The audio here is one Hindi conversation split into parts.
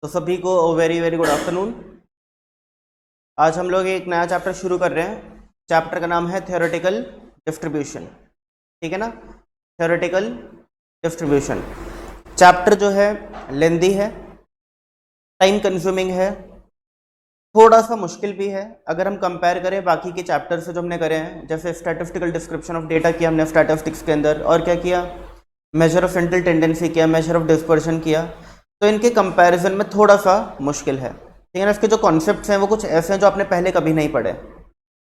तो सभी को वेरी वेरी गुड आफ्टरनून। आज हम लोग एक नया चैप्टर शुरू कर रहे हैं। चैप्टर का नाम है थ्योरेटिकल डिस्ट्रीब्यूशन। ठीक है ना, थ्योरेटिकल डिस्ट्रीब्यूशन। चैप्टर जो है लेंदी है, टाइम कंज्यूमिंग है, थोड़ा सा मुश्किल भी है अगर हम कंपेयर करें बाकी के चैप्टर से जो हमने करे हैं। जैसे स्टैटिस्टिकल डिस्क्रिप्शन ऑफ डेटा किया हमने स्टैटिस्टिक्स के अंदर, और क्या किया, मेजर ऑफ सेंट्रल टेंडेंसी किया, मेजर ऑफ डिस्पर्शन किया। तो इनके कंपैरिजन में थोड़ा सा मुश्किल है। ठीक है ना, इसके जो कॉन्सेप्ट्स हैं वो कुछ ऐसे हैं जो आपने पहले कभी नहीं पढ़े।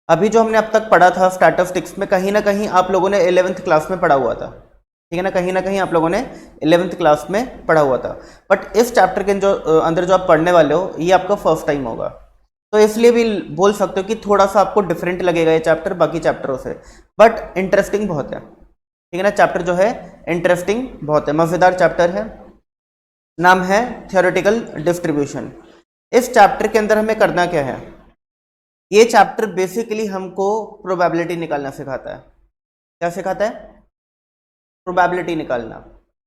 अभी जो हमने अब तक पढ़ा था स्टैटिस्टिक्स में, कहीं ना कहीं आप लोगों ने 11th क्लास में पढ़ा हुआ था। ठीक है ना, कहीं ना कहीं आप लोगों ने 11th क्लास में पढ़ा हुआ था। बट इस चैप्टर के जो अंदर जो आप पढ़ने वाले हो, ये आपका फर्स्ट टाइम होगा। तो इसलिए भी बोल सकते हो कि थोड़ा सा आपको डिफरेंट लगेगा ये चैप्टर बाकी चैप्टरों से, बट इंटरेस्टिंग बहुत है। ठीक है ना, चैप्टर जो है इंटरेस्टिंग बहुत है, मज़ेदार चैप्टर है। नाम है थ्योरेटिकल डिस्ट्रीब्यूशन। इस चैप्टर के अंदर हमें करना क्या है, ये चैप्टर बेसिकली हमको प्रोबेबिलिटी निकालना सिखाता है। क्या सिखाता है? प्रोबेबिलिटी निकालना।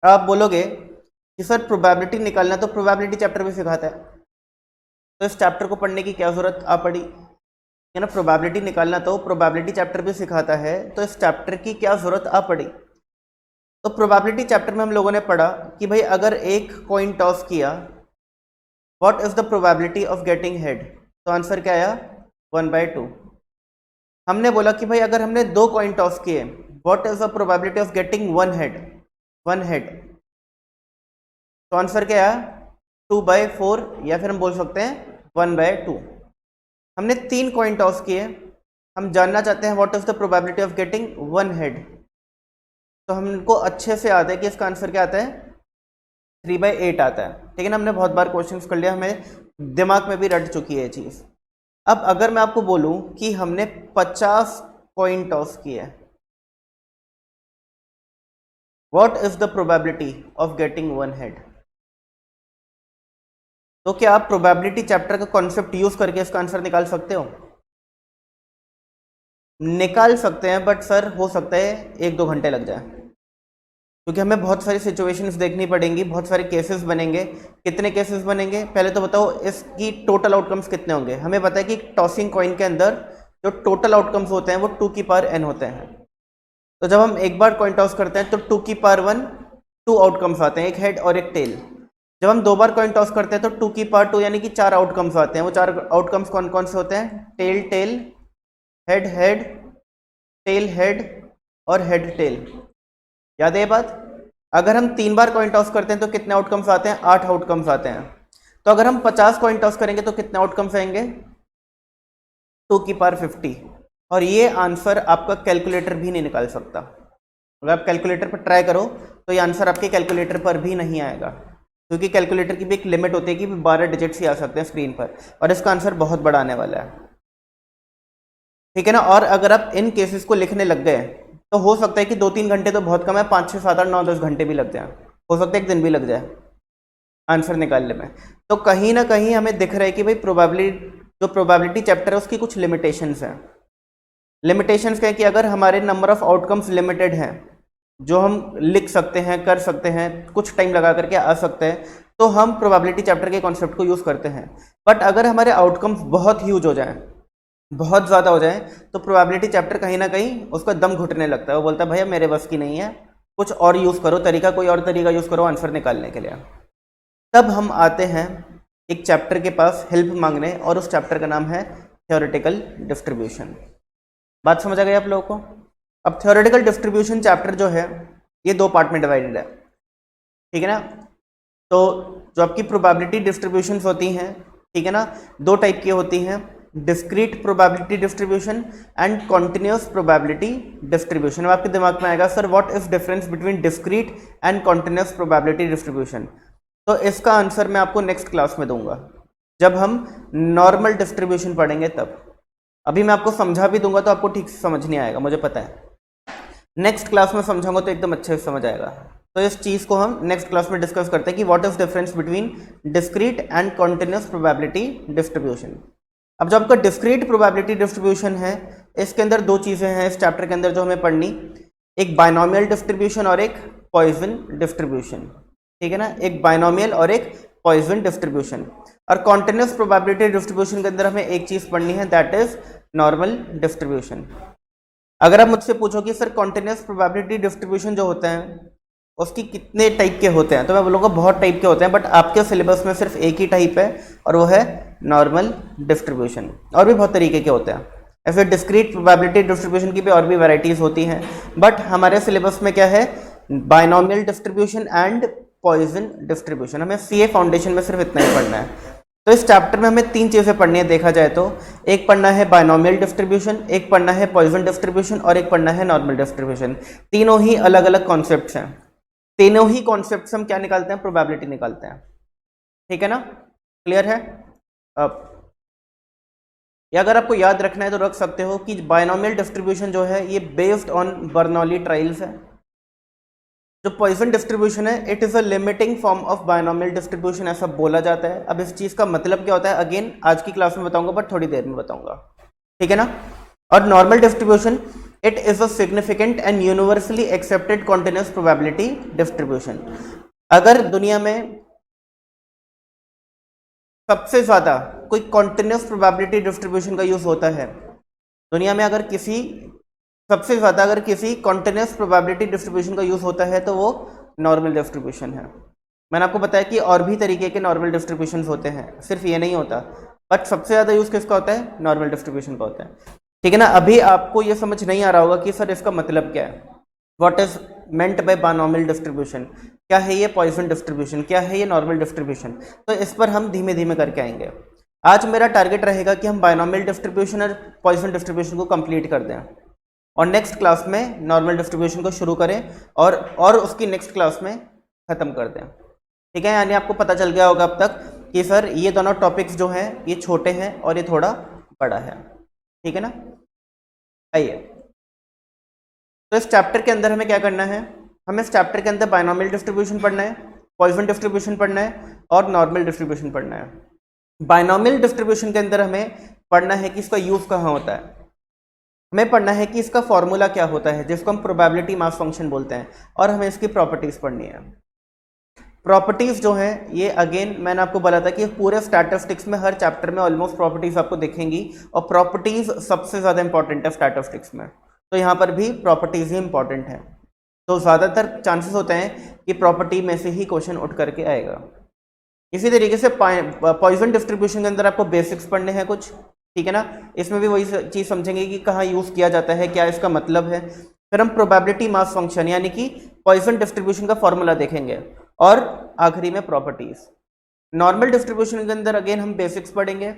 आप बोलोगे कि सर प्रोबेबिलिटी निकालना तो प्रोबेबिलिटी चैप्टर भी सिखाता है, तो इस चैप्टर को पढ़ने की क्या जरूरत आ पड़ी? है ना, प्रोबेबिलिटी निकालना तो प्रोबेबिलिटी चैप्टर भी सिखाता है, तो इस चैप्टर की क्या जरूरत आ पड़ी? तो प्रोबेबिलिटी चैप्टर में हम लोगों ने पढ़ा कि भाई अगर एक कॉइन टॉस किया, what is the probability of getting head? तो आंसर क्या आया? 1/2। हमने बोला कि भाई अगर हमने 2 कॉइन टॉस किए, what is the probability of getting one head? तो आंसर क्या आया? 2/4, या फिर हम बोल सकते हैं 1/2। हमने 3 कॉइन टॉस किए, हम जानना चाहते हैं what is the probability of getting one head. तो हमको अच्छे से याद है कि इसका आंसर क्या आता है? 3/8 आता है। ठीक है ना, हमने बहुत बार क्वेश्चंस कर लिया, हमें दिमाग में भी रट चुकी है ये चीज़। अब अगर मैं आपको बोलूं कि हमने 50 कॉइन टॉस किए, what is the probability of getting one head? तो क्या आप प्रोबेबिलिटी चैप्टर का कॉन्सेप्ट यूज करके इसका आंसर निकाल सकते हो? निकाल सकते हैं, बट सर हो सकता है 1-2 घंटे लग जाए, क्योंकि हमें बहुत सारी सिचुएशंस देखनी पड़ेंगी, बहुत सारे केसेस बनेंगे। कितने केसेस बनेंगे पहले तो बताओ, इसकी टोटल आउटकम्स कितने होंगे? हमें पता है कि टॉसिंग कॉइन के अंदर जो टोटल आउटकम्स होते हैं वो 2n होते हैं। तो जब हम एक बार कॉइन टॉस करते हैं तो 2 2 आउटकम्स आते हैं, एक हेड और एक टेल। जब हम 2 बार कॉइन टॉस करते हैं तो 2 यानी कि 4 आउटकम्स आते हैं। वो 4 आउटकम्स कौन कौन से होते हैं? Tail tail, head head, tail head और हेड टेल। याद है ये बात? अगर हम 3 बार कॉइन टॉस करते हैं तो कितने आउटकम्स आते हैं? 8 आउटकम्स आते हैं। तो अगर हम 50 कॉइन टॉस करेंगे तो कितने आउटकम्स आएंगे? 2 और ये आंसर आपका कैलकुलेटर भी नहीं निकाल सकता। अगर आप कैलकुलेटर पर ट्राई करो तो ये आंसर आपके कैलकुलेटर पर भी नहीं आएगा, क्योंकि कैलकुलेटर की भी एक लिमिट होती है कि 12 डिजिट्स ही आ सकते हैं स्क्रीन पर, और इसका आंसर बहुत बड़ा आने वाला है। ठीक है ना, और अगर आप इन केसेस को लिखने लग गए तो हो सकता है कि 2-3 घंटे तो बहुत कम है, 5, 6, 7, 8, 9, 10 घंटे भी लग जाए, हो सकता है 1 दिन भी लग जाए आंसर निकालने में। तो कहीं ना कहीं हमें दिख रहा है कि भाई प्रोबेबिलिटी चैप्टर है उसकी कुछ लिमिटेशंस हैं। लिमिटेशंस क्या है कि अगर हमारे नंबर ऑफ आउटकम्स लिमिटेड हैं, जो हम लिख सकते हैं, कर सकते हैं, कुछ टाइम लगा करके आ सकते हैं, तो हम प्रोबेबिलिटी चैप्टर के कॉन्सेप्ट को यूज़ करते हैं। बट अगर हमारे आउटकम्स बहुत ह्यूज हो जाएं, बहुत ज़्यादा हो जाए, तो प्रोबेबिलिटी चैप्टर कहीं ना कहीं उसका दम घुटने लगता है। वो बोलता है भैया मेरे बस की नहीं है, कुछ और यूज़ करो तरीका, कोई और तरीका यूज़ करो आंसर निकालने के लिए। तब हम आते हैं एक चैप्टर के पास हेल्प मांगने, और उस चैप्टर का नाम है थ्योरेटिकल डिस्ट्रीब्यूशन। बात समझ आ गई आप लोगों को? अब थ्योरेटिकल डिस्ट्रीब्यूशन चैप्टर जो है ये 2 पार्ट में डिवाइडेड है। ठीक है ना, तो जो आपकी प्रोबेबिलिटी डिस्ट्रीब्यूशंस होती हैं, ठीक है ना, 2 टाइप की होती हैं, discrete probability distribution and continuous probability distribution. अब आपके दिमाग में आएगा sir what is difference between discrete and continuous probability distribution? तो इसका आंसर मैं आपको नेक्स्ट क्लास में दूंगा, जब हम नॉर्मल डिस्ट्रीब्यूशन पढ़ेंगे तब। अभी मैं आपको समझा भी दूंगा तो आपको ठीक से समझ नहीं आएगा, मुझे पता है। नेक्स्ट क्लास में समझाऊंगा तो एकदम अच्छे से समझ आएगा। तो इस चीज़ को हम नेक्स्ट क्लास में डिस्कस करते हैं कि what is difference between discrete and continuous probability distribution. अब जो आपका डिस्क्रीट प्रोबेबिलिटी डिस्ट्रीब्यूशन है, इसके अंदर 2 चीज़ें हैं इस चैप्टर के अंदर जो हमें पढ़नी, एक बायनोमियल डिस्ट्रीब्यूशन और एक पॉइजन डिस्ट्रीब्यूशन। ठीक है ना, एक बायनोमियल और एक पॉइसन डिस्ट्रीब्यूशन। और कॉन्टिन्यूस प्रोबेबिलिटी डिस्ट्रीब्यूशन के अंदर हमें एक चीज पढ़नी है, दैट इज नॉर्मल डिस्ट्रीब्यूशन। अगर आप मुझसे पूछो कि सर कॉन्टिन्यूस प्रोबेबिलिटी डिस्ट्रीब्यूशन जो होते हैं उसकी कितने टाइप के होते हैं, तो मैं बोलूँगा बहुत टाइप के होते हैं, बट आपके सिलेबस में सिर्फ एक ही टाइप है और वो है नॉर्मल डिस्ट्रीब्यूशन। और भी बहुत तरीके के होते हैं, ऐसे डिस्क्रीट प्रोबेबिलिटी डिस्ट्रीब्यूशन की भी और भी वैराइटीज होती हैं, बट हमारे सिलेबस में क्या है, binomial distribution and Poisson distribution. हमें सीए फाउंडेशन में सिर्फ इतना ही पढ़ना है। तो इस चैप्टर में हमें तीन चीज़ें पढ़नी है देखा जाए तो, एक पढ़ना है बायनॉमियल डिस्ट्रीब्यूशन, एक पढ़ना है पॉइसन डिस्ट्रीब्यूशन और एक पढ़ना है नॉर्मल डिस्ट्रीब्यूशन। तीनों ही अलग अलग कॉन्सेप्ट्स हैं, तीनों ही कॉन्सेप्ट्स हम क्या निकालते हैं, प्रोबेबिलिटी निकालते हैं। ठीक है ना, क्लियर है। अब या अगर आपको याद रखना है तो रख सकते हो कि बायनॉमियल डिस्ट्रीब्यूशन जो है ये बेस्ड ऑन बर्नौली ट्रायल्स है। जो पॉइसन डिस्ट्रीब्यूशन है it is a limiting form of binomial distribution, ऐसा बोला जाता है। अब इस चीज़ का मतलब क्या होता है अगेन आज की क्लास में बताऊंगा, बट थोड़ी देर में बताऊंगा, ठीक है ना। और normal distribution it is a significant and universally accepted continuous probability distribution. अगर दुनिया में सबसे ज़्यादा कोई कॉन्टिन्यूस प्रोबेबिलिटी डिस्ट्रीब्यूशन का यूज़ होता है दुनिया में, अगर सबसे ज़्यादा अगर किसी कॉन्टिन्यूस प्रोबेबिलिटी डिस्ट्रीब्यूशन का यूज़ होता है तो वो नॉर्मल डिस्ट्रीब्यूशन है। मैंने आपको बताया कि और भी तरीके के नॉर्मल डिस्ट्रीब्यूशन होते हैं, सिर्फ ये नहीं होता, बट सबसे ज़्यादा यूज़ किसका होता है, नॉर्मल डिस्ट्रीब्यूशन का होता है। ठीक है ना। अभी आपको ये समझ नहीं आ रहा होगा कि सर इसका मतलब क्या है, what is meant by binomial distribution, क्या है ये पॉइसन डिस्ट्रीब्यूशन, क्या है ये नॉर्मल डिस्ट्रीब्यूशन। तो इस पर हम धीमे धीमे करके आएंगे। आज मेरा टारगेट रहेगा कि हम बायनॉमियल डिस्ट्रीब्यूशन और पॉइसन डिस्ट्रीब्यूशन को कंप्लीट कर दें और नेक्स्ट क्लास में नॉर्मल डिस्ट्रीब्यूशन को शुरू करें और उसकी नेक्स्ट क्लास में ख़त्म कर दें। ठीक है, यानी आपको पता चल गया होगा अब तक कि सर ये दोनों टॉपिक्स जो हैं ये छोटे हैं और ये थोड़ा बड़ा है। ठीक है ना। आइए, तो इस चैप्टर के अंदर हमें क्या करना है, हमें इस चैप्टर के अंदर बायनॉमियल डिस्ट्रीब्यूशन पढ़ना है, पॉइसन डिस्ट्रीब्यूशन पढ़ना है और नॉर्मल डिस्ट्रीब्यूशन पढ़ना है। बायनॉमियल डिस्ट्रीब्यूशन के अंदर हमें पढ़ना है कि इसका यूज़ कहाँ होता है, हमें पढ़ना है कि इसका फॉर्मूला क्या होता है जिसको हम प्रोबेबिलिटी मास फंक्शन बोलते हैं, और हमें इसकी प्रॉपर्टीज़ पढ़नी है। प्रॉपर्टीज़ जो है ये अगेन मैंने आपको बोला था कि पूरे स्टैटिस्टिक्स में हर चैप्टर में ऑलमोस्ट प्रॉपर्टीज़ आपको दिखेंगी और प्रॉपर्टीज़ सबसे ज़्यादा इंपॉर्टेंट है स्टैटिस्टिक्स में, तो यहाँ पर भी प्रॉपर्टीज़ ही इंपॉर्टेंट है। तो ज़्यादातर चांसेस होते हैं कि प्रॉपर्टी में से ही क्वेश्चन उठ करके आएगा। इसी तरीके से पॉइसन डिस्ट्रीब्यूशन के अंदर आपको बेसिक्स पढ़ने हैं कुछ, ठीक है ना। इसमें भी वही चीज़ समझेंगे कि कहाँ यूज़ किया जाता है, क्या इसका मतलब है। फिर हम प्रोबेबिलिटी मास फंक्शन यानी कि पॉइसन डिस्ट्रीब्यूशन का फॉर्मूला देखेंगे और आखिरी में प्रॉपर्टीज़। नॉर्मल डिस्ट्रीब्यूशन के अंदर अगेन हम बेसिक्स पढ़ेंगे,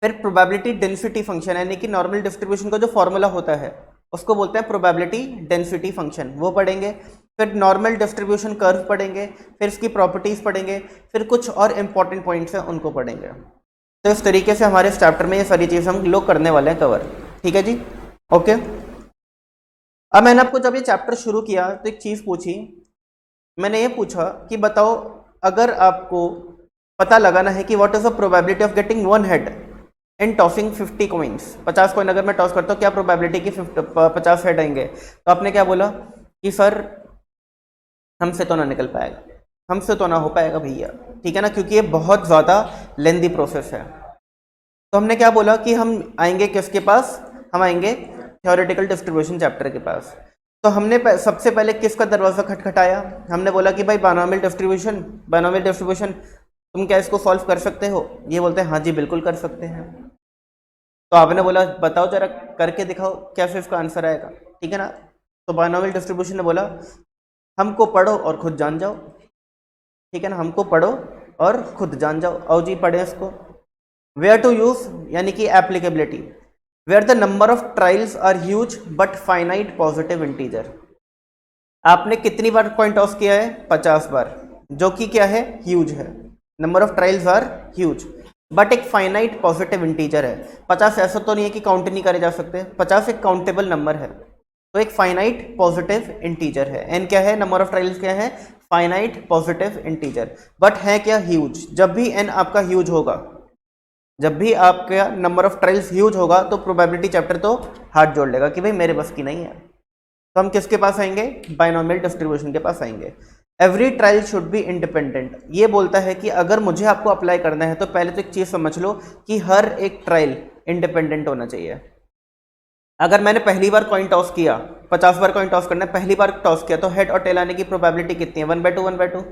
फिर प्रोबेबिलिटी डेंसिटी फंक्शन यानी कि नॉर्मल डिस्ट्रीब्यूशन का जो फॉर्मूला होता है उसको बोलते हैं प्रोबेबिलिटी डेंसिटी फंक्शन, वो पढ़ेंगे। फिर नॉर्मल डिस्ट्रीब्यूशन कर्व पढ़ेंगे, फिर इसकी प्रॉपर्टीज़ पढ़ेंगे, फिर कुछ और इंपॉर्टेंट पॉइंट्स हैं उनको पढ़ेंगे। तो इस तरीके से हमारे इस चैप्टर में ये सारी चीज़ हम लोग करने वाले हैं कवर। ठीक है जी, ओके। अब मैंने आपको जब ये चैप्टर शुरू किया तो एक चीज़ पूछी, मैंने ये पूछा कि बताओ अगर आपको पता लगाना है कि what is the probability of getting one head in tossing 50 coins, 50 coin अगर मैं टॉस करता हूँ क्या प्रोबेबिलिटी की 50 हेड आएंगे। तो आपने क्या बोला कि सर हमसे तो ना निकल पाएगा, हमसे तो ना हो पाएगा भैया, ठीक है ना, क्योंकि ये बहुत ज़्यादा लेंदी प्रोसेस है। तो हमने क्या बोला कि हम आएंगे किसके पास, हम आएंगे थ्योरेटिकल डिस्ट्रीब्यूशन चैप्टर के पास। तो हमने सबसे पहले किसका दरवाज़ा खटखटाया, हमने बोला कि भाई बायनॉमियल डिस्ट्रीब्यूशन तुम क्या इसको सॉल्व कर सकते हो। ये बोलते हैं हाँ जी बिल्कुल कर सकते हैं। तो आपने बोला बताओ जरा करके दिखाओ कैसे इसका आंसर आएगा, ठीक है ना। तो बायनॉमियल डिस्ट्रीब्यूशन ने बोला हमको पढ़ो और खुद जान जाओ, ठीक है ना, हमको पढ़ो और खुद जान जाओ। आओ जी पढ़े इसको। वेयर टू यूज यानी कि applicability, where the number of trials are huge but finite positive integer. आपने कितनी बार कॉइन टॉस किया है, 50 बार, जो कि क्या है, ह्यूज है। Number of trials are huge but एक फाइनाइट पॉजिटिव इंटीजर है। 50 ऐसा तो नहीं है कि काउंट नहीं करे जा सकते, 50 एक काउंटेबल नंबर है, तो एक फाइनाइट पॉजिटिव इंटीजर है। एन क्या है, नंबर ऑफ ट्रायल्स क्या है, फाइनाइट पॉजिटिव इंटीजर, बट है क्या, ह्यूज। जब भी एन आपका ह्यूज होगा, जब भी आपका नंबर ऑफ ट्रायल्स ह्यूज होगा तो प्रोबेबिलिटी चैप्टर तो हाथ जोड़ लेगा कि भाई मेरे बस की नहीं है। तो हम किसके पास आएंगे, बायनॉमियल डिस्ट्रीब्यूशन के पास आएंगे। Every trial should be independent, ये बोलता है कि अगर मुझे आपको अप्लाई करना है तो पहले तो एक चीज समझ लो कि हर एक ट्रायल इंडिपेंडेंट होना चाहिए। अगर मैंने पहली बार कॉइन टॉस किया, 50 बार कॉइन टॉस करना है, पहली बार टॉस किया तो हेड और टेल आने की प्रोबेबिलिटी कितनी है? 1/2 1/2।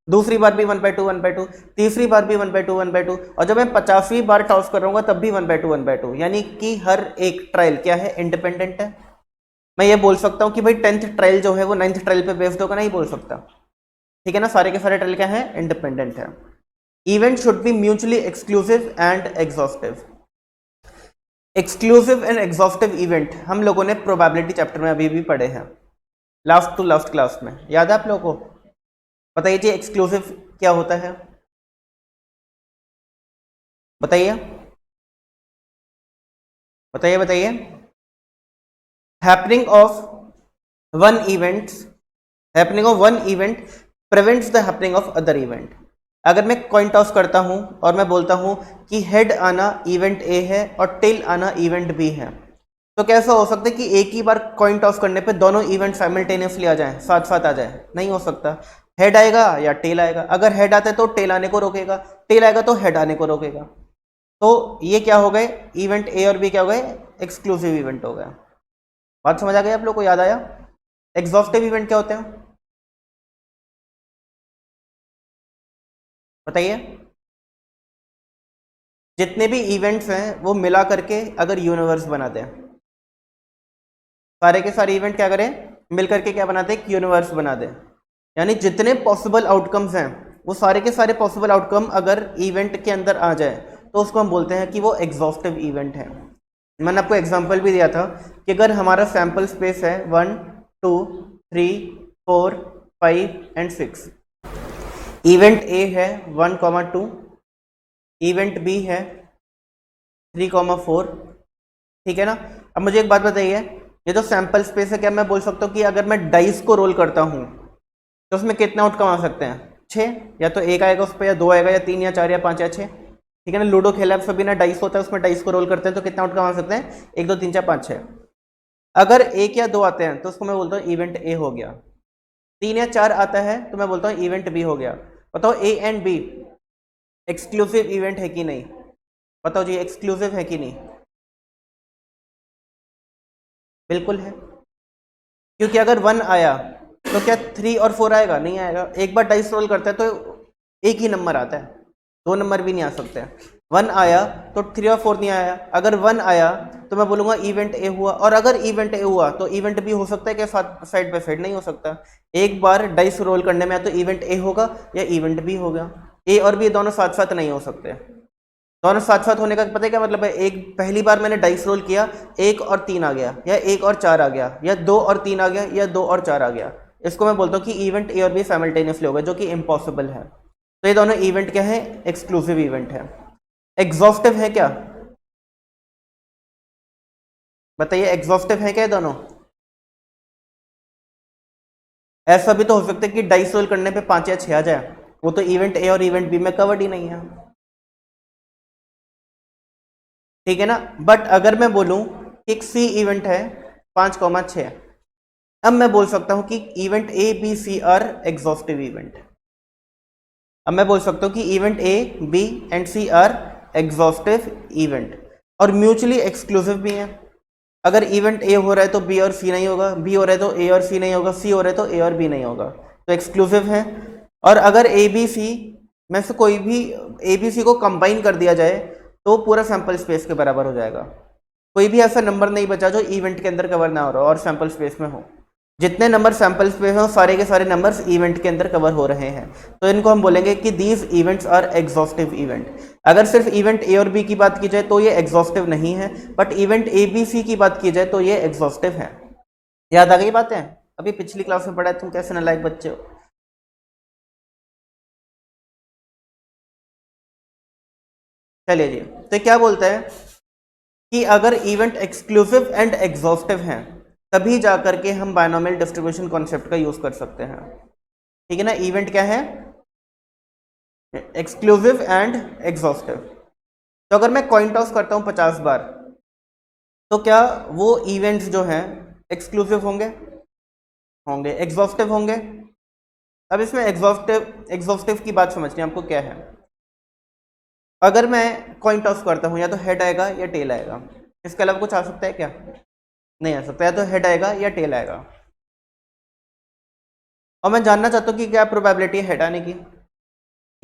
दूसरी बार भी 1/2 1/2, तीसरी बार भी 1/2 1/2, और जब मैं 50वीं बार टॉस कर रहा हूँ तब भी 1/2 1/2, यानी कि हर एक ट्रायल क्या है? इंडिपेंडेंट है। मैं ये बोल सकता हूँ कि भाई 10th ट्रायल जो है वो 9th ट्रायल पे बेस्ड होगा? नहीं बोल सकता, ठीक है ना। सारे के सारे ट्रायल क्या है? इंडिपेंडेंट है। Event should be mutually exclusive and exhaustive. Exclusive and exhaustive event हम लोगों ने प्रोबेबिलिटी चैप्टर में अभी भी पढ़े हैं, लास्ट टू लास्ट क्लास में, याद है आप लोगों को? बताइए जी एक्सक्लूसिव क्या होता है, बताइए बताइए बताइए। Happening of one event, happening of one event prevents the happening of other event. अगर मैं कॉइन टॉस करता हूं और मैं बोलता हूं कि हेड आना इवेंट ए है और टेल आना इवेंट बी है, तो कैसा हो सकता है कि एक ही बार कॉइन टॉस करने पे दोनों इवेंट साइमल्टेनियसली आ जाएं, साथ साथ आ जाए? नहीं हो सकता। हेड आएगा या टेल आएगा। अगर हेड आता है तो टेल आने को रोकेगा, टेल आएगा तो हेड आने को रोकेगा। तो ये क्या हो गए? इवेंट ए और बी क्या हो गए? एक्सक्लूसिव इवेंट हो गया। बात समझ आ गई आप लोग को? याद आया? एग्जॉस्टिव इवेंट क्या होते हैं बताइए। जितने भी इवेंट्स हैं वो मिला करके अगर यूनिवर्स बनाते हैं, सारे के सारे इवेंट क्या करें? मिल करके क्या बनाते हैं? यूनिवर्स बना दें। यानी जितने पॉसिबल आउटकम्स हैं वो सारे के सारे पॉसिबल आउटकम अगर इवेंट के अंदर आ जाए तो उसको हम बोलते हैं कि वो एग्जॉस्टिव इवेंट है। मैंने आपको एग्जांपल भी दिया था कि अगर हमारा सैंपल स्पेस है 1 2 3 4 5 एंड 6, इवेंट ए है 1,2, इवेंट बी है 3,4, ठीक है ना। अब मुझे एक बात बताइए, ये जो सैंपल स्पेस है, क्या मैं बोल सकता हूँ कि अगर मैं डाइस को रोल करता हूँ तो उसमें कितने आउटकम आ सकते हैं? 6, या तो एक आएगा उस पर, या 2 आएगा, या 3 या 4 या 5 या 6, ठीक है ना। लूडो खेला सभी ना, डाइस होता है उसमें, डाइस को रोल करते हैं तो कितने आउटकम आ सकते हैं? 1 2 3 4 5 6। अगर 1 या 2 आते हैं तो उसको मैं बोलता हूँ इवेंट ए हो गया। 3 या 4 आता है तो मैं बोलता हूँ इवेंट बी हो गया। बताओ A and B exclusive event है कि नहीं? बताओ जी एक्सक्लूसिव है कि नहीं? बिल्कुल है, क्योंकि अगर 1 आया तो क्या 3 और 4 आएगा? नहीं आएगा। एक बार डाइस रोल करता है तो एक ही नंबर आता है, 2 नंबर भी नहीं आ सकते। 1 आया तो 3 और 4 नहीं आया। अगर 1 आया तो मैं बोलूंगा इवेंट ए हुआ, और अगर इवेंट ए हुआ तो इवेंट बी हो सकता है क्या? साइड बाय साइड नहीं हो सकता। एक बार डाइस रोल करने में या तो इवेंट ए होगा या इवेंट बी होगा। ए और बी दोनों साथ साथ नहीं हो सकते। दोनों साथ साथ होने का पता है क्या मतलब है? एक पहली बार मैंने डाइस रोल किया, 1 और 3 आ गया, या 1 और 4 आ गया, या 2 और 3 आ गया, या 2 और 4 आ गया, इसको मैं बोलता हूँ कि इवेंट ए और बी साइमल्टेनियसली होगा, जो कि इम्पॉसिबल है। तो ये दोनों इवेंट क्या है? एक्सक्लूसिव इवेंट है। एग्जॉस्टिव है क्या? बताइए एग्जॉस्टिव है क्या ये दोनों? ऐसा भी तो हो सकता है कि डाइस रोल करने पे 5 या 6 आ जाए, वो तो इवेंट ए और इवेंट बी में कवर्ड ही नहीं है, ठीक है ना। बट अगर मैं बोलूं कि एक सी इवेंट है 5,6, अब मैं बोल सकता हूं कि event A B C are exhaustive event. अब मैं बोल सकता हूं कि event A B and C are exhaustive event, और म्यूचुअली एक्सक्लूसिव भी है। अगर इवेंट ए हो रहा है तो बी और सी नहीं होगा, बी हो रहा है तो ए और सी नहीं होगा, सी हो रहा है तो ए और बी नहीं होगा, तो एक्सक्लूसिव है। और अगर ए बी सी में से कोई भी ए बी सी को कंबाइन कर दिया जाए तो पूरा सैंपल स्पेस के बराबर हो जाएगा। कोई भी ऐसा नंबर नहीं बचा जो इवेंट के अंदर कवर ना हो रहा हो और सैंपल स्पेस में हो। जितने नंबर सैंपल स्पेस में सारे के सारे नंबर्स इवेंट के अंदर कवर हो रहे हैं, तो इनको हम बोलेंगे कि these events are exhaustive event. अगर सिर्फ इवेंट ए और बी की बात की जाए तो ये एग्जॉस्टिव नहीं है, but event A B C की बात की जाए तो ये एग्जॉस्टिव है। याद आ गई बातें? अभी पिछली क्लास में पढ़ा है, तुम कैसे नालायक बच्चे हो। चलिए जी, तो क्या बोलता है कि अगर इवेंट एक्सक्लूसिव एंड एग्जॉस्टिव हैं तभी जाकर के हम बायनोमियल डिस्ट्रीब्यूशन कॉन्सेप्ट का यूज कर सकते हैं, ठीक है ना। इवेंट क्या है? Exclusive and exhaustive. तो अगर मैं कॉइन टॉस करता हूं 50 बार, तो क्या वो इवेंट्स जो हैं एक्सक्लूसिव होंगे? होंगे। एग्जॉस्टिव होंगे? अब इसमें एग्जॉस्टिव की बात समझनी है आपको क्या है। अगर मैं कॉइन टॉस करता हूँ या तो हेड आएगा या टेल आएगा, इसके अलावा कुछ आ सकता है क्या? नहीं आ सकता, या तो हेड आएगा या टेल आएगा। और मैं जानना चाहता हूँ कि क्या प्रोबेबिलिटी है हेड आने की,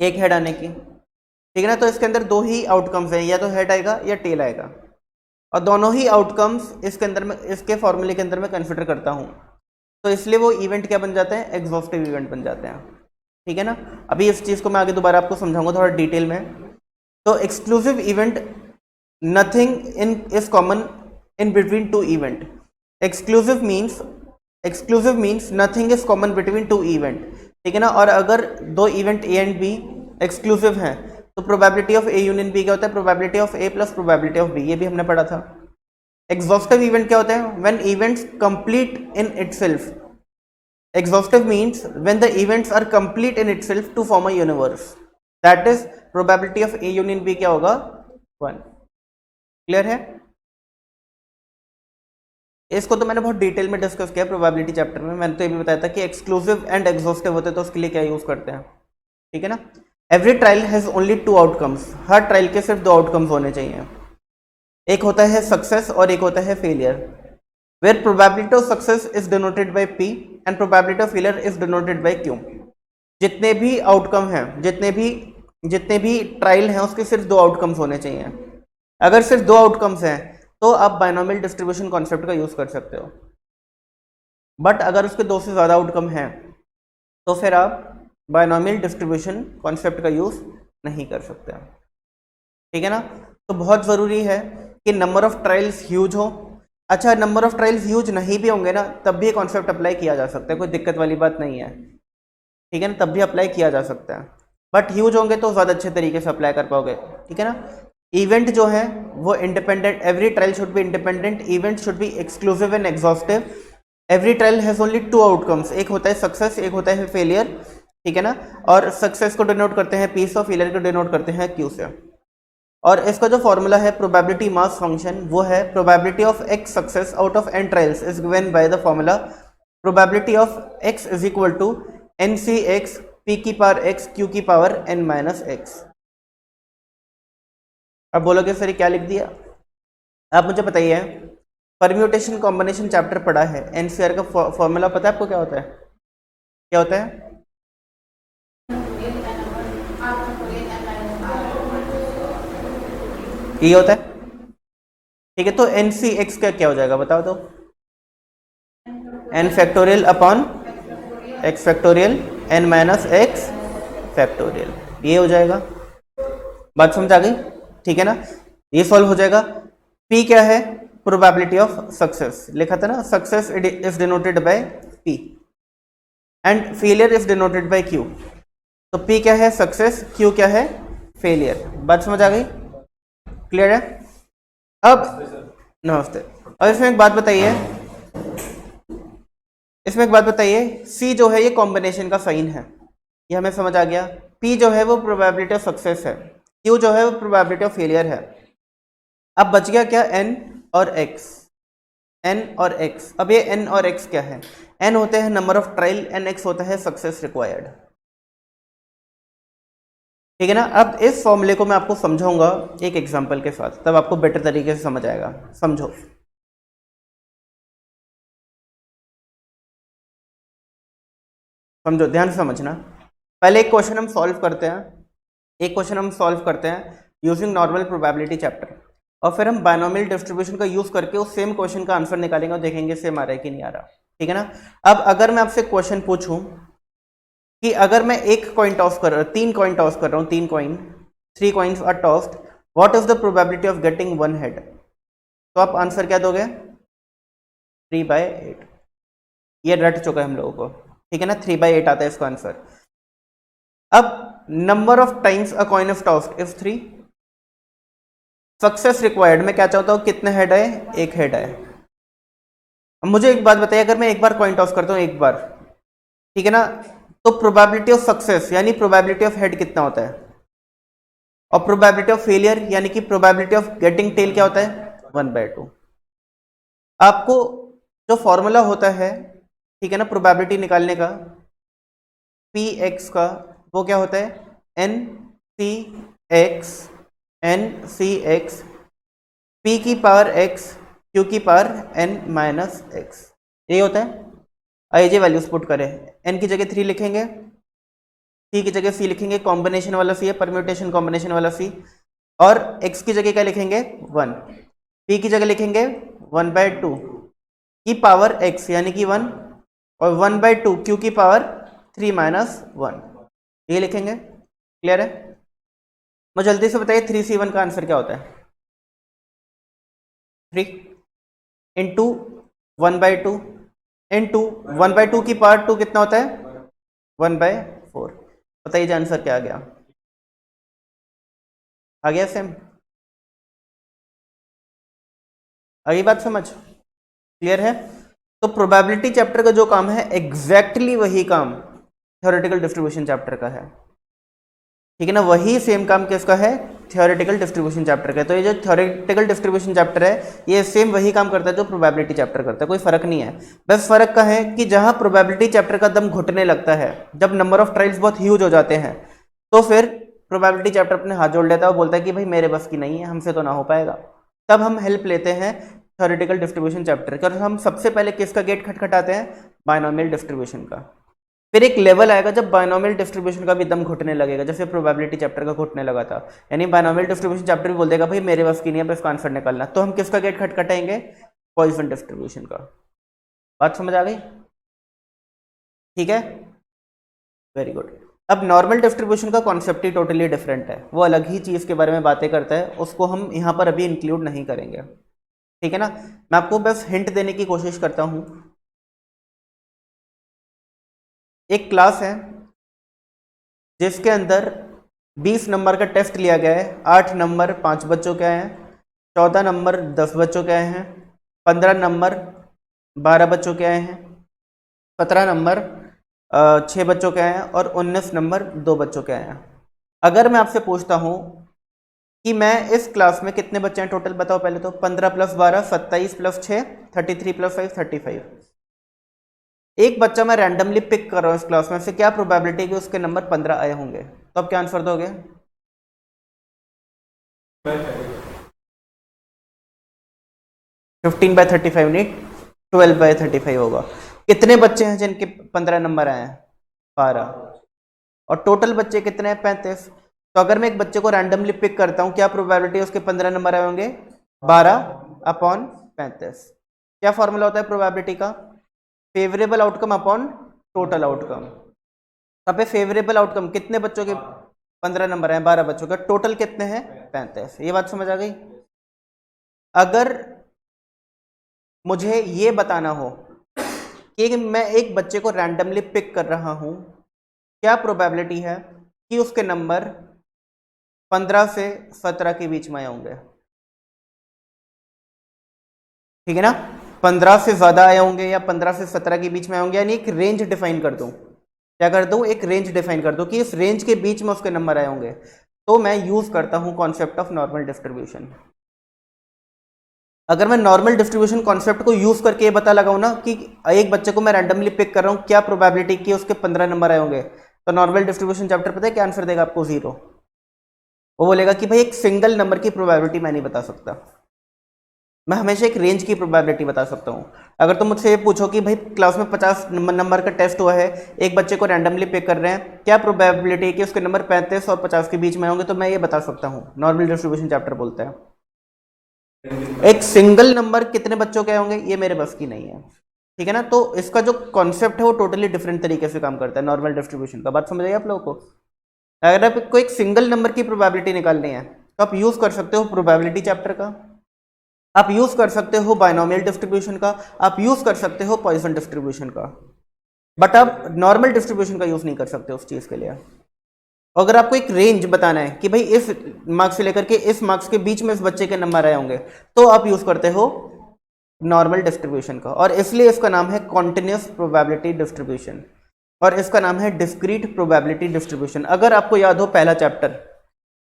एक हेड आने की, ठीक है ना। तो इसके अंदर दो ही आउटकम्स हैं, या तो हेड आएगा या टेल आएगा, और दोनों ही आउटकम्स इसके अंदर में, इसके फॉर्मूले के अंदर मैं कंसिडर करता हूँ, तो इसलिए वो इवेंट क्या बन जाते हैं? एग्जॉस्टिव इवेंट बन जाते हैं, ठीक है ना। अभी इस चीज़ को मैं आगे दोबारा आपको समझाऊंगा थोड़ा डिटेल में। तो exclusive event, nothing in is common in between two event. Exclusive means nothing is common between two event, ठीक है ना। और अगर दो event A and B exclusive हैं तो probability of A union B क्या होता है? Probability of A plus probability of B, ये भी हमने पढ़ा था। एग्जॉस्टिव इवेंट क्या होता है? When events complete in itself. Exhaustive means when the events are complete in itself to form a universe. That is probability of A union B क्या होगा? 1. क्लियर है? इसको तो मैंने बहुत डिटेल में डिस्कस किया प्रोबेबिलिटी चैप्टर में। मैंने तो ये भी बताया था कि एक्सक्लूसिव एंड एग्जॉस्टिव होते तो उसके लिए क्या यूज करते हैं, ठीक है ना। Every trial has only 2 outcomes. Her trial के सिर्फ 2 आउटकम्स होने चाहिए, एक होता है सक्सेस और एक होता है failure. where probability of success is denoted by P and probability of failure is denoted by Q। जितने भी आउटकम हैं, जितने भी ट्रायल हैं उसके सिर्फ 2 आउटकम्स होने चाहिए। अगर सिर्फ 2 आउटकम्स हैं तो आप बायनोमियल डिस्ट्रीब्यूशन कॉन्सेप्ट का यूज कर सकते हो, बट अगर उसके 2 से ज़्यादा आउटकम हैं तो फिर आप बायनोमियल डिस्ट्रीब्यूशन कॉन्सेप्ट का यूज नहीं कर सकते, ठीक है ना। तो बहुत ज़रूरी है कि नंबर ऑफ ट्रायल्स ह्यूज हो। अच्छा, नंबर ऑफ ट्रायल्स ह्यूज नहीं भी होंगे ना तब भी ये कॉन्सेप्ट अप्लाई किया जा सकता है, कोई दिक्कत वाली बात नहीं है, ठीक है ना। तब भी अप्लाई किया जा सकता है, बट ह्यूज होंगे तो ज़्यादा अच्छे तरीके से अप्लाई कर पाओगे, ठीक है ना। इवेंट जो है वो independent, every trial should be independent, event should be exclusive and exhaustive. Every trial has only 2 outcomes, एक होता है सक्सेस, एक होता है फेलियर, ठीक है ना। और सक्सेस को डिनोट करते हैं P से, फेलियर को डिनोट करते हैं Q से। और इसका जो फॉर्मूला है प्रोबेबिलिटी मास फंक्शन, वो है probability of x success out of n trials is given by the formula probability of x is equal to NCx p की पावर x q की पावर n माइनस x। अब बोलोगे सर क्या लिख दिया? आप मुझे बताइए, परम्यूटेशन कॉम्बिनेशन चैप्टर पढ़ा है, NCR का फॉर्मूला पता है आपको क्या होता है? क्या होता है? ये होता है, ठीक है। तो NCx का क्या हो जाएगा बताओ तो? n factorial upon x factorial n minus x factorial, ये हो जाएगा। बात समझ आ गई, ठीक है ना। ये सॉल्व हो जाएगा। P क्या है? प्रोबेबिलिटी ऑफ सक्सेस, लिखा था ना, success is denoted by P and failure is denoted by Q। तो P क्या है? सक्सेस, Q क्या है? फेलियर। बात समझ आ गई, क्लियर है? अब नमस्ते। अब इसमें एक बात बताइए, C जो है ये कॉम्बिनेशन का साइन है, ये हमें समझ आ गया। P जो है वो प्रोबेबिलिटी ऑफ सक्सेस है, Q जो है वो प्रोबेबिलिटी ऑफ फेलियर है। अब बच गया क्या? N और X। अब ये N और X क्या है? N होते हैं नंबर ऑफ ट्रायल, X होता है सक्सेस रिक्वायर्ड, ठीक है ना। अब इस फॉर्मूले को मैं आपको समझाऊंगा एक एग्जांपल के साथ, तब आपको बेटर तरीके से समझ आएगा। समझो, ध्यान से समझना। पहले एक क्वेश्चन हम सॉल्व करते हैं यूजिंग नॉर्मल प्रोबेबिलिटी चैप्टर, और फिर हम बायनोमियल डिस्ट्रीब्यूशन का यूज करके उस सेम क्वेश्चन का आंसर निकालेंगे और देखेंगे सेम आ रहा है कि नहीं आ रहा, ठीक है ना। अब अगर मैं आपसे क्वेश्चन पूछूं कि अगर मैं एक कॉइन टॉस कर रहा हूं, 3 कॉइन टॉस कर रहा हूं, 3 coins are tossed, what is the probability of getting 1 head? तो आप आंसर क्या दोगे? 3/8। ये रट चुका है हम लोगों को, ठीक है ना। 3/8 आता है इसका आंसर। अब number of times a coin is tossed is 3। Success required में क्या चाहता हूं? कितने हेड है? 1 हेड है। अब मुझे एक बात बताइए, अगर मैं एक बार कॉइन टॉस करता हूं, एक बार, ठीक है ना, तो प्रोबेबिलिटी ऑफ सक्सेस यानी प्रोबेबिलिटी ऑफ हेड कितना होता है? और प्रोबेबिलिटी ऑफ फेलियर यानी कि प्रोबेबिलिटी ऑफ गेटिंग टेल क्या होता है? 1/2। आपको जो फॉर्मूला होता है, ठीक है ना, प्रोबेबिलिटी निकालने का, पी एक्स का वो क्या होता है, एन सी एक्स पी की पावर एक्स क्यू की पावर एन माइनस एक्स, यही होता है। आइए ये वैल्यूज पुट करें, एन की जगह 3 लिखेंगे, सी की जगह सी लिखेंगे, कॉम्बिनेशन वाला सी है, परम्यूटेशन कॉम्बिनेशन वाला सी, और एक्स की जगह क्या लिखेंगे 1, पी की जगह लिखेंगे 1/2 की पावर एक्स यानी कि 1, और 1/2 क्यू की पावर 3 माइनस 1, ये लिखेंगे। क्लियर है? मुझे जल्दी से बताइए 3C1 का आंसर क्या होता है, 3 इंटू 1/2 इंटू 1/2 की पावर 2 कितना होता है 1/4। बताइए आंसर क्या आ गया सेम, आ गई बात समझ, क्लियर है? तो प्रोबेबिलिटी चैप्टर का जो काम है एग्जैक्टली वही काम थ्योरेटिकल डिस्ट्रीब्यूशन चैप्टर का है, ठीक है ना? वही सेम काम किसका है, थ्योरेटिकल डिस्ट्रीब्यूशन चैप्टर का। तो ये जो थ्योरेटिकल डिस्ट्रीब्यूशन चैप्टर है ये सेम वही काम करता है जो प्रोबेबिलिटी चैप्टर करता है, कोई फर्क नहीं है। बस फर्क का है कि जहां प्रोबेबिलिटी चैप्टर का दम घुटने लगता है, जब नंबर ऑफ ट्रायल्स बहुत ह्यूज हो जाते हैं, तो फिर प्रोबेबिलिटी चैप्टर अपने हाथ जोड़ लेता है और बोलता है कि भाई मेरे बस की नहीं है, हमसे तो ना हो पाएगा। तब हम हेल्प लेते हैं थ्योरेटिकल डिस्ट्रीब्यूशन चैप्टर का, और हम सबसे पहले किसका गेट खटखटाते हैं, बायनोमियल डिस्ट्रीब्यूशन का। फिर एक लेवल आएगा जब बायनोमियल डिस्ट्रीब्यूशन का भी दम घुटने लगेगा, जैसे प्रोबेबिलिटी चैप्टर का घुटने लगा था, यानी बायनोमियल डिस्ट्रीब्यूशन चैप्टर भी बोल देगा भाई मेरे बस की नहीं है, बस इसका आंसर निकालना, तो हम किसका गेट खटखटाएंगे, पॉइसन डिस्ट्रीब्यूशन का। बात समझ आ गई? ठीक है, वेरी गुड। अब नॉर्मल डिस्ट्रीब्यूशन का कॉन्सेप्ट ही टोटली डिफरेंट है, वो अलग ही चीज़ के बारे में बातें करता है, उसको हम यहाँ पर अभी इंक्लूड नहीं करेंगे, ठीक है ना? मैं आपको बस हिंट देने की कोशिश करता हूँ। एक क्लास है जिसके अंदर 20 नंबर का टेस्ट लिया गया है, 8 नंबर 5 बच्चों के आए हैं, 14 नंबर 10 बच्चों के आए हैं, 15 नंबर 12 बच्चों के आए हैं, 17 नंबर 6 बच्चों के आए हैं, और 19 नंबर 2 बच्चों के आए हैं। अगर मैं आपसे पूछता हूँ कि मैं इस क्लास में कितने बच्चे हैं टोटल, बताओ पहले तो। 15 + 12 27 + 6 33 + 5 35। एक बच्चा मैं रैंडमली पिक कर रहा हूँ इस क्लास में से, क्या प्रोबेबिलिटी कि उसके नंबर 15 आए होंगे? तो अब क्या आंसर दोगे? 15/35 नहीं, 12/35 होगा। कितने बच्चे हैं जिनके 15 नंबर आए हैं? 12। और टोटल बच्चे कितने हैं? 35। तो अगर मैं एक बच्चे को रैंडमली पिक करता हूं, क्या प्रोबेबिलिटी उसके 15 नंबर आए होंगे? 12/35। क्या फॉर्मूला होता है प्रोबेबिलिटी का? Favourable outcome upon total outcome. यहाँ पे फेवरेबल आउटकम कितने बच्चों के 15 नंबर हैं? 12 बच्चों का, टोटल कितने हैं? 35। ये बात समझ आ गई? अगर मुझे ये बताना हो कि मैं एक बच्चे को रैंडमली पिक कर रहा हूं, क्या प्रोबेबिलिटी है कि उसके नंबर 15 से 17 के बीच में आए होंगे? ठीक है ना? 15 से ज्यादा आए होंगे या 15 से 17 के बीच में आए होंगे, यानी एक रेंज डिफाइन कर दूं। क्या कर दूं? एक रेंज डिफाइन कर दूं कि इस रेंज के बीच में उसके नंबर आए होंगे, तो मैं यूज करता हूं कॉन्सेप्ट ऑफ नॉर्मल डिस्ट्रीब्यूशन। अगर मैं नॉर्मल डिस्ट्रीब्यूशन कॉन्सेप्ट को यूज करके ये पता लगाऊं ना कि एक बच्चे को मैं रैंडमली पिक कर रहा हूं, क्या प्रोबेबिलिटी कि उसके 15 नंबर आए होंगे, तो नॉर्मल डिस्ट्रीब्यूशन चैप्टर पता है क्या आंसर देगा आपको? 0। वो बोलेगा कि भाई एक सिंगल नंबर की प्रोबेबिलिटी मैं नहीं बता सकता, मैं हमेशा एक रेंज की प्रोबेबिलिटी बता सकता हूँ। अगर तुम मुझसे ये पूछो कि भाई क्लास में 50 नंबर का टेस्ट हुआ है, एक बच्चे को रैंडमली पिक कर रहे हैं, क्या प्रोबेबिलिटी है कि उसके नंबर 35 और 50 के बीच में होंगे, तो मैं ये बता सकता हूँ, नॉर्मल डिस्ट्रीब्यूशन चैप्टर बोलता है। एक सिंगल नंबर कितने बच्चों के होंगे ये मेरे बस की नहीं है, ठीक है ना? तो इसका जो कॉन्सेप्ट है वो टोटली डिफरेंट तरीके से काम करता है नॉर्मल डिस्ट्रीब्यूशन का। बात समझ आई आप लोगों को? अगर आपको एक सिंगल नंबर की प्रोबेबिलिटी निकालनी है तो आप यूज कर सकते हो प्रोबेबिलिटी चैप्टर का, आप यूज कर सकते हो बायनोमियल डिस्ट्रीब्यूशन का, आप यूज कर सकते हो पॉइसन डिस्ट्रीब्यूशन का, बट आप नॉर्मल डिस्ट्रीब्यूशन का यूज नहीं कर सकते उस चीज के लिए। अगर आपको एक रेंज बताना है कि भाई इस मार्क्स से लेकर के इस मार्क्स के बीच में इस बच्चे के नंबर आए होंगे, तो आप यूज करते हो नॉर्मल डिस्ट्रीब्यूशन का, और इसलिए इसका नाम है कॉन्टिन्यूस प्रोबेबिलिटी डिस्ट्रीब्यूशन, और इसका नाम है डिस्क्रीट प्रोबेबिलिटी डिस्ट्रीब्यूशन। अगर आपको याद हो पहला chapter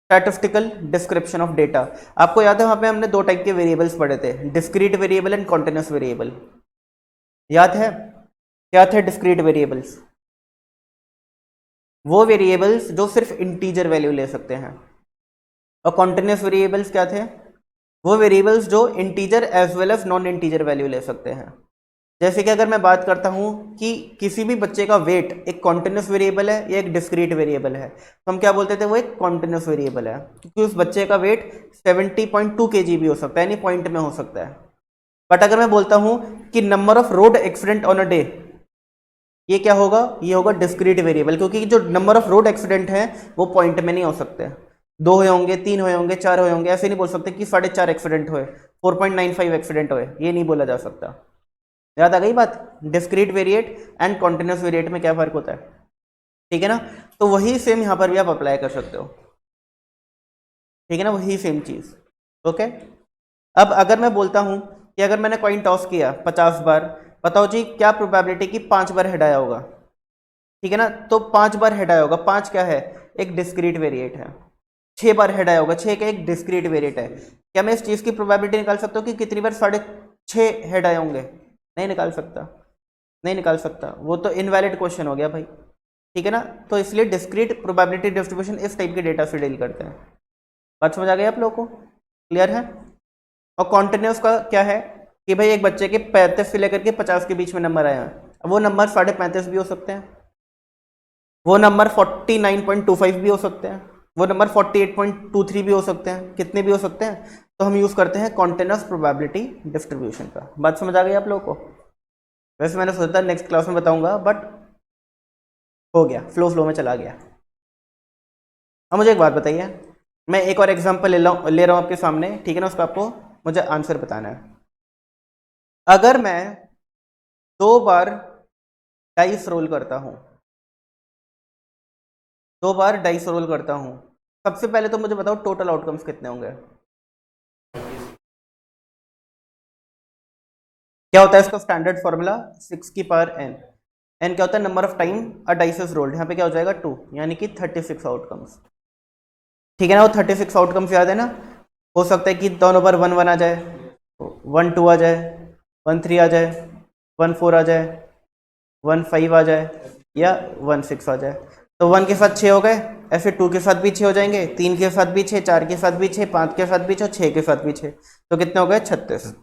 statistical description of data, आपको याद है वहां पे हमने 2 टाइप के वेरिएबल्स पढ़े थे, discrete variable and continuous variable. याद है क्या थे डिस्क्रीट वेरिएबल्स? वो वेरिएबल्स जो सिर्फ इंटीजर वैल्यू ले सकते हैं। और कॉन्टिन्यूस वेरिएबल्स क्या थे? वो वेरिएबल्स जो integer as well as non integer value ले सकते हैं। जैसे कि अगर मैं बात करता हूं कि किसी भी बच्चे का वेट एक कॉन्टिन्यूस वेरिएबल है या एक डिस्क्रीट वेरिएबल है, तो हम क्या बोलते थे? वो एक कॉन्टिन्यूस वेरिएबल है, क्योंकि उस बच्चे का वेट 70.2 kg भी हो सकता है, यानी पॉइंट में हो सकता है। बट अगर मैं बोलता हूं कि number of road accident on a day, ये क्या होगा? ये होगा डिस्क्रीट वेरिएबल, क्योंकि जो नंबर ऑफ रोड एक्सीडेंट है वो पॉइंट में नहीं हो सकते। 2 हुए होंगे, 3 हुए होंगे, 4 हुए होंगे, ऐसे नहीं बोल सकते कि 4.5 एक्सीडेंट हुए, 4.95 एक्सीडेंट हुए, ये नहीं बोला जा सकता। याद आ गई बात? Discrete variate and continuous variate में क्या फर्क होता है? ठीक है ना? तो वही सेम यहां पर भी आप अप्लाई कर सकते हो। ठीक है ना? वही सेम चीज। ओके। अब अगर मैं बोलता हूं कि अगर मैंने कॉइन टॉस किया 50 बार, बताओ जी क्या प्रोबेबिलिटी की 5 बार हेड आया होगा? ठीक है ना? तो 5 बार हेड आया होगा, 5 क्या है? एक डिस्क्रीट वेरिएट है। 6 बार हेड आया होगा, 6 का एक डिस्क्रीट वेरिएट है। क्या मैं इस चीज की प्रोबेबिलिटी निकाल सकता हूँ कि कितनी बार 6.5 हेड आए होंगे? नहीं निकाल सकता, नहीं निकाल सकता, वो तो इनवैलिड क्वेश्चन हो गया भाई। ठीक है ना? तो इसलिए डिस्क्रीट प्रोबेबिलिटी डिस्ट्रीब्यूशन इस टाइप के डेटा से डील करते हैं। बात समझ आ गई आप लोगों को? क्लियर है? और कॉन्टिन्यूस का क्या है कि भाई एक बच्चे के 35 से लेकर के 50 के बीच में नंबर आया है, वो नंबर 35.5 भी हो सकते हैं, वो नंबर 49.25 भी हो सकते हैं, वो नंबर 48.23 भी हो सकते हैं, कितने भी हो सकते हैं। तो हम यूज करते हैं कॉन्टिन्यूस प्रोबेबिलिटी डिस्ट्रीब्यूशन का। बात समझ आ गई आप लोगों को? वैसे मैंने सोचा था नेक्स्ट क्लास में बताऊंगा, बट हो गया, फ्लो में चला गया। अब मुझे एक बात बताइए, मैं एक और एग्जांपल ले रहा हूं आपके सामने, ठीक है ना? उसका आपको मुझे आंसर बताना है। अगर मैं 2 बार डाइस रोल करता हूं, 2 बार डाइस रोल करता हूं, सबसे पहले तो मुझे बताओ टोटल आउटकम्स कितने होंगे? क्या होता है इसका स्टैंडर्ड फॉर्मूला? 6 की पावर n। n क्या होता है? Number of time a dice is rolled. यहाँ पे क्या हो जाएगा? 2, यानी कि 36 आउटकम्स। ठीक है ना? वो 36 आउटकम्स याद है ना? हो सकता है कि दोनों बार 1 1 आ जाए, 1 2 आ जाए, 1 3 आ जाए, 1 4 आ जाए, 1 5 आ जाए, या 1 6 आ जाए। तो 1 के साथ 6 हो गए, ऐसे 2 के साथ भी 6 हो जाएंगे, 3 के साथ भी 6, 4 के साथ भी 6, 5 के साथ भी 6, 6 के साथ भी 6। तो कितने हो गए? 36।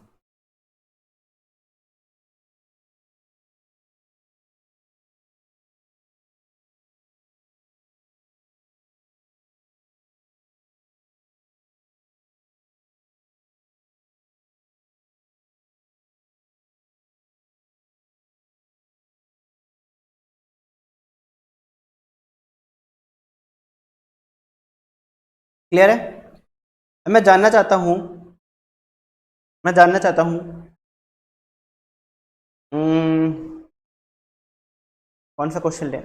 क्लियर है? मैं जानना चाहता हूं, मैं जानना चाहता हूं कौन सा क्वेश्चन ले?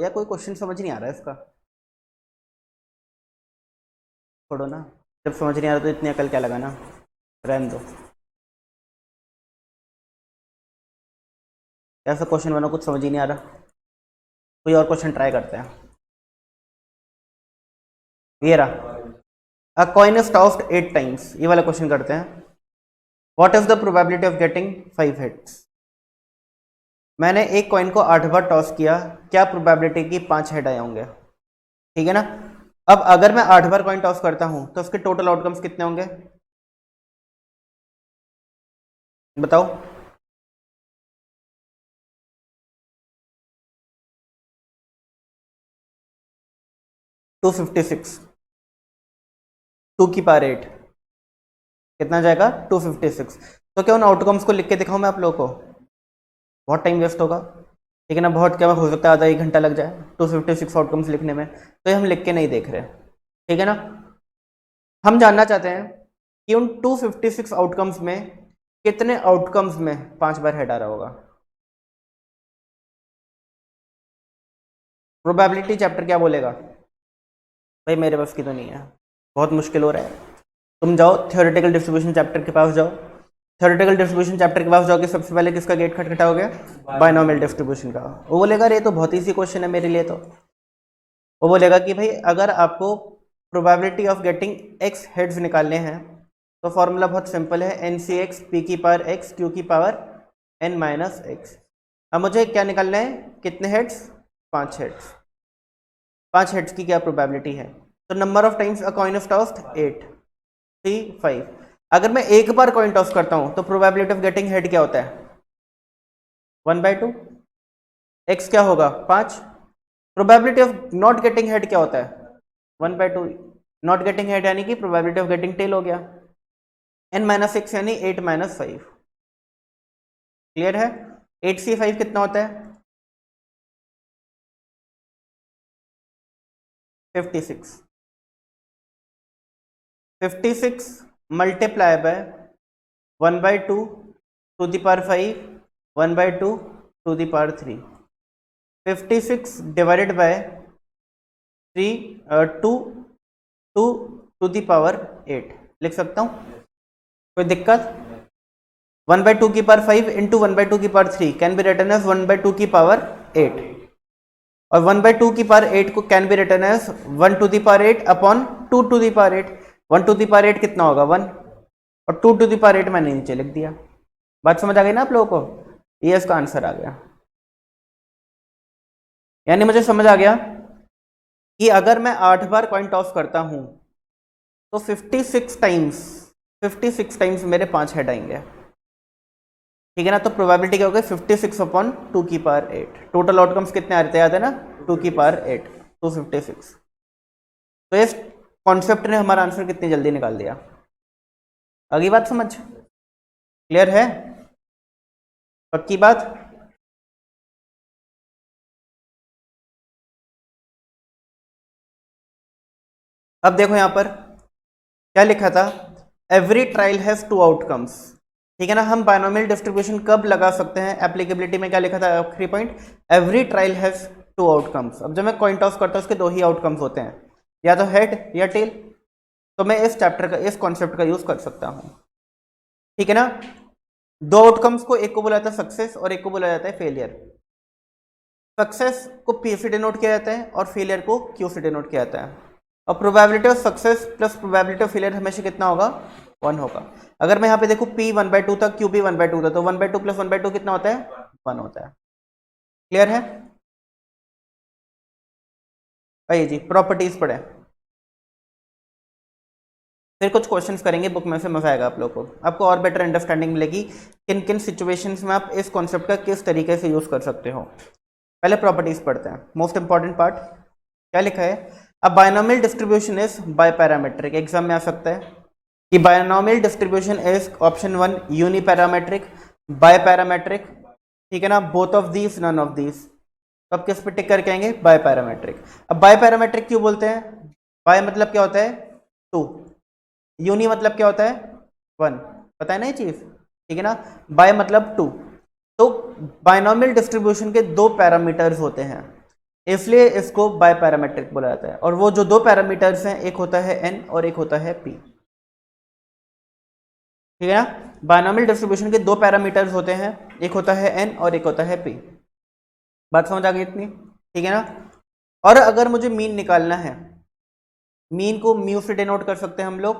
या कोई क्वेश्चन समझ नहीं आ रहा है इसका? छोड़ो ना, जब समझ नहीं आ रहा तो इतनी अकल क्या लगाना, रहने दो। ऐसा क्वेश्चन बनो कुछ समझ ही नहीं आ रहा, कोई और क्वेश्चन ट्राई करते हैं। ये रहा, अ कॉइन इज टॉस्ड 8 टाइम्स, ये वाला क्वेश्चन करते हैं। What is the probability of getting 5 hits? मैंने एक कॉइन को 8 बार टॉस किया, क्या प्रोबेबिलिटी की 5 हेड आए होंगे? ठीक है ना? अब अगर मैं 8 बार कॉइन टॉस करता हूं तो उसके टोटल आउटकम्स कितने होंगे? बताओ। 256, 2 की पावर 8, कितना जाएगा? 256। तो क्या उन आउटकम्स को लिख के दिखाऊं मैं आप लोगों को? बहुत टाइम वेस्ट होगा। ठीक है ना? बहुत, क्या हो सकता है आधा 1 घंटा लग जाए 256 आउटकम्स लिखने में, तो ये हम लिख के नहीं देख रहे। ठीक है ना? हम जानना चाहते हैं कि उन 256 आउटकम्स में कितने आउटकम्स में 5 बार हेड आ रहा होगा। प्रोबेबिलिटी चैप्टर क्या बोलेगा? भाई मेरे बस की तो नहीं है, बहुत मुश्किल हो रहा है। तुम जाओ थ्योरेटिकल डिस्ट्रीब्यूशन चैप्टर के पास जाओ, थ्योरेटिकल डिस्ट्रीब्यूशन चैप्टर के पास जाओगे, सबसे पहले किसका गेट खटखटाओगे? बायनोमियल डिस्ट्रीब्यूशन का। वो बोलेगा ये तो बहुत ईजी क्वेश्चन है मेरे लिए, तो वो बोलेगा कि भाई अगर आपको probability of getting x heads निकालने हैं, तो फॉर्मूला बहुत सिंपल है, एन सी एक्स पी की पावर एक्स क्यू की पावर एन माइनस एक्स। अब मुझे क्या निकालना है, कितने हेड्स, 5 हेड्स। 5 हेड्स की क्या प्रोबेबिलिटी है, तो number of times a coin of tossed 8 3 5। अगर मैं एक बार कॉइन टॉस करता हूं तो प्रोबेबिलिटी ऑफ गेटिंग हेड क्या होता है, 1/2। एक्स क्या होगा 5। Probability of not getting head क्या होता है 1/2। नॉट गेटिंग हेड यानी कि प्रोबेबिलिटी ऑफ गेटिंग टेल हो गया, n माइनस 6 यानी 8 माइनस 5। क्लियर है। 8 से 5 कितना होता है 56। 56 multiply by 1/2 to the power 5 1/2 to the power 3। 56 divided by 3 2 2 to the power 8 लिख सकता हूँ, कोई दिक्कत। 1/2 की पावर 5 इंटू 1/2 की power 3 can be written as 1/2 की पावर 8, और 1/2 की पावर 8 को can be written as 1 to the power 8 upon 2 to the power 8। 1 to the power 8 कितना होगा 1, और 2 टू द पावर 8 मैंने नीचे लिख दिया। बात समझ आ गई ना आप लोगों को, ये इसका आंसर आ गया। यानी मुझे समझ आ गया कि अगर मैं 8 बार कॉइन टॉस करता हूं तो 56 टाइम्स मेरे 5 हेड आएंगे, ठीक है ना। तो प्रोबेबिलिटी क्या होगी 56 अपॉन 2 की पावर 8। टोटल आउटकम्स कितने आ रहे थे याद है ना, 2 की पावर 8 256। तो इस कॉन्सेप्ट ने हमारा आंसर कितनी जल्दी निकाल दिया। अगली बात समझ क्लियर है, पक्की बात। अब देखो यहां पर क्या लिखा था, एवरी ट्रायल हैज 2 आउटकम्स, ठीक है ना। हम बायनोमियल डिस्ट्रीब्यूशन कब लगा सकते हैं, एप्लीकेबिलिटी में क्या लिखा था आखिरी point, every trial has 2 outcomes. अब जब मैं कॉइन टॉस करता हूं उसके 2 ही आउटकम्स होते हैं, या तो हेड या टेल। तो मैं इस चैप्टर का, इस कॉन्सेप्ट का यूज कर सकता हूं, ठीक है ना। 2 आउटकम्स को, एक को बोला जाता है सक्सेस और एक को बोला जाता है फेलियर। सक्सेस को P से डिनोट किया जाता है और फेलियर को Q से डिनोट किया जाता है। और probability of success plus probability of failure हमेशा कितना होगा 1 होगा। अगर मैं यहाँ पे देखूँ P 1/2 था, Q भी 1/2 था, तो 1/2 प्लस 1/2 कितना होता है 1 होता है। क्लियर है। आइए जी प्रॉपर्टीज पढ़े, फिर कुछ क्वेश्चंस करेंगे बुक में से, मजा आएगा आप लोगों को, आपको और बेटर अंडरस्टैंडिंग मिलेगी किन किन सिचुएशंस में आप इस कॉन्सेप्ट का किस तरीके से यूज कर सकते हो। पहले प्रॉपर्टीज पढ़ते हैं, मोस्ट इंपॉर्टेंट पार्ट। क्या लिखा है, a binomial distribution is biparametric. Exam में आ सकता है कि binomial distribution is option 1 uniparametric, biparametric, ठीक है ना, both of these none of these. तो अब किस पे टिक करके आएंगे बायपैरामेट्रिक। अब बायपैरामेट्रिक क्यों बोलते हैं, बाय मतलब क्या होता है 2, यूनि मतलब क्या होता है 1, पता है ना ये चीज, ठीक है ना। बाय मतलब 2, तो बायनोमियल डिस्ट्रीब्यूशन के 2 पैरामीटर्स होते हैं, इसलिए इसको बाय पैरामीट्रिक बोला जाता है। और वो जो 2 पैरामीटर्स हैं, एक होता है n और एक होता है p, ठीक है ना। बायनोमियल डिस्ट्रीब्यूशन के 2 पैरामीटर्स होते हैं, एक होता है n और एक होता है p। बात समझ आ गई इतनी, ठीक है ना। और अगर मुझे मीन निकालना है, मीन को म्यू से डिनोट कर सकते हैं हम लोग,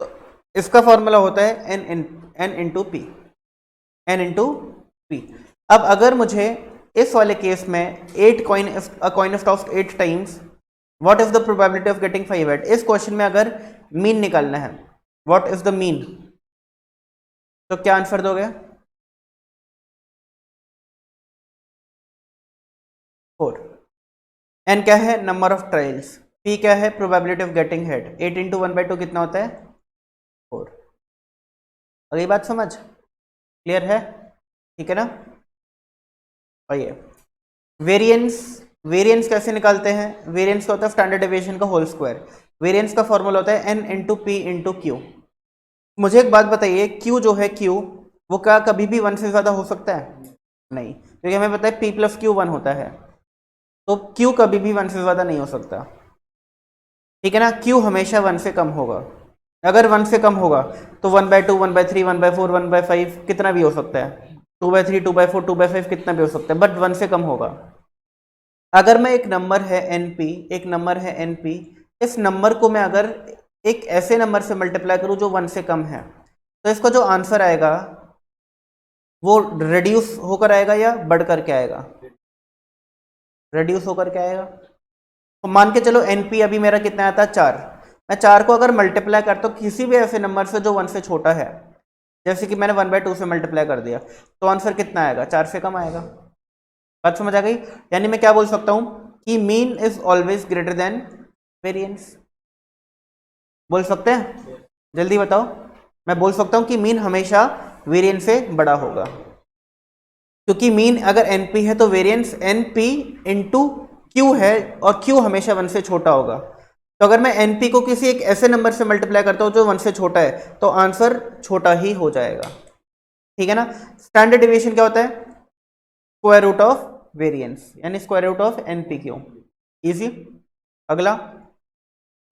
तो इसका फॉर्मूला होता है n into P, n into P. अब अगर मुझे इस वाले केस में 8 coin of tossed 8 times, what is the probability of getting 5 head. इस क्वेश्चन में अगर मीन निकालना है, व्हाट इज द मीन, तो क्या आंसर दोगे 4। n क्या है नंबर ऑफ ट्रायल्स, p क्या है probability of getting head, 8 into 1/2 कितना होता है 4। अगली बात समझ क्लियर है, ठीक है ना। और ये वेरिएंस, वेरिएंस कैसे निकालते हैं, वेरिएंस का होता है स्टैंडर्ड डेविएशन का होल स्क्वायर। वेरिएंस का फॉर्मूला होता है n into P into Q. मुझे एक बात बताइए, q जो है q, वो क्या कभी भी 1 से ज्यादा हो सकता है, नहीं, क्योंकि हमें पता है p प्लस क्यू 1 होता है, तो q कभी भी 1 से ज्यादा नहीं हो सकता, ठीक है ना। q हमेशा 1 से कम होगा। अगर 1 से कम होगा तो 1/2 1/3 1/4 1/5 कितना भी हो सकता है, 2/3 2/4 2/5 कितना भी हो सकता है, बट 1 से कम होगा। अगर मैं एक नंबर है np, एक नंबर है np, इस नंबर को मैं अगर एक ऐसे नंबर से मल्टीप्लाई करूं जो 1 से कम है, तो इसका जो आंसर आएगा वो रिड्यूस होकर आएगा या बढ़ करके आएगा? रिड्यूस होकर के आएगा। तो मान के चलो एनपी अभी मेरा कितना आता है 4, मैं 4 को अगर मल्टीप्लाई करता हूँ किसी भी ऐसे नंबर से जो 1 से छोटा है, जैसे कि मैंने 1/2 से मल्टीप्लाई कर दिया, तो आंसर कितना आएगा? 4 से कम आएगा। बात समझ आ गई? यानी मैं क्या बोल सकता हूँ कि mean is always greater than variance. बोल सकते हैं? जल्दी बताओ। मैं बोल सकता हूँ कि मीन हमेशा वेरिएंस से बड़ा होगा, क्योंकि मीन अगर एनपी है तो वेरिएंस एनपी इंटू क्यू है, और क्यू हमेशा 1 से छोटा होगा। तो अगर मैं एनपी को किसी एक ऐसे नंबर से मल्टीप्लाई करता हूँ जो 1 से छोटा है, तो आंसर छोटा ही हो जाएगा। ठीक है ना? स्टैंडर्ड डिविएशन क्या होता है? स्क्वायर रूट ऑफ वेरिएंस, यानी square root of NP q. Easy. अगला,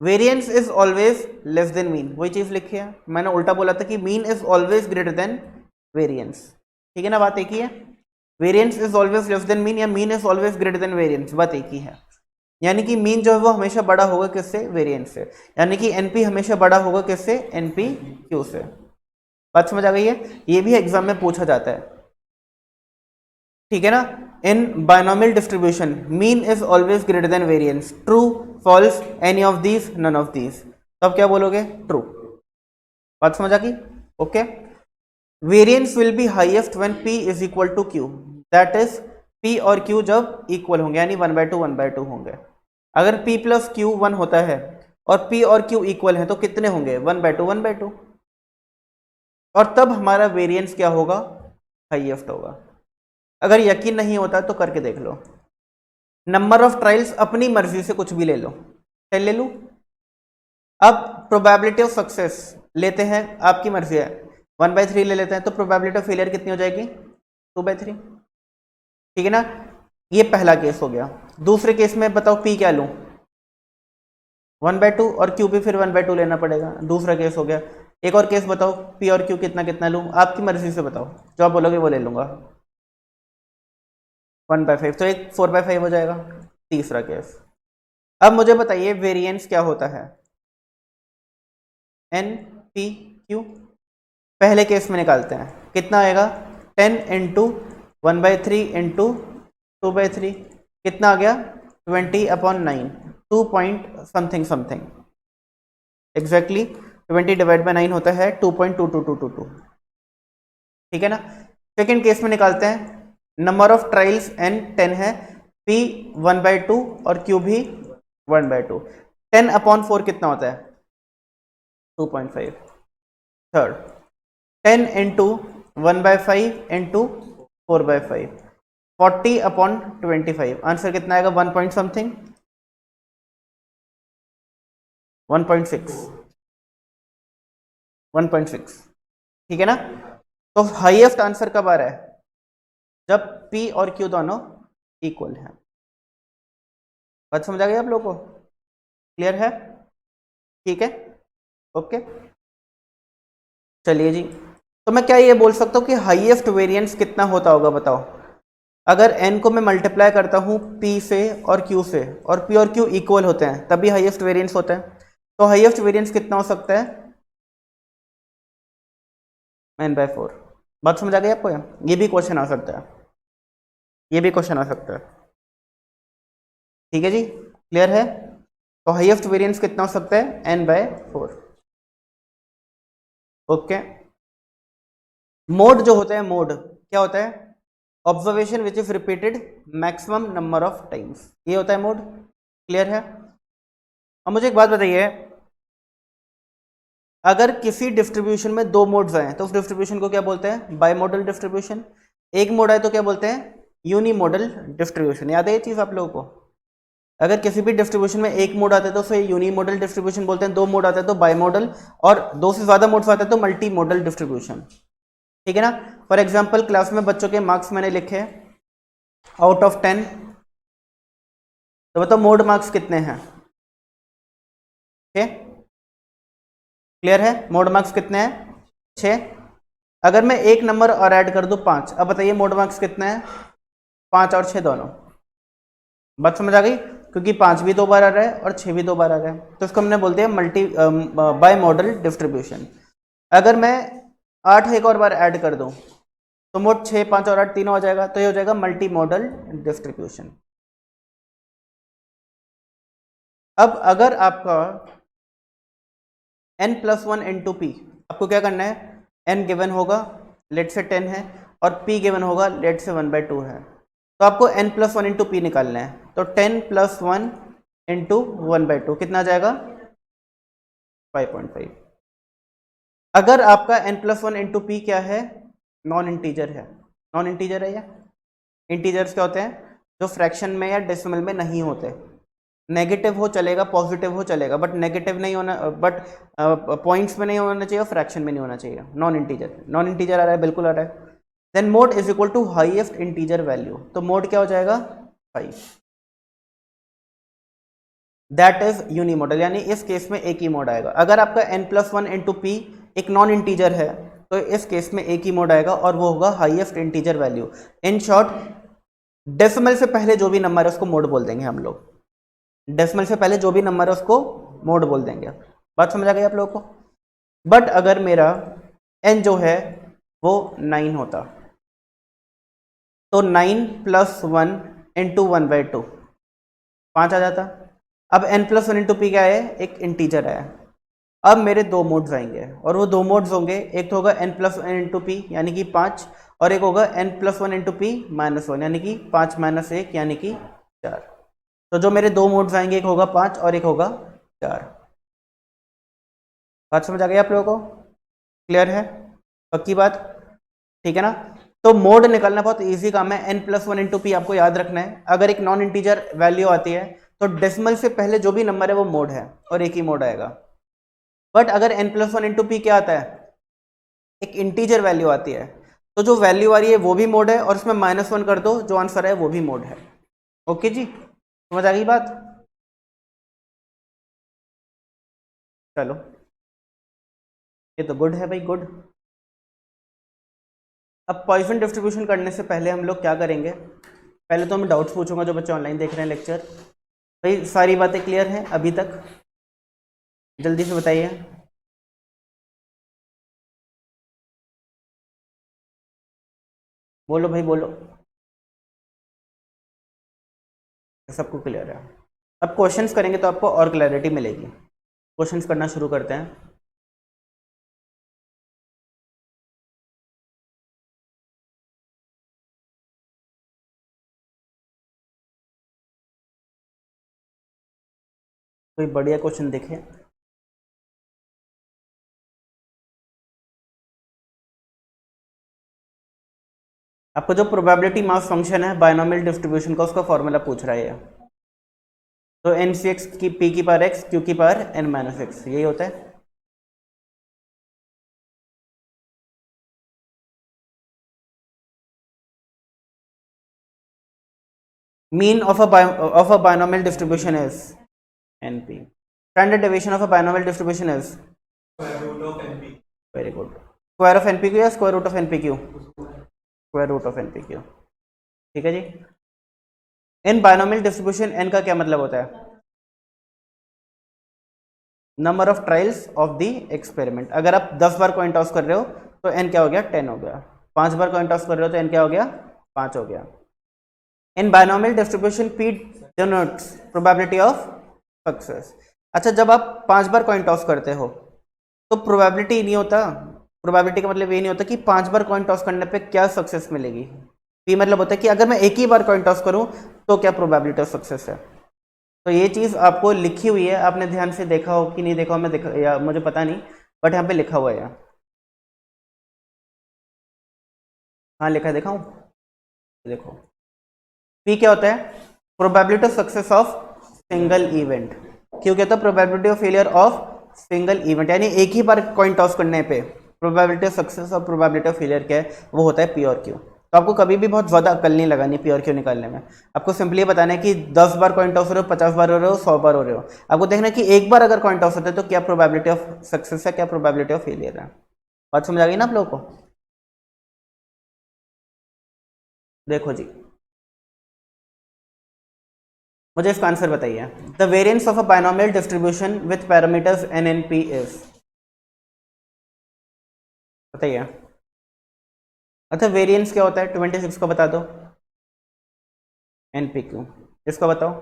variance is always less than mean, वही चीज लिखी है। मैंने उल्टा बोला था कि mean is always greater than variance. ठीक है ना? बात एक ही है। Variance is always less than mean या mean is always greater than variance, बात एक ही है। यानी कि मीन जो है वो हमेशा बड़ा होगा किससे? वेरिएंस से। यानी कि एनपी हमेशा बड़ा होगा किससे? एनपी क्यू से। बात समझ आ गई है? ये भी एग्जाम में पूछा जाता है। ठीक है ना? In binomial distribution mean is always greater than variance, true, false, any of these, none of these. तो अब क्या बोलोगे? ट्रू। बात समझ आ गई? Okay. Variance will be highest when p is equal to q, that is p और q जब इक्वल होंगे, यानी 1/2 होंगे। अगर p प्लस q 1 होता है और p और q इक्वल है तो कितने होंगे? 1/2। और तब हमारा वेरिएंस क्या होगा? हाईएस्ट होगा। अगर यकीन नहीं होता तो करके देख लो। नंबर ऑफ ट्रायल्स, अपनी मर्जी से कुछ भी ले लो, चल ले लूं। अब प्रोबेबिलिटी ऑफ सक्सेस लेते हैं, आपकी मर्जी है। 1/3 ले लेते हैं, तो प्रोबेबिलिटी ऑफ फेलियर कितनी हो जाएगी? 2/3। ठीक है ना? ये पहला केस हो गया। दूसरे केस में बताओ p क्या लूं? 1/2 और q भी फिर 1/2 लेना पड़ेगा। दूसरा केस हो गया। एक और केस बताओ, p और q कितना कितना लूं? आपकी मर्जी से बताओ, जो आप बोलोगे वो ले लूंगा। 1/5, तो एक 4/5 हो जाएगा। तीसरा केस। अब मुझे बताइए वेरिएंस क्या होता है? N P Q. पहले केस में निकालते हैं, कितना आएगा? 10 इंटू 1/3 इंटू 2/3, कितना आ गया? 20/9, 2 point something something. Exactly 20 divide by 9 होता है 2.22222। ठीक है ना? सेकेंड केस में निकालते हैं, नंबर ऑफ ट्रायल्स n 10 है, p 1/2 और q भी 1/2। 10/4 कितना होता है? 2.5। Third, 10 into 1/5 into 4/5, 40/25। आंसर कितना आएगा? 1 पॉइंट समथिंग, 1.6, 1.6। ठीक है ना? तो हाईएस्ट आंसर कब आ रहा है? जब p और q दोनों इक्वल है। बात समझ आ गई आप लोगों को? क्लियर है? ठीक है, ओके। चलिए जी, तो मैं क्या ये बोल सकता हूँ कि हाईएस्ट वेरिएंस कितना होता होगा? बताओ। अगर n को मैं मल्टीप्लाई करता हूँ p से और q से, और p और q इक्वल होते हैं, तभी हाईएस्ट वेरिएंस होता है। तो हाईएस्ट वेरिएंस कितना हो सकता है? n/4। बात समझ आ गई आपको? ये भी क्वेश्चन आ सकता है, ये भी क्वेश्चन आ सकता है। ठीक है जी, क्लियर है? तो हाईएस्ट वेरिएंस कितना हो सकता है? n/4। ओके। मोड जो होता है, मोड क्या होता है? Observation which is repeated maximum number of times, ये होता है मोड। क्लियर है? अब मुझे एक बात बताइए, अगर किसी डिस्ट्रीब्यूशन में दो मोड्स आए तो उस डिस्ट्रीब्यूशन को क्या बोलते हैं? बाइमोडल डिस्ट्रीब्यूशन। एक मोड आए तो क्या बोलते हैं? यूनिमोडल डिस्ट्रीब्यूशन। याद है ये चीज आप लोगों को? अगर किसी भी डिस्ट्रीब्यूशन में एक मोड आता है तो उसे यूनिमोडल डिस्ट्रीब्यूशन बोलते हैं, दो मोड आता है तो बाइमोडल, और दो से ज्यादा मोड्स आते हैं तो मल्टी मोडल डिस्ट्रीब्यूशन। ठीक है ना? फॉर एग्जाम्पल क्लास में बच्चों के मार्क्स मैंने लिखे आउट ऑफ 10, तो बताओ मोड मार्क्स कितने हैं? क्लियर है? मोड मार्क्स कितने हैं? 6। अगर मैं एक नंबर और ऐड कर दूं 5, अब बताइए मोड मार्क्स कितने हैं? 5 और 6 दोनों। बात समझ आ गई? क्योंकि 5 भी 2 बार आ रहा है और 6 भी 2 बार आ रहा है, तो इसको हमने बोलते हैं मल्टी बाई मॉडल डिस्ट्रीब्यूशन। अगर मैं 8 एक और बार ऐड कर दूं तो मोड 6, 5 और 8 तीनों हो जाएगा, तो ये हो जाएगा मल्टी मॉडल डिस्ट्रीब्यूशन। अब अगर आपका n+1 इंटू पी, आपको क्या करना है, n गिवन होगा लेट से 10 है और p गिवन होगा लेट से 1/2 है, तो आपको n+1 इंटू पी निकालना है। तो 10+1 इंटू 1/2 कितना आ जाएगा, 5.5। अगर आपका n+1 इंटू पी क्या है, नॉन इंटीजर है। नॉन इंटीजर है या इंटीजर्स क्या होते हैं, जो फ्रैक्शन में या डेसिमल में नहीं होते। नेगेटिव हो चलेगा, पॉजिटिव हो चलेगा, बट नेगेटिव नहीं होना, बट पॉइंट्स में नहीं होना चाहिए, फ्रैक्शन में नहीं होना चाहिए। नॉन इंटीजर, नॉन इंटीजर आ रहा है, बिल्कुल आ रहा है। Then mode is equal to highest integer value, तो मोड क्या हो जाएगा 5, दैट इज यूनिमोडल, यानी इस केस में एक ही मोड आएगा। अगर आपका n+1 इंटू पी एक नॉन इंटीजर है तो इस केस में एक ही मोड आएगा और वो होगा highest integer value. In short, decimal से पहले जो भी नंबर है उसको मोड बोल देंगे हम लोग। डेसिमल से पहले जो भी नंबर है उसको मोड बोल देंगे। बात समझ आ गई आप लोगों को। बट अगर मेरा n जो है वो 9 होता तो 9+1 इंटू 1/2 5 आ जाता। अब n+1 इंटू पी क्या है, एक इंटीजर है। अब मेरे दो मोड्स आएंगे और वो दो मोड्स होंगे, एक तो होगा n+1 इंटू पी यानी कि 5, और एक होगा n+1 इंटू पी -1 यानी कि 5 - 1 यानी कि 4। तो जो मेरे दो मोड्स आएंगे, एक होगा 5 और एक होगा 4। बात समझ आ गई आप लोगों को, क्लियर है, पक्की बात, ठीक है ना। तो मोड निकालना बहुत इजी काम है। n+1 इंटू पी आपको याद रखना है। अगर एक नॉन इंटीजर वैल्यू आती है तो डेसिमल से पहले जो भी नंबर है वो मोड है और एक ही मोड आएगा। बट अगर n+1 इंटू पी क्या आता है, एक इंटीजर वैल्यू आती है, तो जो वैल्यू आ रही है वो भी मोड है और उसमें -1 कर दो, जो आंसर है वो भी मोड है। ओके जी, समझ आ गई बात। चलो, ये तो गुड है भाई, गुड। अब पॉइसन डिस्ट्रीब्यूशन करने से पहले हम लोग क्या करेंगे, पहले तो मैं डाउट्स पूछूंगा जो बच्चे ऑनलाइन देख रहे हैं लेक्चर। भाई सारी बातें क्लियर हैं अभी तक, जल्दी से बताइए। बोलो भाई बोलो, सबको क्लियर है। अब क्वेश्चंस करेंगे तो आपको और क्लैरिटी मिलेगी। क्वेश्चंस करना शुरू करते हैं। कोई बढ़िया क्वेश्चन देखे। आपको जो प्रोबेबिलिटी मास फंक्शन है बायनोमियल डिस्ट्रीब्यूशन का, उसका फॉर्मूला पूछ रहा है ये। तो एन सी एक्स की पी की पावर एक्स क्यू की पावर n-x, यही होता है। Mean of a binomial distribution is np। Standard deviation of a binomial distribution is very good. Square of npq या square root of npq, square root of npq, ठीक है जी। इन बायनोमियल डिस्ट्रीब्यूशन n का क्या मतलब होता है, number of trials of the experiment. अगर आप 10 बार कॉइन टॉस कर रहे हो तो n क्या हो गया, 10 हो गया। 5 बार कॉइन टॉस कर रहे हो तो n क्या हो गया, 5 हो गया। In binomial distribution p denotes probability of success. अच्छा, जब आप 5 बार कॉइन टॉस करते हो तो प्रोबेबिलिटी नहीं होता, प्रोबेबिलिटी का मतलब ये नहीं होता कि 5 बार कॉइन टॉस करने पे क्या सक्सेस मिलेगी। p मतलब होता है कि अगर मैं एक ही बार कॉइन टॉस करूं तो क्या प्रोबेबिलिटी ऑफ सक्सेस है। तो ये चीज़ आपको लिखी हुई है, आपने ध्यान से देखा हो कि नहीं देखा हो, मैं देखा या मुझे पता नहीं, बट यहाँ पे लिखा हुआ है। हाँ लिखा है, देखा हूँ, देखो। पी क्या होता है, probability of success of single event. क्यों कहता है probability of failure of single event, यानी एक ही बार कॉइन टॉस करने पे प्रोबेबिलिटी ऑफ सक्सेस और प्रोबेबिलिटी ऑफ फेलियर क्या है, वो होता है पी और क्यू। तो आपको कभी भी बहुत ज़्यादा अकल नहीं लगानी पी और क्यू निकालने में। आपको सिंपली बताना है कि 10 बार कॉइन टॉस हो रहे हो, 50 बार हो रहे हो, 100 बार हो रहे हो, आपको देखना है कि एक बार अगर कॉइन टॉस होता है तो क्या प्रोबेबिलिटी ऑफ सक्सेस है, क्या प्रोबेबिलिटी ऑफ फेलियर है। बात समझ आ गई ना आप लोगों को। देखो जी, मुझे इसका आंसर बताइए। The variance of a binomial distribution with parameters N N P is, बताइए। अच्छा वेरिएंस क्या होता है 26 को बता दो, एन पी क्यू, इसको बताओ।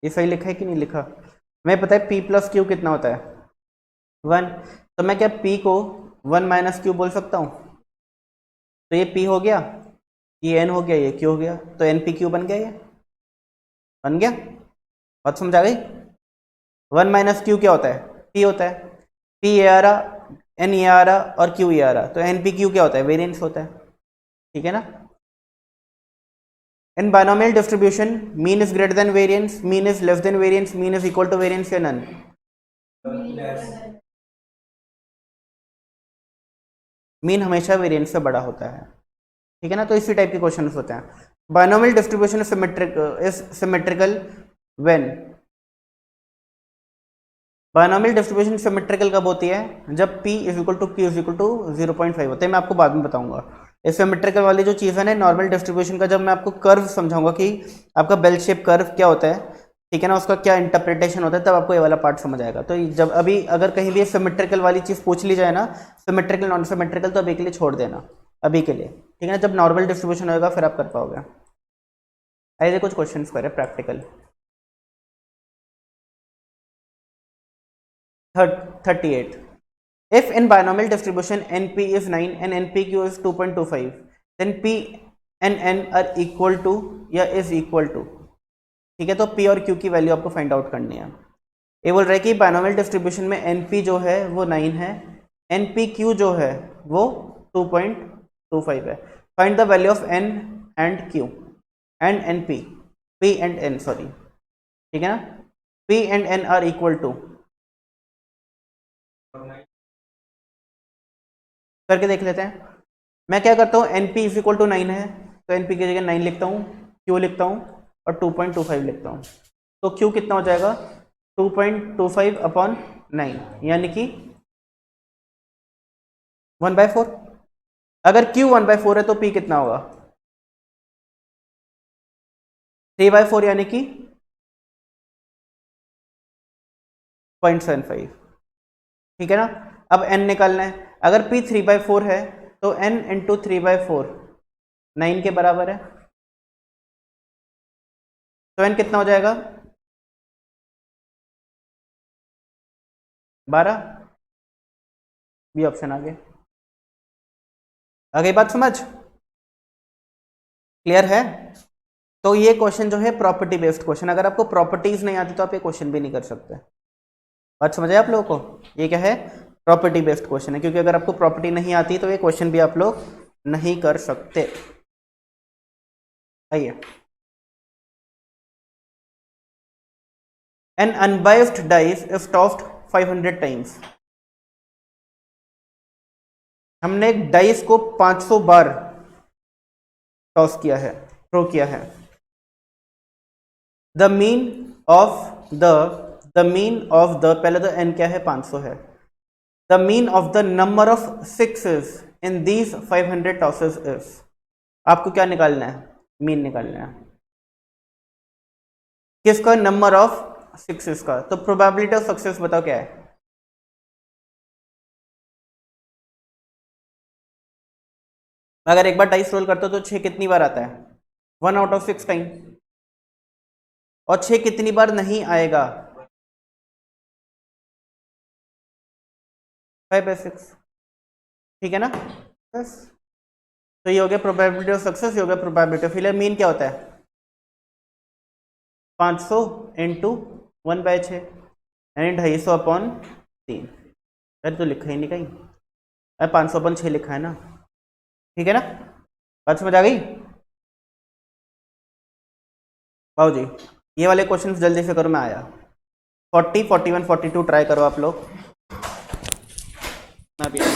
ये सही लिखा है कि नहीं लिखा? हमें पता है पी प्लस क्यू कितना होता है 1, तो मैं क्या पी को 1 माइनस क्यू बोल सकता हूँ? तो ये पी हो गया, ये एन हो गया, ये क्यू हो गया, तो एन पी क्यू बन गया, ये बन गया। बात समझ आ गई? 1 माइनस क्यू क्या होता है? पी होता है, पी ए आ रहा, एन ए आ रहा और क्यू ए आ रहा, तो एन पी क्यू क्या होता है? वेरिएंस होता है, ठीक है ना। In binomial distribution mean is greater than variance, mean is less than variance, mean is equal to variance या नन? मीन हमेशा वेरिएंस से बड़ा होता है, ठीक है ना। तो इसी टाइप के क्वेश्चन होते हैं। Binomial distribution is symmetrical when, binomial distribution symmetrical कब होती है? जब p is equal to q is equal to 0.5 होते हैं। मैं आपको बाद में बताऊंगा इस सिमेट्रिकल वाली जो चीज़ है ना नॉर्मल डिस्ट्रीब्यूशन का, जब मैं आपको कर्व समझाऊंगा कि आपका बेल शेप कर्व क्या होता है, ठीक है ना, उसका क्या इंटरप्रिटेशन होता है, तब आपको ये वाला पार्ट समझ आएगा। तो जब अभी अगर कहीं भी सिमेट्रिकल वाली चीज़ पूछ ली जाए ना, सिमेट्रिकल नॉन सिमेट्रिकल, तो अभी के लिए छोड़ देना, अभी के लिए, ठीक है ना। जब नॉर्मल डिस्ट्रीब्यूशन होगा फिर आप कर पाओगे। ऐसे कुछ क्वेश्चन करें practical. 38, if in binomial distribution np is 9 and npq is 2.25, then p and n are equal to या is equal to, ठीक है। तो p और q की वैल्यू आपको फाइंड आउट करनी है। ये बोल रहा है कि बायनोमियल डिस्ट्रीब्यूशन में np जो है वो 9 है, npq जो है वो 2.25 है। Find the value of n and q and np, p and n sorry, ठीक है ना। p and n are equal to, करके देख लेते हैं। मैं क्या करता हूँ, N P is equal to 9 है, तो एन पी की जगह 9 लिखता हूँ, क्यू लिखता हूँ और 2.25 लिखता हूँ। तो क्यू कितना हो जाएगा? 2.25 अपॉन 9, यानी कि 1/4। अगर क्यू 1/4 है तो पी कितना होगा? 3/4, यानी कि 0.75, ठीक है ना। अब एन निकालना है, अगर पी 3/4 है तो एन इंटू 3/4 9 के बराबर है, तो एन कितना हो जाएगा? 12, बी ऑप्शन आगे। आगे बात समझ क्लियर है? तो ये क्वेश्चन जो है प्रॉपर्टी बेस्ड क्वेश्चन, अगर आपको प्रॉपर्टीज नहीं आती तो आप ये क्वेश्चन भी नहीं कर सकते। बात समझ आए आप लोगों को? ये क्या है? प्रॉपर्टी बेस्ड क्वेश्चन है, क्योंकि अगर आपको प्रॉपर्टी नहीं आती तो ये क्वेश्चन भी आप लोग नहीं कर सकते। आइए, an unbiased dice if tossed 500 times, हमने एक डाइस को 500 बार टॉस किया है, थ्रो किया है। The mean of the mean of the, पहले तो एन क्या है? 500 है। The mean of the number of sixes in these 500 tosses is, आपको क्या निकालना है? मीन निकालना है किसका? नंबर ऑफ सिक्सेस का। तो प्रोबेबिलिटी ऑफ सक्सेस बताओ क्या है? अगर एक बार डाइस रोल करते हो तो 6 कितनी बार आता है? 1/6 टाइम। और 6 कितनी बार नहीं आएगा? 5/6, ठीक है ना। बस, तो ये हो गया प्रोबेबिलिटी ऑफ सक्सेस, ये हो गया प्रोबेबिलिटी ऑफ फेलियर। मीन क्या होता है? 500 इंटू 1/6, यानी 250 अपॉन 3। अरे तो लिखा ही नहीं कहीं, अरे 500 अपॉन 6 लिखा है ना, ठीक है ना। बात समझ आ गई भाव जी? ये वाले क्वेश्चन जल्दी से करो, मैं आया। 40, 41, 42 ट्राई करो आप लोग। मैं भी आया।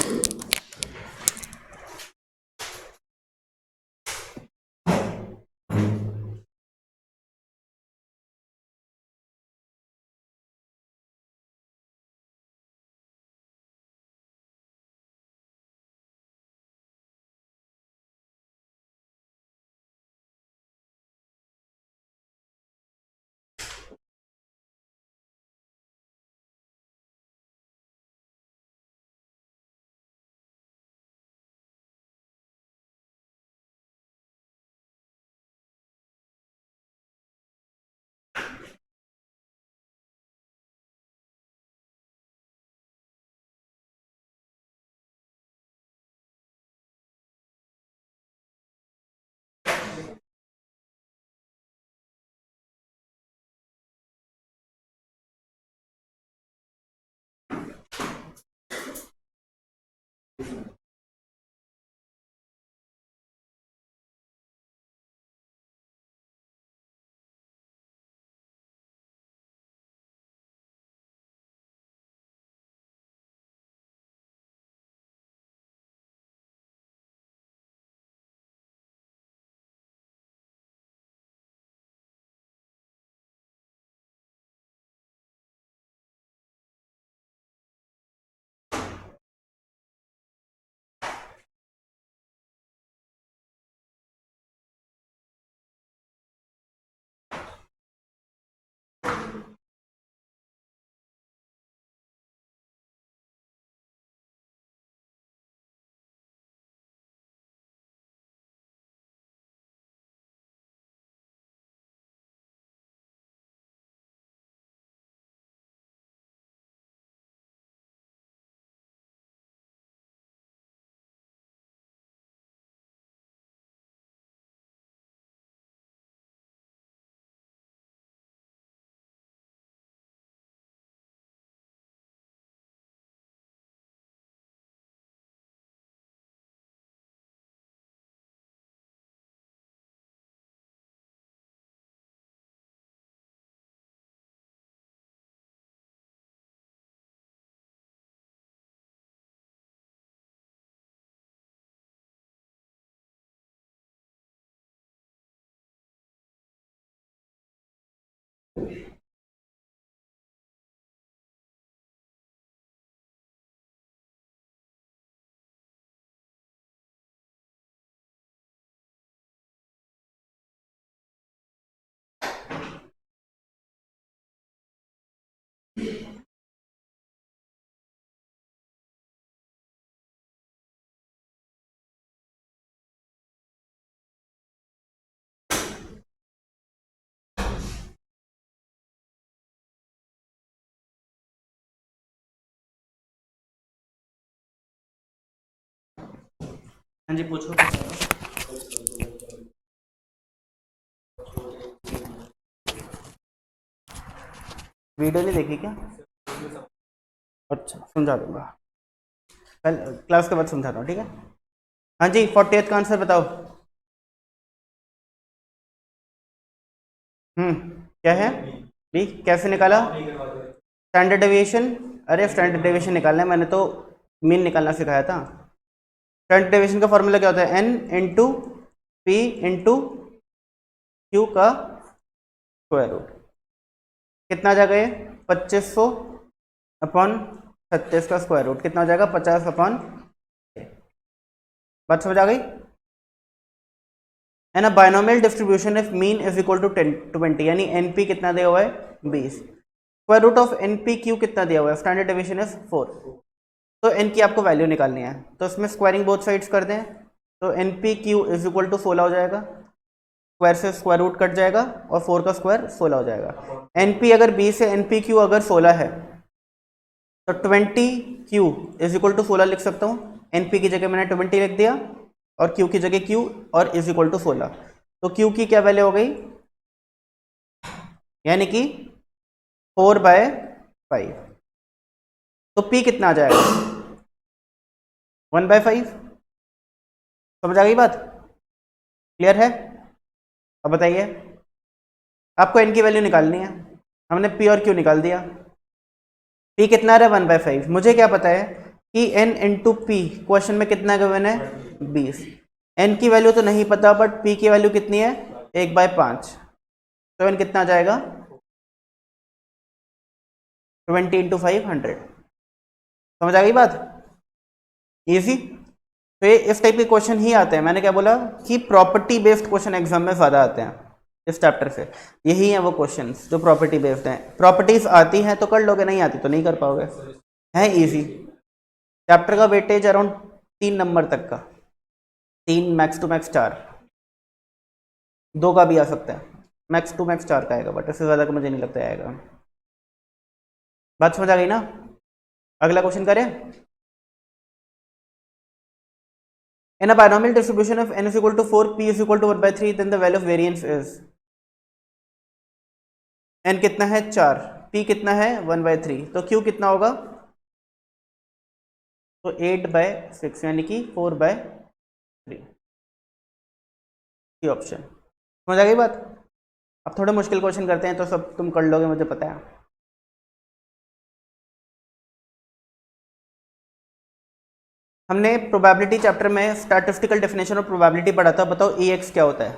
हाँ जी पूछो। वीडियो नहीं देखी क्या? अच्छा समझा दूंगा, कल क्लास के बाद समझाता हूँ, ठीक है। हाँ जी 40th का आंसर बताओ। क्या है? बी कैसे निकाला? Standard deviation. अरे स्टैंडर्ड डेविएशन निकालना है, मैंने तो मीन निकालना सिखाया था। स्टैंडर्ड डेविएशन का फॉर्मूला क्या होता है? N into P into Q का स्क्वायर रूट। कितना आ जाएगा ये? 2500 अपॉन 36 का स्क्वायर रूट कितना हो जाएगा? 50 अपॉन। बात समझ आ गई है ना? Binomial distribution if mean is equal to 20, यानी एनपी कितना दिया हुआ है? 20। Square root of NP Q कितना दिया हुआ है? Standard deviation is 4। तो एन की आपको वैल्यू निकालनी है, तो इसमें स्क्वायरिंग बोथ साइड्स कर दें, तो N P Q is equal to 16 हो जाएगा। स्क्वायर से स्क्वायर रूट कट जाएगा और 4 का स्क्वायर 16 हो जाएगा। एन पी अगर 20 है, एन पी क्यू अगर 16 है, तो 20 क्यू इज इक्वल टू 16 लिख सकता हूँ। एन पी की जगह मैंने 20 लिख दिया और क्यू की जगह क्यू और इज इक्वल टू 16। तो क्यू की क्या वैल्यू हो गई? यानी कि 4/5। तो पी कितना आ जाएगा? 1/5। समझ आ गई बात? क्लियर है? अब बताइए, आपको एन की वैल्यू निकालनी है, हमने पी और क्यू निकाल दिया। पी कितना रहा? 1/5। मुझे क्या पता है कि एन इंटू पी क्वेश्चन में कितना गिवन है? 20। एन की वैल्यू तो नहीं पता, बट पी की वैल्यू कितनी है? 1/5। तो एन कितना आ जाएगा? 20 इंटू 5 100। समझ आ गई बात? इजी। तो ये इस टाइप के क्वेश्चन ही आते हैं। मैंने क्या बोला कि प्रॉपर्टी बेस्ड क्वेश्चन एग्जाम में ज्यादा आते हैं इस चैप्टर से। यही है वो क्वेश्चंस जो प्रॉपर्टी बेस्ड हैं। प्रॉपर्टीज आती हैं तो कर लोगे, नहीं आती तो नहीं कर पाओगे। है इजी। चैप्टर का वेटेज अराउंड 3 नंबर तक का, 3 मैक्स टू मैक्स 4, 2 का भी आ सकता है, मैक्स टू मैक्स 4 का आएगा, बट इससे ज्यादा का मुझे नहीं लगता आएगा। बात समझ आ गई ना? अगला क्वेश्चन करें। In a binomial distribution of n is equal to 4, p is equal to 1/3, then the value of variance is। n कितना है? 4, p कितना है? 1/3, तो q कितना होगा? तो 8/6 यानी कि 4/3 की ऑप्शन। समझ आ गई बात? अब थोड़े मुश्किल क्वेश्चन करते हैं तो सब तुम कर लोगे, मुझे पता है। हमने प्रोबेबिलिटी चैप्टर में स्टैटिस्टिकल डेफिनेशन ऑफ प्रोबेबिलिटी पढ़ा था। बताओ ई एक्स क्या होता है?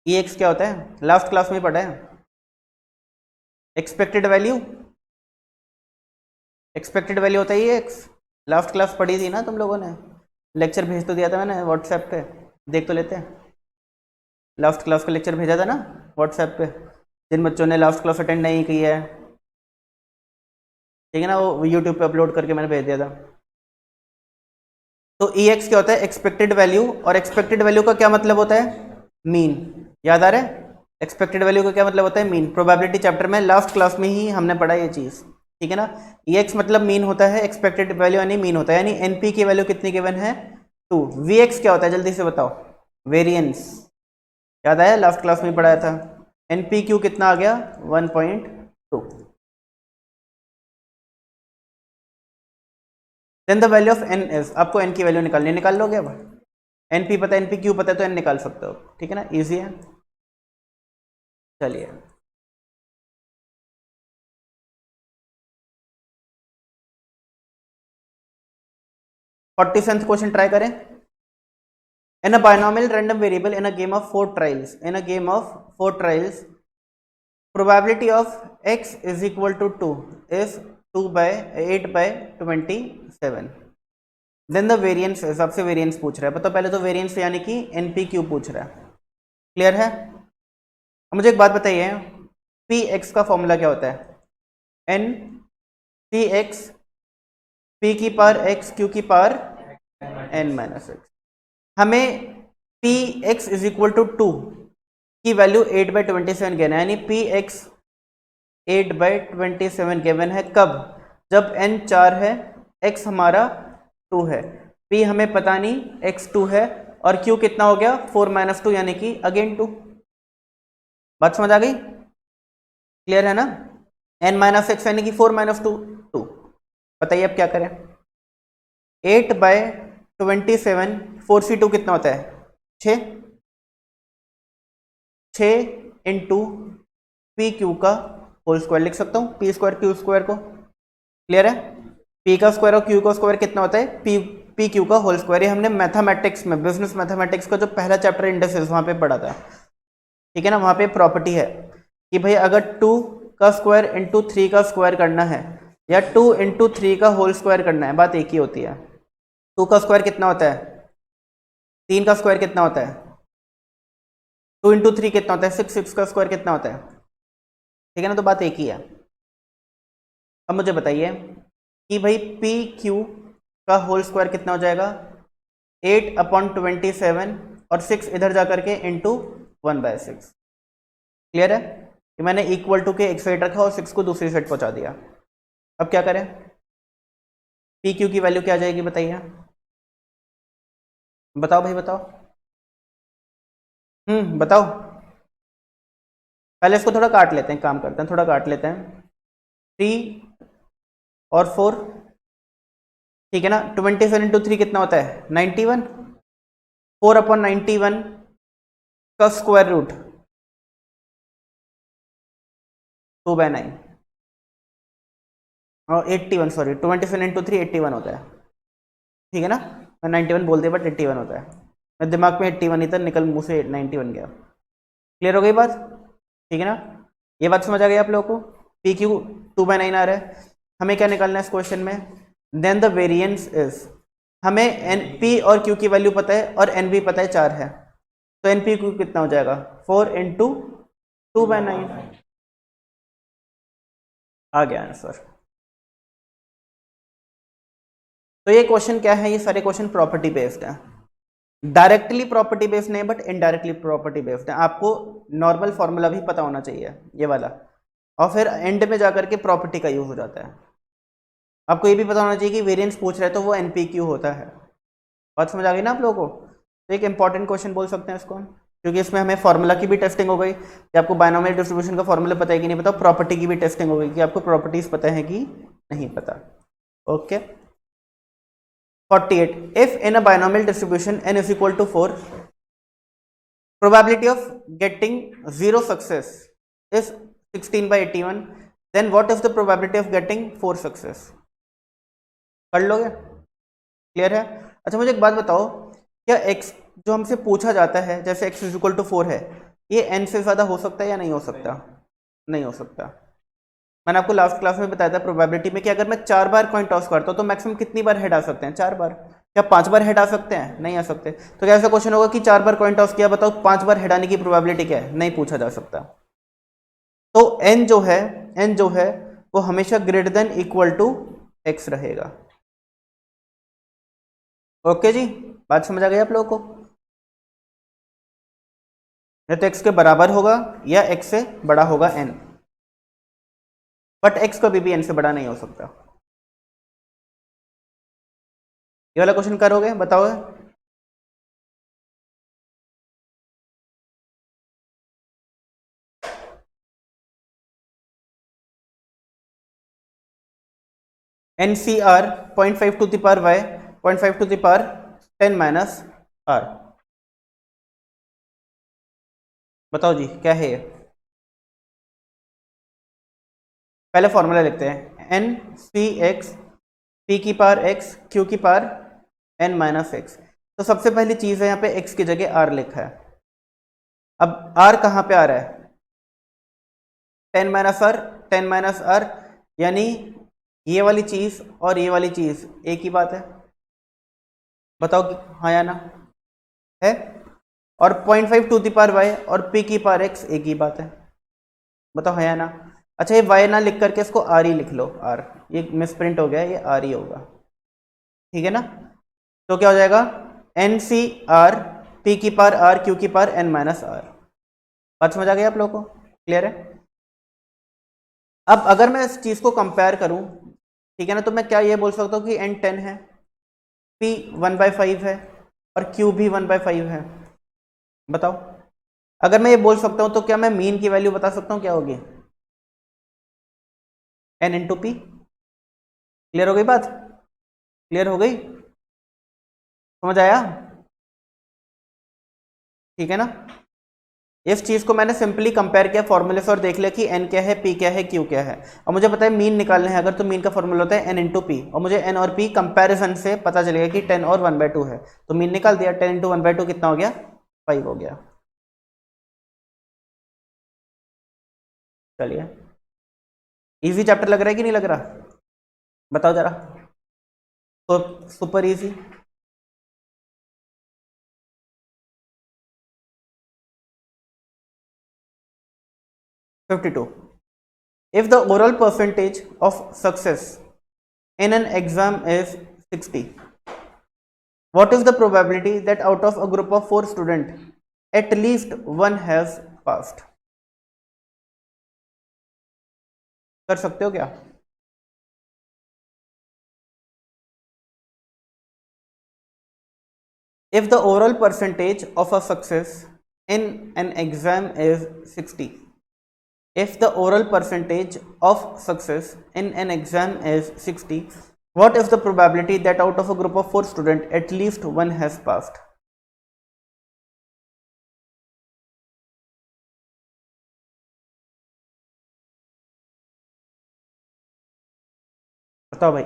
ई एक्स क्या होता है? लास्ट क्लास में ही पढ़ा है। एक्सपेक्टेड वैल्यू, एक्सपेक्टेड वैल्यू होता है ई एक्स। लास्ट क्लास पढ़ी थी ना तुम लोगों ने? लेक्चर भेज तो दिया था मैंने व्हाट्सएप पे, देख तो लेते हैं। लास्ट क्लास का लेक्चर भेजा था ना व्हाट्सएप पे, जिन बच्चों ने लास्ट क्लास अटेंड नहीं की है, ठीक है ना, वो यूट्यूब पे अपलोड करके मैंने भेज दिया था। तो ई एक्स क्या होता है? Expected value. और एक्सपेक्टेड वैल्यू का क्या मतलब होता है? मीन। याद आ रहा है? एक्सपेक्टेड वैल्यू का क्या मतलब होता है? मीन। प्रोबेबिलिटी चैप्टर में लास्ट क्लास में ही हमने पढ़ा ये चीज, ठीक है ना। ई एक्स मतलब मीन होता है, एक्सपेक्टेड वैल्यू यानी मीन होता है, यानी एनपी की वैल्यू कितनी गिवन है? 2। वी एक्स क्या होता है जल्दी से बताओ? वेरिएंस। याद आया? लास्ट क्लास में पढ़ाया था। एनपी क्यू कितना आ गया? 1.2। Then the value of N is, आपको एन की वैल्यू निकालनी, निकाल लोगे अब? एनपी पता है, एनपी क्यू पता है, तो एन निकाल सकते हो, ठीक है ना, इजी है। चलिए 47th क्वेश्चन ट्राई करें। In a binomial random variable in a game of four trials, probability of x is equal to 2 is 2 by 8 by 27. Then the variance, सबसे वेरिएंस पूछ रहा है, तो पहले तो वेरिएंस यानी कि NPQ पूछ रहा है, क्लियर है। अब मुझे एक बात बताइए, पी एक्स का फॉर्मूला क्या होता है? एन पी एक्स पी की पावर एक्स क्यू की पावर एन माइनस एक्स। हमें P X is equal to 2 की वैल्यू 8 बाई 27 गिवन है, यानी पी एक्स 8 बाई 27 गिवन है। कब? जब n 4 है, x हमारा 2 है, p हमें पता नहीं, x 2 है, और q कितना हो गया? 4 माइनस 2 यानी कि अगेन 2। बात समझ आ गई? क्लियर है ना? n माइनस एक्स यानी कि 4 माइनस 2 2। बताइए अब क्या करें? 8 बाय 27 4 सी 2 कितना होता है? 6 इंटू पी क्यू का होल स्क्वायर लिख सकता हूँ, पी स्क्वायर क्यू स्क्वायर को, क्लियर है। पी का स्क्वायर और क्यू का स्क्वायर कितना होता है? पी क्यू का होल स्क्वायर। ये हमने मैथमेटिक्स में, बिजनेस मैथमेटिक्स का जो पहला चैप्टर इंडेक्सेस वहां पे पढ़ा था, ठीक है ना। वहां पे प्रॉपर्टी है कि भाई अगर 2 का स्क्वायर इंटू 3 का स्क्वायर करना है या 2 इंटू 3 का होल स्क्वायर करना है, बात एक ही होती है। 2 का स्क्वायर कितना होता है? 3 का स्क्वायर कितना होता है? 2 इंटू 3 कितना होता है? 6। 6 का स्क्वायर कितना होता है? ठीक है ना, तो बात एक ही है। अब मुझे बताइए कि भाई पी क्यू का होल स्क्वायर कितना हो जाएगा? 8/27 और 6 इधर जा करके इंटू 1/6, क्लियर है। कि मैंने इक्वल टू के एक साइड रखा और 6 को दूसरी साइड पहुंचा दिया। अब क्या करें? पी क्यू की वैल्यू क्या आ जाएगी बताइए? बताओ भाई बताओ। बताओ। पहले इसको थोड़ा काट लेते हैं, काम करते हैं, थोड़ा काट लेते हैं। 3 और 4, ठीक है ना। 27 इंटू 3 कितना होता है? 91। 4/91 का स्क्वायर रूट 2/9 और 81, सॉरी 27 इंटू 3 81 होता है, ठीक है ना। मैं 91 बोल दिया बट 81 होता है। मेरे दिमाग में 81 ही था, निकल मुंह से 91 गया। क्लियर हो गई बात? ठीक है ना, ये बात समझ आ गई आप लोगों को? पी क्यू 2/9 आ रहा है, हमें क्या निकालना है इस क्वेश्चन में? देन द वेरिएंस इज, हमें एन पी और क्यू की वैल्यू पता है और एन भी पता है, 4 है, तो एन पी क्यू कितना हो जाएगा? 4 इंटू 2/9। आ गया आंसर। तो ये क्वेश्चन क्या है? ये सारे क्वेश्चन प्रॉपर्टी बेस्ड है। डायरेक्टली प्रॉपर्टी बेस्ड नहीं बट इनडायरेक्टली प्रॉपर्टी बेस्ड है। आपको नॉर्मल फॉर्मूला भी पता होना चाहिए, ये वाला, और फिर एंड में जाकर के प्रॉपर्टी का यूज हो जाता है। आपको ये भी पता होना चाहिए कि वेरिएंस पूछ रहे हैं तो वो एनपीक्यू होता है। बात समझ आ गई ना आप लोगों को? तो एक इंपॉर्टेंट क्वेश्चन बोल सकते हैं इसको हम, क्योंकि इसमें हमें फॉर्मूला की भी टेस्टिंग हो गई कि आपको बायनोमियल डिस्ट्रीब्यूशन का फॉर्मूला पता है कि नहीं पता, प्रॉपर्टी की भी टेस्टिंग हो गई कि आपको प्रॉपर्टीज पता है कि नहीं पता। Okay. 48, if in a binomial distribution n is equal to 4, probability of getting 0 success is 16/81, then what is the probability of getting 4 success? कर लोगे? क्लियर है? अच्छा मुझे एक बात बताओ, क्या x जो हमसे पूछा जाता है, जैसे x इज इक्वल टू 4 है, ये n से ज्यादा हो सकता है या नहीं हो सकता? नहीं हो सकता। मैंने आपको लास्ट क्लास में बताया था प्रोबेबिलिटी में कि अगर मैं 4 बार कॉइन टॉस करता हूँ तो मैक्सिमम कितनी बार हेड आ सकते हैं? 4 बार। क्या 5 बार हेड आ सकते हैं? नहीं आ सकते। तो क्या ऐसा क्वेश्चन होगा कि 4 बार कॉइन टॉस किया, बताओ 5 बार हेड आने की प्रोबेबिलिटी क्या है? नहीं पूछा जा सकता। तो n जो है वो हमेशा greater than equal to x रहेगा। ओके जी, बात समझ आ गई आप लोगों को? या तो x के बराबर होगा या x से बड़ा होगा n, बट x कभी भी n से बड़ा नहीं हो सकता। ये वाला क्वेश्चन करोगे? बताओ। NCR 0.5 to the power y, 0.5 to the power 10 minus r। बताओ जी क्या है ये? पहले फॉर्मूला लिखते हैं, एन सी एक्स पी की पावर एक्स क्यू की पावर n माइनस एक्स। तो सबसे पहली चीज है यहाँ पे x की जगह r लिखा है। अब r कहाँ पे आ रहा है? 10 माइनस r, 10 माइनस r, यानी ये वाली चीज और ये वाली चीज एक ही बात है। बताओ कि हाँ या ना है। और 0.5 टू द पावर y और p की पावर x एक ही बात है। बताओ हाँ या ना। अच्छा, ये y ना लिख करके इसको r ही लिख लो, r, ये मिसप्रिंट हो गया, ये r ही होगा, ठीक है ना। तो क्या हो जाएगा? एन सी आर पी की पावर r क्यू की पावर n माइनस r। बात समझ आ गई आप लोगों को? क्लियर है? अब अगर मैं इस चीज को कंपेयर करूं, ठीक है ना, तो मैं क्या ये बोल सकता हूं कि n 10 है, p 1/5 है और q भी 1/5 है। बताओ, अगर मैं ये बोल सकता हूं तो क्या मैं मीन की वैल्यू बता सकता हूं क्या होगी? n into P. क्लियर हो गई बात? क्लियर हो गई? समझ आया? ठीक है ना। इस चीज को मैंने सिंपली कंपेयर किया फॉर्मूले से और देख लिया कि n क्या है, p क्या है, q क्या है। और मुझे पता है मीन निकालने हैं अगर, तो मीन का फॉर्मूला होता है n इंटू पी, और मुझे n और p कंपैरिजन से पता चलेगा कि 10 और 1/2 है, तो मीन निकाल दिया। 10 इंटू 1/2 कितना हो गया? 5 हो गया। चलिए, इजी चैप्टर लग रहा है कि नहीं लग रहा? बताओ जरा। तो super easy. $52. If the overall percentage of success in an exam is 60, what is the probability that out of a group of 4 students, at least one has passed? कर सकते हो क्या? If the overall percentage of a success in an exam is 60, if the overall percentage of success in an exam is 60, what is the probability that out of a group of 4 students, at least one has passed? बताओ भाई।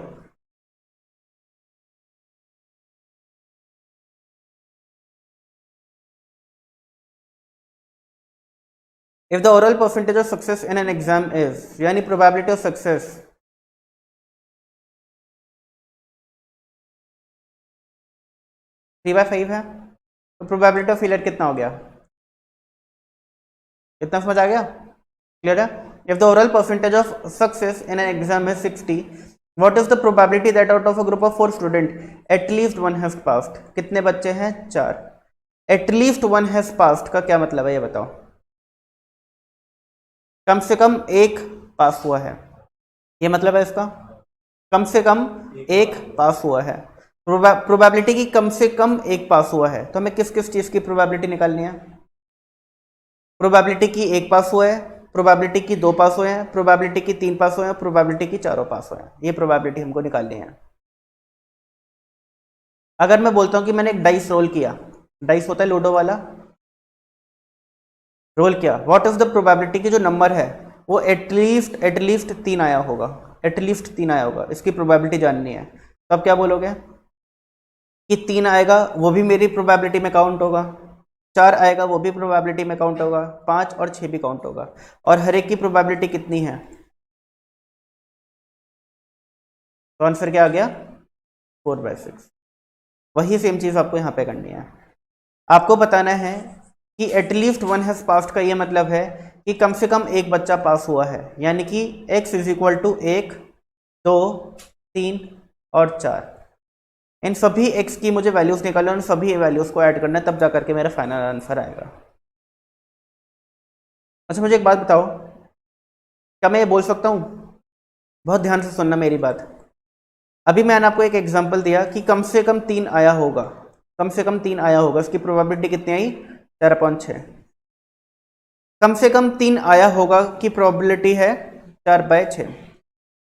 If the overall percentage of success in an exam is, यानी probability of success 3/5 है, तो probability of failure कितना हो गया? इतना समझ आ गया? क्लियर है? If the overall percentage of success in an exam is 60, what is the probability that out of a group of 4 students, at least one has passed? कितने बच्चे हैं? 4। At least one has passed का क्या मतलब है ये बताओ? कम से कम एक पास हुआ है, ये मतलब है इसका। कम से कम एक पास हुआ है। प्रोबेबिलिटी की कम से कम एक पास हुआ है, तो हमें किस किस चीज की प्रोबेबिलिटी निकालनी है? प्रोबेबिलिटी की एक पास हुआ है, प्रोबेबिलिटी की 2 पास हुए हैं, प्रोबेबिलिटी की 3 पास हुए हैं, प्रोबेबिलिटी की 4 पास हुए हैं। ये प्रोबेबिलिटी हमको निकालनी है। अगर मैं बोलता हूं कि मैंने एक डाइस रोल किया, डाइस होता है लूडो वाला, रोल किया, व्हाट इज द प्रोबेबिलिटी की जो नंबर है वो एटलीस्ट 3 आया होगा, एटलीस्ट 3 आया होगा, इसकी प्रोबेबिलिटी जाननी है। तो अब क्या बोलोगे कि 3 आएगा वो भी मेरी प्रोबेबिलिटी में काउंट होगा, 4 आएगा वो भी प्रोबेबिलिटी में काउंट होगा, 5 और 6 भी काउंट होगा, और हर एक की प्रोबेबिलिटी कितनी है? तो आंसर क्या आ गया? 4/6। वही सेम चीज आपको यहाँ पे करनी है। आपको बताना है कि एटलीस्ट वन हैज पास्ड का ये मतलब है कि कम से कम एक बच्चा पास हुआ है, यानी कि x इज इक्वल टू 1, 2, 3 और 4। इन सभी x की मुझे वैल्यूज निकालना है, उन सभी वैल्यूज को ऐड करना है, तब जाकर के मेरा फाइनल आंसर आएगा। अच्छा, मुझे एक बात बताओ, क्या मैं ये बोल सकता हूँ? बहुत ध्यान से सुनना मेरी बात। अभी मैंने आपको एक एग्जांपल दिया कि कम से कम 3 आया होगा, कम से कम 3 आया होगा, इसकी प्रोबेबिलिटी कितनी आई? 4/6। कम से कम 3 आया होगा की प्रोबेबिलिटी है 4/6।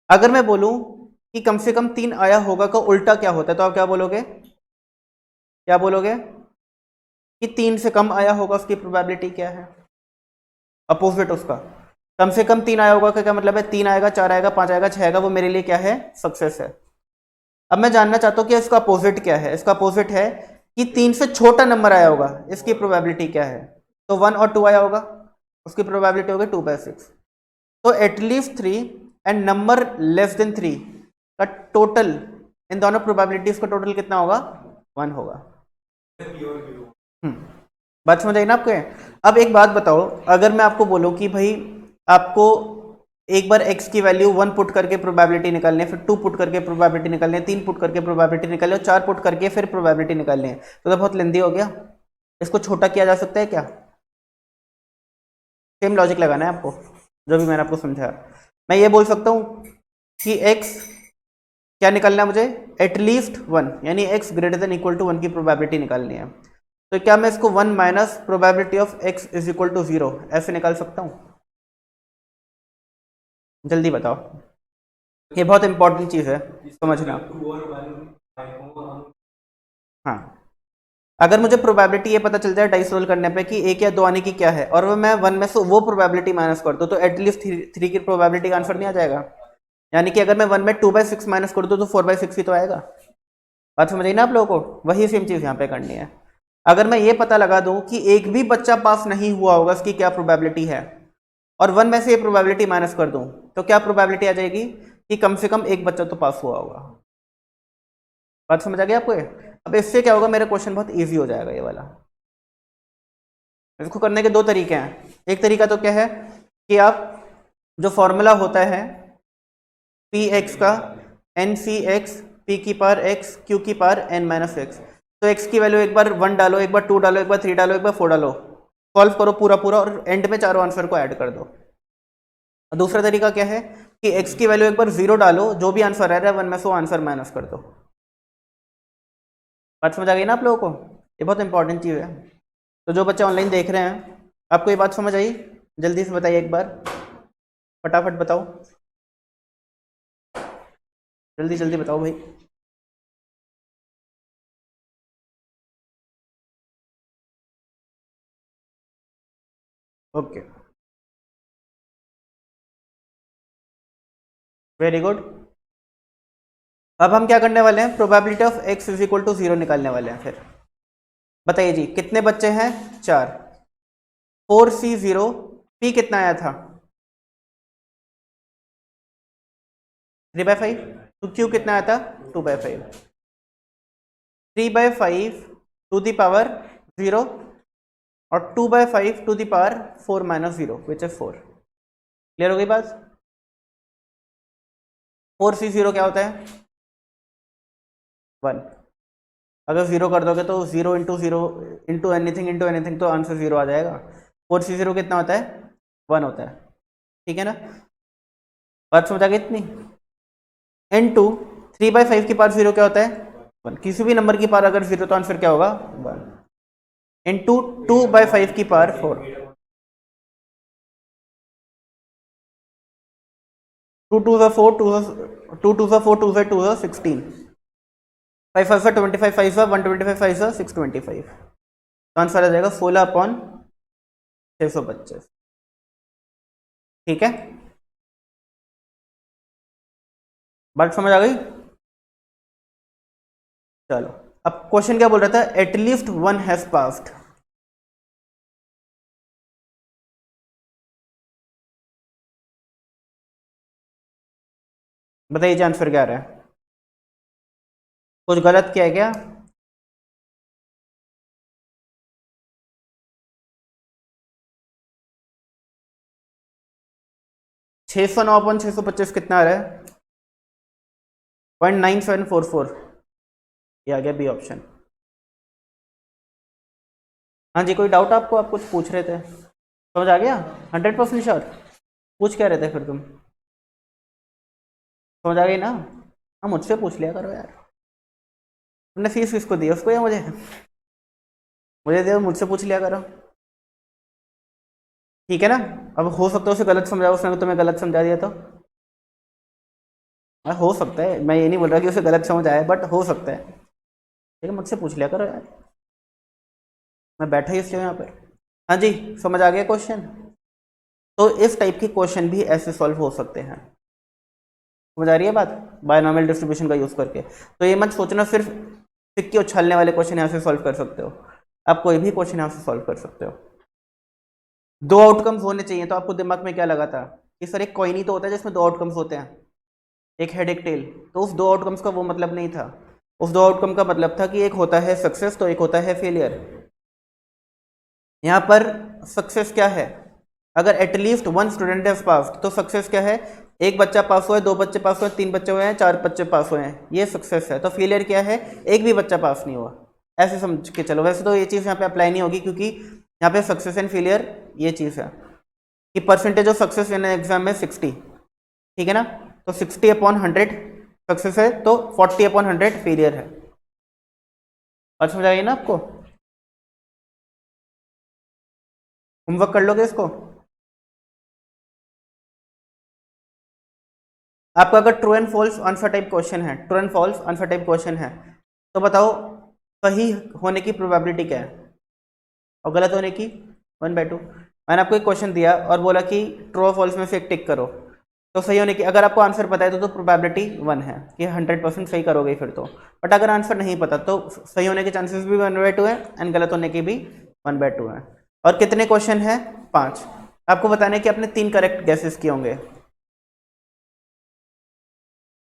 अगर मैं बोलूं कि कम से कम 3 आया होगा का उल्टा क्या होता है, तो आप क्या बोलोगे? क्या बोलोगे कि 3 से कम आया होगा उसकी प्रोबेबिलिटी क्या है? अपोजिट उसका। कम से कम 3 आया होगा का क्या मतलब है? 3 आएगा, 4 आएगा, 5 आएगा, 6 आएगा, वो मेरे लिए क्या है? सक्सेस है। अब मैं जानना चाहता हूं कि इसका अपोजिट क्या है। इसका अपोजिट है कि 3 से छोटा नंबर आया होगा, इसकी प्रोबेबिलिटी क्या है? तो 1 और 2 आया होगा, उसकी प्रोबेबिलिटी होगी 2/6। तो at least 3 and number less than 3 का टोटल, इन दोनों प्रोबेबिलिटीज का टोटल कितना होगा? 1 होगा। बात समझ आई ना आपको? अब एक बात बताओ, अगर मैं आपको बोलूं कि भाई आपको एक बार x की वैल्यू 1 पुट करके प्रोबेबिलिटी निकालनी है, फिर 2 पुट करके प्रोबेबिलिटी निकालनी है, 3 पुट करके प्रोबेबिलिटी निकालनी है और 4 पुट करके फिर प्रोबेबिलिटी निकालनी है, तो बहुत लेंदी हो गया। इसको छोटा किया जा सकता है क्या? सेम लॉजिक लगाना है आपको, जो भी मैंने आपको समझाया। मैं ये बोल सकता हूँ कि x क्या निकालना है मुझे? एटलीस्ट 1, यानी x greater than equal to 1 की प्रोबेबिलिटी निकालनी है। तो क्या मैं इसको 1 minus probability of x is equal to 0 ऐसे निकाल सकता हूँ? जल्दी बताओ, ये बहुत इंपॉर्टेंट चीज है, समझना। हाँ, अगर मुझे प्रोबेबिलिटी ये पता चल जाए डाइस रोल करने पे कि 1 या 2 आने की क्या है, और वो मैं 1 में से वो प्रोबेबिलिटी माइनस कर दूं, तो एटलीस्ट 3 की प्रोबेबिलिटी का आंसर नहीं आ जाएगा? यानी कि अगर मैं 1 में 2/6 माइनस कर दूं तो 4/6 ही तो आएगा। बात समझ आई ना आप लोगों को? वही सेम चीज यहाँ पे करनी है। अगर मैं ये पता लगा दूं कि एक भी बच्चा पास नहीं हुआ होगा, इसकी क्या प्रोबेबिलिटी है, और 1 में से ये प्रोबेबिलिटी माइनस कर दूं, तो क्या प्रोबेबिलिटी आ जाएगी कि कम से कम एक बच्चा तो पास हुआ होगा। बात समझ आ गई आपको? अब इससे क्या होगा, मेरा क्वेश्चन बहुत ईजी हो जाएगा ये वाला। इसको करने के 2 तरीके हैं। एक तरीका तो क्या है कि आप जो फॉर्मूला होता है पी एक्स का, एन सी एक्स पी की पावर एक्स क्यू की पावर एन माइनस एक्स, तो एक्स की वैल्यू एक बार 1 डालो, एक बार 2 डालो, एक बार 3 डालो, एक बार 4 डालो, सॉल्व करो पूरा पूरा और एंड में चारों आंसर को ऐड कर दो। और दूसरा तरीका क्या है कि x की वैल्यू एक बार 0 डालो, जो भी आंसर आ रहा है 1 में से वो आंसर माइनस कर दो। बात समझ आ गई ना आप लोगों को? ये बहुत इंपॉर्टेंट चीज़ है। तो जो बच्चे ऑनलाइन देख रहे हैं, आपको ये बात समझ आई? जल्दी से बताइए एक बार, फटाफट बताओ, जल्दी जल्दी बताओ भाई। Okay, very good. अब हम क्या करने वाले हैं? Probability of x is equal to 0 निकालने वाले हैं। फिर बताइए जी, कितने बच्चे हैं? 4। 4c0, p कितना आया था? 3/5। तो q कितना आया था? 2/5। 3/5 टू द पावर 0 और 2/5 to the power 4 minus 0 which is 4। Clear हो गई बात? 4c0 क्या होता है? 1। अगर 0 कर दोगे तो 0 इंटू 0 इंटू एनीथिंग तो आंसर 0 आ जाएगा। 4c0 कितना होता है? 1 होता है। ठीक है ना? बात समझ आ गई इतनी? इंटू 3/5 की पावर 0 क्या होता है? 1। किसी भी नंबर की पावर अगर 0 तो आंसर क्या होगा? 1 इंटू 2/5 की पावर 4। 2 2 4, 2 2 4, 2 2 16, 5 5 25, 5 125, 5 625। तो आंसर आ जाएगा 16/625। ठीक है, बात समझ आ गई? चलो, अब क्वेश्चन क्या बोल रहा था? At least 1 has passed. बताइए आंसर क्या आ रहा है? कुछ गलत किया है क्या? छह सौ 9/625 कितना आ रहा है? 0.9744। ये आ गया बी ऑप्शन। हाँ जी, कोई डाउट आपको? आप कुछ पूछ रहे थे, समझ आ गया? 100% श्योर? पूछ क्या रहे थे फिर तुम? समझ आ गई ना? हाँ, मुझसे पूछ लिया करो यार। तुमने फीस किसको दी, उसको या मुझे? मुझे दे, मुझसे पूछ लिया करो। ठीक है ना? अब हो सकता है उसे गलत समझाओ, उसने तुम्हें गलत समझा दिया तो? हाँ, हो सकता है, मैं ये नहीं बोल रहा कि उसे गलत समझ आया, बट हो सकता है। ठीक है, मुझसे पूछ लिया करो यार, मैं बैठा ही इसलिए यहाँ पर। हाँ जी, समझ आ गया क्वेश्चन? तो इस टाइप के क्वेश्चन भी ऐसे सॉल्व हो सकते हैं। समझ आ रही है बात? बायनॉमियल डिस्ट्रीब्यूशन का यूज करके। तो ये मत सोचना सिर्फ सिक्के उछालने वाले क्वेश्चन यहाँ से सॉल्व कर सकते हो, आप कोई भी क्वेश्चन यहाँ से सॉल्व कर सकते हो। दो आउटकम्स होने चाहिए, तो आपको दिमाग में क्या लगा था कि सर एक कॉइन ही तो होता है जिसमें दो आउटकम्स होते हैं, एक हेड एक टेल, तो उस दो आउटकम्स का वो मतलब नहीं था। उस दो आउटकम का मतलब था कि एक होता है सक्सेस तो एक होता है फेलियर। यहाँ पर सक्सेस क्या है, अगर at least one student has passed तो सक्सेस क्या है, एक बच्चा पास हुआ है, दो बच्चे पास हुए, तीन बच्चे हुए हैं, चार बच्चे पास हुए हैं, ये सक्सेस है। तो फेलियर क्या है, एक भी बच्चा पास नहीं हुआ, ऐसे समझ के चलो। वैसे तो ये चीज़ यहाँ पे अप्लाई नहीं होगी क्योंकि यहाँ पे सक्सेस एंड फेलियर ये चीज़ है कि percentage of success in exam में 60, ठीक है ना, तो 60/100 सक्सेस है, तो 40/100 फेलियर है। और समझ आइए ना आपको, होमवर्क कर लोगे इसको। आपका अगर true and false answer type question है, true and false answer type question है, तो बताओ सही होने की प्रोबेबिलिटी क्या है और गलत होने की 1/2। मैंने आपको एक क्वेश्चन दिया और बोला कि ट्रू और फॉल्स में से एक टिक करो, तो सही होने की, अगर आपको आंसर पता है तो प्रोबेबिलिटी 1 है कि 100% सही करोगे फिर तो। बट अगर आंसर नहीं पता तो सही होने के चांसेस भी 1/2 है एंड गलत होने के भी 1/2 है। और कितने क्वेश्चन है, 5। आपको बताने कि आपने 3 करेक्ट गैसेस किए होंगे,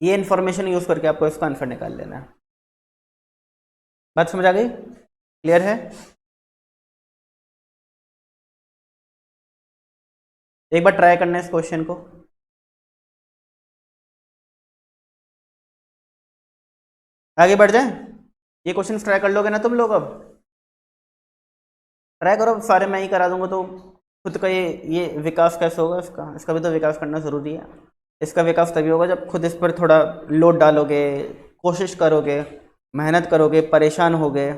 ये इन्फॉर्मेशन यूज करके आपको इसका आंसर निकाल लेना है। बात समझ आ गई, क्लियर है। एक बार ट्राई करना है इस क्वेश्चन को, आगे बढ़ जाए। ये क्वेश्चन ट्राई कर लोगे ना तुम लोग, अब ट्राई करो, सारे मैं ही करा दूंगा तो खुद का ये विकास कैसे होगा, इसका इसका भी तो विकास करना ज़रूरी है। इसका विकास तभी होगा जब खुद इस पर थोड़ा लोड डालोगे, कोशिश करोगे, मेहनत करोगे, परेशान होगे,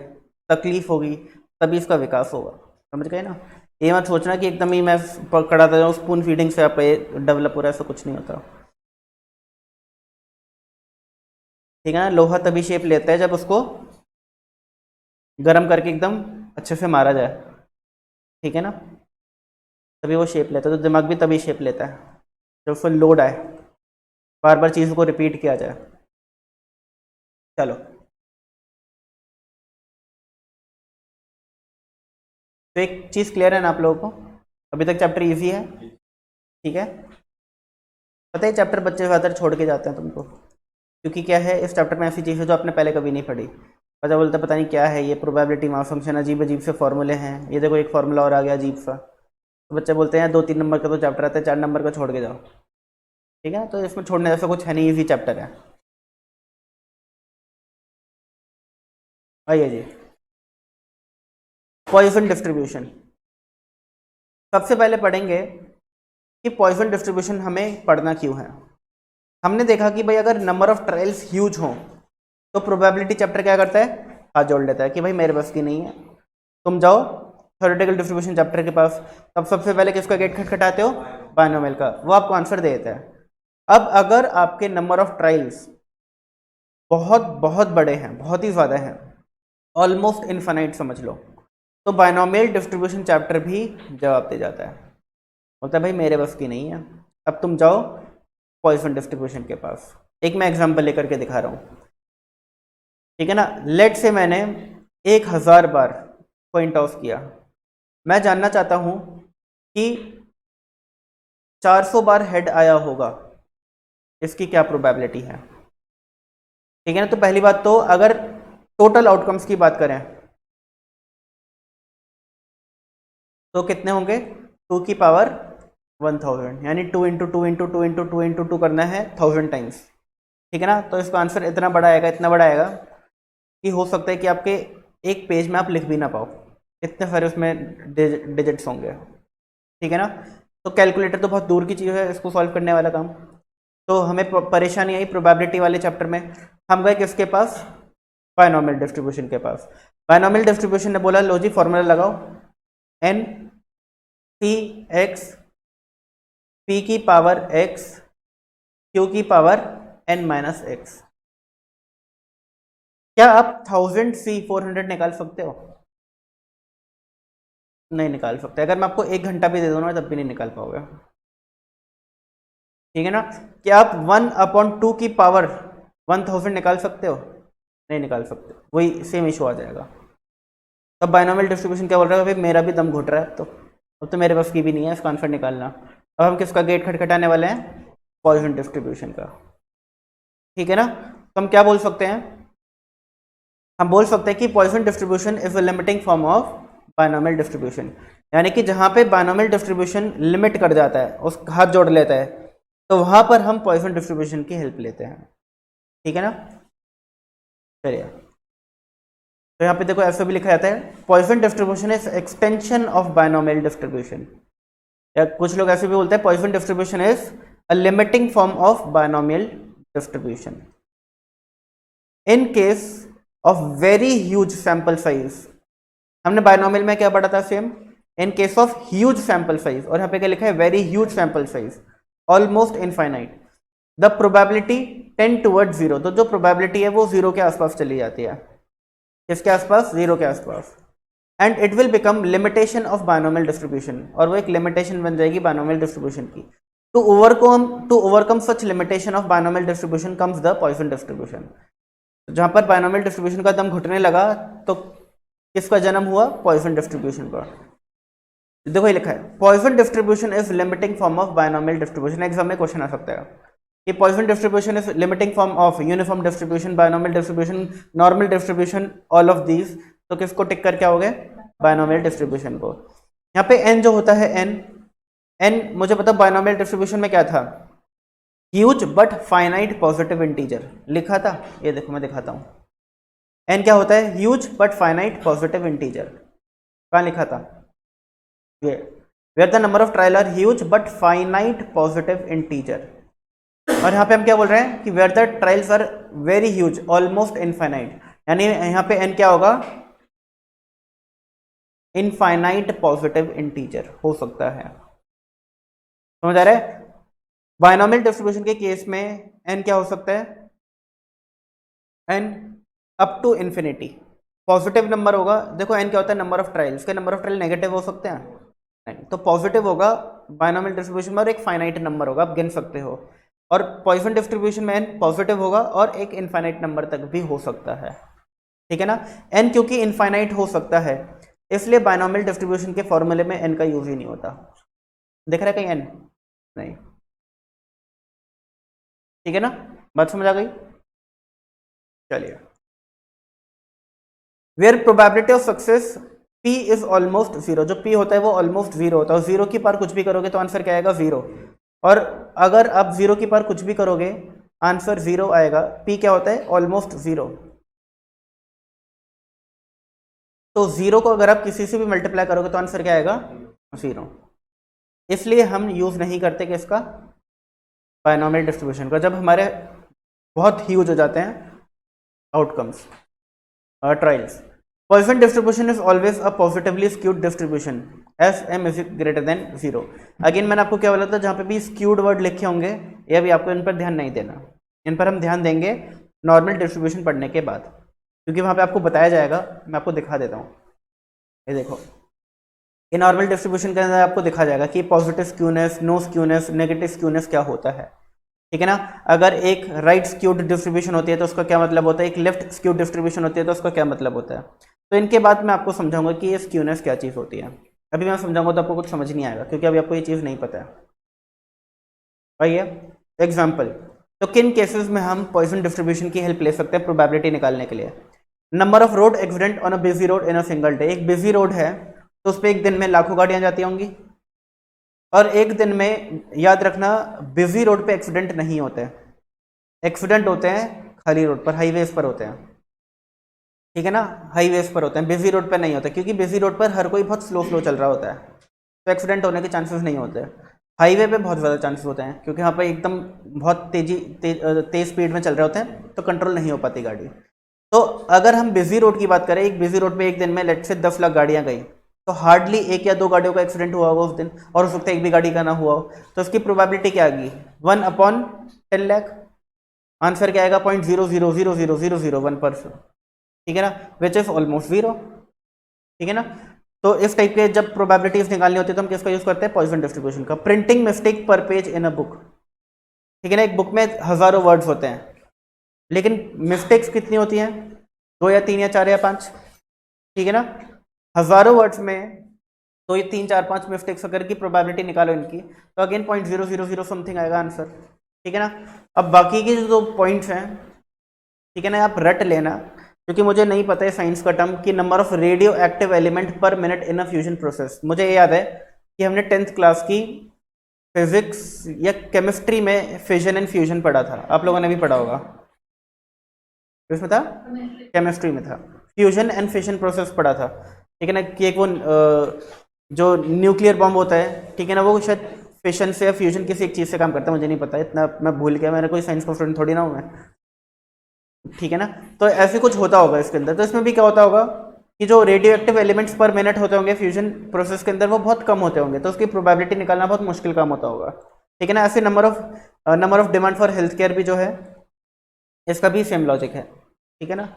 तकलीफ होगी, तभी इसका विकास होगा। समझ गए ना, ये मत सोचना कि एकदम ही मैं कराता जाऊँ स्पून फीडिंग से आप ये डेवलप हो रहा है, ऐसा कुछ नहीं होता। ठीक है ना, लोहा तभी शेप लेता है जब उसको गर्म करके एकदम अच्छे से मारा जाए, ठीक है ना, तभी वो शेप लेता है। तो दिमाग भी तभी शेप लेता है जब उस पर लोड आए, बार बार चीज़ों को रिपीट किया जाए। चलो, तो एक चीज़ क्लियर है ना आप लोगों को, अभी तक चैप्टर इजी है, ठीक है। पता है चैप्टर बच्चे ज़्यादातर छोड़ के जाते हैं तुमको, क्योंकि क्या है, इस चैप्टर में ऐसी चीज़ है जो आपने पहले कभी नहीं पढ़ी। पता बोलता पता नहीं क्या है ये, प्रोबेबिलिटी मास फंक्शन, अजीब अजीब से फॉर्मूले हैं, ये देखो एक फार्मूला और आ गया अजीब सा। तो बच्चे बोलते हैं 2-3 नंबर का तो चैप्टर आता है, 4 नंबर का छोड़ के जाओ, ठीक है। तो इसमें छोड़ने जैसा कुछ है नहीं, ईजी चैप्टर है। आइए जी, पॉइजन डिस्ट्रीब्यूशन। सबसे पहले पढ़ेंगे कि पॉइजन डिस्ट्रीब्यूशन हमें पढ़ना क्यों है। हमने देखा कि भाई अगर नंबर ऑफ ट्रायल्स ह्यूज हों तो प्रोबेबिलिटी चैप्टर क्या करता है, हाथ जोड़ लेता है कि भाई मेरे बस की नहीं है, तुम जाओ थ्योरेटिकल डिस्ट्रीब्यूशन चैप्टर के पास। तब सबसे पहले किसका गेट खटखटाते हो, बायनोमियल का, वो आपको आंसर दे देता है। अब अगर आपके नंबर ऑफ ट्रायल्स बहुत बहुत बड़े हैं, बहुत ही ज़्यादा हैं, ऑलमोस्ट इनफाइनाइट समझ लो, तो बायनोमियल डिस्ट्रीब्यूशन चैप्टर भी जवाब दे जाता है, बोलता है भाई मेरे बस की नहीं है, अब तुम जाओ पॉइसन डिस्ट्रीब्यूशन के पास। एक मैं एग्जांपल लेकर के दिखा रहा हूँ, ठीक है ना। लेट से मैंने 1000 बार कॉइन टॉस किया, मैं जानना चाहता हूँ कि 400 बार हेड आया होगा, इसकी क्या प्रोबेबिलिटी है, ठीक है ना। तो पहली बात तो अगर टोटल आउटकम्स की बात करें तो कितने होंगे, 2 की पावर 1000, यानी 2 इंटू 2 इंटू 2 इंटू 2 इंटू 2 करना है 1000 टाइम्स, ठीक है ना। तो इसका आंसर इतना बड़ा आएगा, इतना बड़ा आएगा कि हो सकता है कि आपके एक पेज में आप लिख भी ना पाओ, इतने सारे उसमें डिजिट्स होंगे, ठीक है ना। तो कैलकुलेटर तो बहुत दूर की चीज़ है इसको सॉल्व करने वाला काम। तो हमें परेशानी आई प्रोबेबिलिटी वाले चैप्टर में, हम गए किसके पास, बायनोमियल डिस्ट्रीब्यूशन के पास। बायनोमियल डिस्ट्रीब्यूशन ने बोला लो जी फॉर्मूला लगाओ, एन सी एक्स पी की पावर एक्स क्यू की पावर एन माइनस एक्स। क्या आप 1000 C 400 निकाल सकते हो, नहीं निकाल सकते। अगर मैं आपको 1 घंटा भी दे दूँ ना तब भी नहीं निकाल पाओगे, ठीक है ना। क्या आप 1/2 की पावर 1000 निकाल सकते हो, नहीं निकाल सकते, वही सेम इशू आ जाएगा। तब बायनॉमियल डिस्ट्रीब्यूशन क्या बोल रहा है, भाई मेरा भी दम घुट रहा है, तो अब तो मेरे पास की भी नहीं है इसका आंसर निकालना। अब हम किसका गेट खटखटाने वाले हैं, पॉइसन डिस्ट्रीब्यूशन का, ठीक है ना। तो हम क्या बोल सकते हैं, हम बोल सकते हैं कि Poisson distribution is a limiting form of binomial distribution, यानी कि जहां पे बायनॉमियल डिस्ट्रीब्यूशन लिमिट कर जाता है, उस हाथ जोड़ लेता है, तो वहां पर हम पॉइसन डिस्ट्रीब्यूशन की हेल्प लेते हैं, ठीक है ना। चलिए, तो यहाँ पे देखो ऐसे भी लिखा जाता है, Poisson distribution is extension of binomial distribution, या कुछ लोग ऐसे भी बोलते हैं Poisson distribution is a limiting form of binomial distribution in case of very huge sample size. हमने बायनॉमियल में क्या पढ़ा था, same, in case of huge sample size, और यहाँ पे क्या लिखा है, very huge sample size, almost infinite, the probability tend toward zero, तो जो प्रोबेबिलिटी है वो जीरो के आसपास चली जाती है, किसके आसपास, जीरो के आसपास, and it will become limitation of binomial distribution, और वो एक लिमिटेशन बन जाएगी बायनॉमियल डिस्ट्रीब्यूशन की। To overcome such limitation of binomial distribution comes the Poisson distribution. जहां पर बायनॉमियल डिस्ट्रीब्यूशन का दम घुटने लगा तो किसका जन्म हुआ, पॉइसन डिस्ट्रीब्यूशन का। देखो ये लिखा है, Poisson distribution is limiting form of binomial distribution, exam में क्वेश्चन आ सकता है कि Poisson distribution is limiting form of uniform distribution, binomial distribution, normal distribution, all of these, तो किसको टिक करके आओगे, बायनॉमियल डिस्ट्रीब्यूशन को। यहाँ पे n जो होता है n मुझे पता बायनॉमियल डिस्ट्रीब्यूशन में क्या था, huge but finite positive integer लिखा था, ये देखो मैं दिखाता हूँ, n क्या होता है, huge but finite positive integer, कहाँ लिखा था, ये where the number of trial are huge but finite positive integer. और यहाँ पे हम क्या बोल रहे हैं कि where the trials are very huge almost infinite, यानी यहाँ पे n क्या होगा, इनफाइनाइट पॉजिटिव इंटीजर हो सकता है, समझ आ रहा है। बायनॉमियल डिस्ट्रीब्यूशन के केस में n क्या हो सकता है, n up to infinity, positive number होगा। देखो n क्या होता है, नंबर ऑफ ट्रायल्स, के नंबर ऑफ ट्रायल नेगेटिव हो सकते हैं, नहीं, तो पॉजिटिव होगा बायनॉमियल डिस्ट्रीब्यूशन में, और एक फाइनाइट नंबर होगा, आप गिन सकते हो। और पॉइसन डिस्ट्रीब्यूशन में n पॉजिटिव होगा और एक इनफाइनाइट नंबर तक भी हो सकता है, ठीक है ना। n क्योंकि इनफाइनाइट हो सकता है, इसलिए बायनॉमियल डिस्ट्रीब्यूशन के फॉर्मूले में n का यूज ही नहीं होता। दिख रहा है कहीं n, नहीं, ठीक है ना, बात समझ आ गई। चलिए, where probability of success p is almost zero, जो p होता है वो ऑलमोस्ट जीरो होता है, और जीरो की पार कुछ भी करोगे तो आंसर क्या आएगा, जीरो। और अगर आप जीरो की पार कुछ भी करोगे आंसर जीरो आएगा, p क्या होता है, ऑलमोस्ट जीरो। तो जीरो को अगर आप किसी से भी मल्टीप्लाई करोगे तो आंसर क्या आएगा, जीरो। इसलिए हम यूज नहीं करते कि इसका बायनॉमियल डिस्ट्रीब्यूशन का, जब हमारे बहुत ह्यूज हो जाते हैं outcomes trials. Poisson distribution is always a positively skewed distribution S m is greater than zero. Again मैंने आपको क्या बोला था, जहाँ पे भी स्क्यूड वर्ड लिखे होंगे ये भी आपको इन पर ध्यान नहीं देना, इन पर हम ध्यान देंगे नॉर्मल डिस्ट्रीब्यूशन पढ़ने के बाद, क्योंकि वहाँ पे आपको बताया जाएगा। मैं आपको दिखा देता हूँ, ये देखो, ये नॉर्मल डिस्ट्रीब्यूशन के अंदर आपको दिखा जाएगा कि positive skewness, no skewness, negative skewness क्या होता है, ठीक है ना। अगर एक राइट स्क्यूड डिस्ट्रीब्यूशन होती है तो उसका क्या मतलब होता है, एक लेफ्ट स्क्यूड डिस्ट्रीब्यूशन होती है तो उसका क्या मतलब होता है। तो इनके बाद मैं आपको समझाऊंगा कि ये स्क्यूनेस क्या चीज़ होती है। अभी मैं समझाऊंगा तो आपको कुछ समझ नहीं आएगा, क्योंकि अभी आपको ये चीज़ नहीं पता है। आइए एग्जाम्पल, तो किन केसेस में हम पॉइसन डिस्ट्रीब्यूशन की हेल्प ले सकते हैं प्रोबेबिलिटी निकालने के लिए। Number of road accident on a busy road in a single day, एक बिजी रोड है तो उस पर एक दिन में लाखों गाड़ियां जाती होंगी, और एक दिन में, याद रखना, बिजी रोड पे एक्सीडेंट नहीं होते, एक्सीडेंट होते हैं खाली रोड पर, हाईवेज पर होते हैं, ठीक है ना, हाईवेज पर होते हैं, बिजी रोड पर नहीं होते, क्योंकि बिजी रोड पर हर कोई बहुत स्लो चल रहा होता है, तो एक्सीडेंट होने के चांसेस नहीं होते। हाईवे पे बहुत ज़्यादा चांसेस होते हैं, क्योंकि यहाँ पर एकदम बहुत तेज स्पीड में चल रहे होते हैं, तो कंट्रोल नहीं हो पाती गाड़ी। तो अगर हम बिजी रोड की बात करें, एक बिजी रोड पे एक दिन में लेट से 10 लाख गाड़ियां गई, तो हार्डली एक या दो गाड़ियों का एक्सीडेंट हुआ होगा उस दिन, और हो सकता है एक भी गाड़ी का ना हुआ हो, तो उसकी प्रोबेबिलिटी क्या आएगी, 1/10 लाख। आंसर क्या आएगा, 0.0000001%, ठीक है ना, विच इज ऑलमोस्ट जीरो, ठीक है ना। तो इस टाइप के जब प्रोबेबिलिटीज निकालनी होती है तो हम किसका यूज करते हैं, पॉइसन डिस्ट्रीब्यूशन का। प्रिंटिंग मिस्टेक पर पेज इन अ बुक, ठीक है ना, एक बुक में हजारों वर्ड्स होते हैं, लेकिन मिस्टेक्स कितनी होती हैं, 2 या 3 या 4 या 5, ठीक है ना। हजारों वर्ड्स में तो ये 3 4 5 मिस्टेक्स अगर की प्रोबेबिलिटी निकालो इनकी, तो अगेन 0.000 समथिंग आएगा आंसर, ठीक है ना। अब बाकी के जो पॉइंट्स हैं, ठीक है ना, आप रट लेना, क्योंकि मुझे नहीं पता है साइंस का टर्म कि number of radio active element पर minute in a fusion process. मुझे ये याद है कि हमने 10th क्लास की फिजिक्स या केमिस्ट्री में फिजन एंड फ्यूजन पढ़ा था, आप लोगों ने भी पढ़ा होगा। किसमें था? केमिस्ट्री में था, फ्यूजन एंड फिशन प्रोसेस पढ़ा था, ठीक है ना, कि एक वो जो न्यूक्लियर बॉम्ब होता है, ठीक है ना, वो शायद फिशन से या फ्यूजन किसी एक चीज़ से काम करता है, मुझे नहीं पता, इतना मैं भूल गया, मैंने कोई साइंस का स्टूडेंट थोड़ी ना हूँ मैं, ठीक है ना। तो ऐसे कुछ होता होगा इसके अंदर। तो इसमें भी क्या होता होगा कि जो रेडियो एक्टिव एलिमेंट्स पर मिनट होते होंगे फ्यूजन प्रोसेस के अंदर, वो बहुत कम होते होंगे, तो उसकी प्रोबेबिलिटी निकालना बहुत मुश्किल काम होता होगा, ठीक है ना। ऐसे number of demand for health care भी जो है, इसका भी सेम लॉजिक है, ठीक है ना।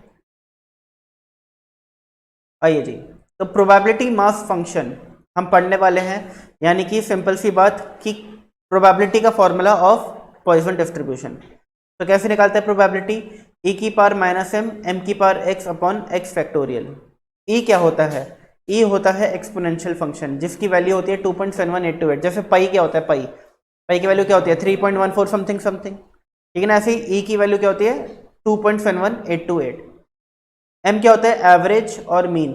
आइए जी, तो प्रोबेबिलिटी मास फंक्शन हम पढ़ने वाले हैं, यानी कि सिंपल सी बात कि प्रोबेबिलिटी का फॉर्मूला ऑफ पॉइसन डिस्ट्रीब्यूशन। तो कैसे निकालते हैं प्रोबेबिलिटी? ई की पावर माइनस एम की power x upon x factorial. E क्या होता है? ई होता है एक्सपोनेंशियल फंक्शन जिसकी वैल्यू होती है 2.71828। जैसे पाई क्या होता है? पाई पाई की वैल्यू क्या होती है? 3.14 समथिंग समथिंग, ठीक है ना। ऐसे ही ई की वैल्यू क्या होती है? 2.71828। एम क्या होता है? एवरेज और मीन।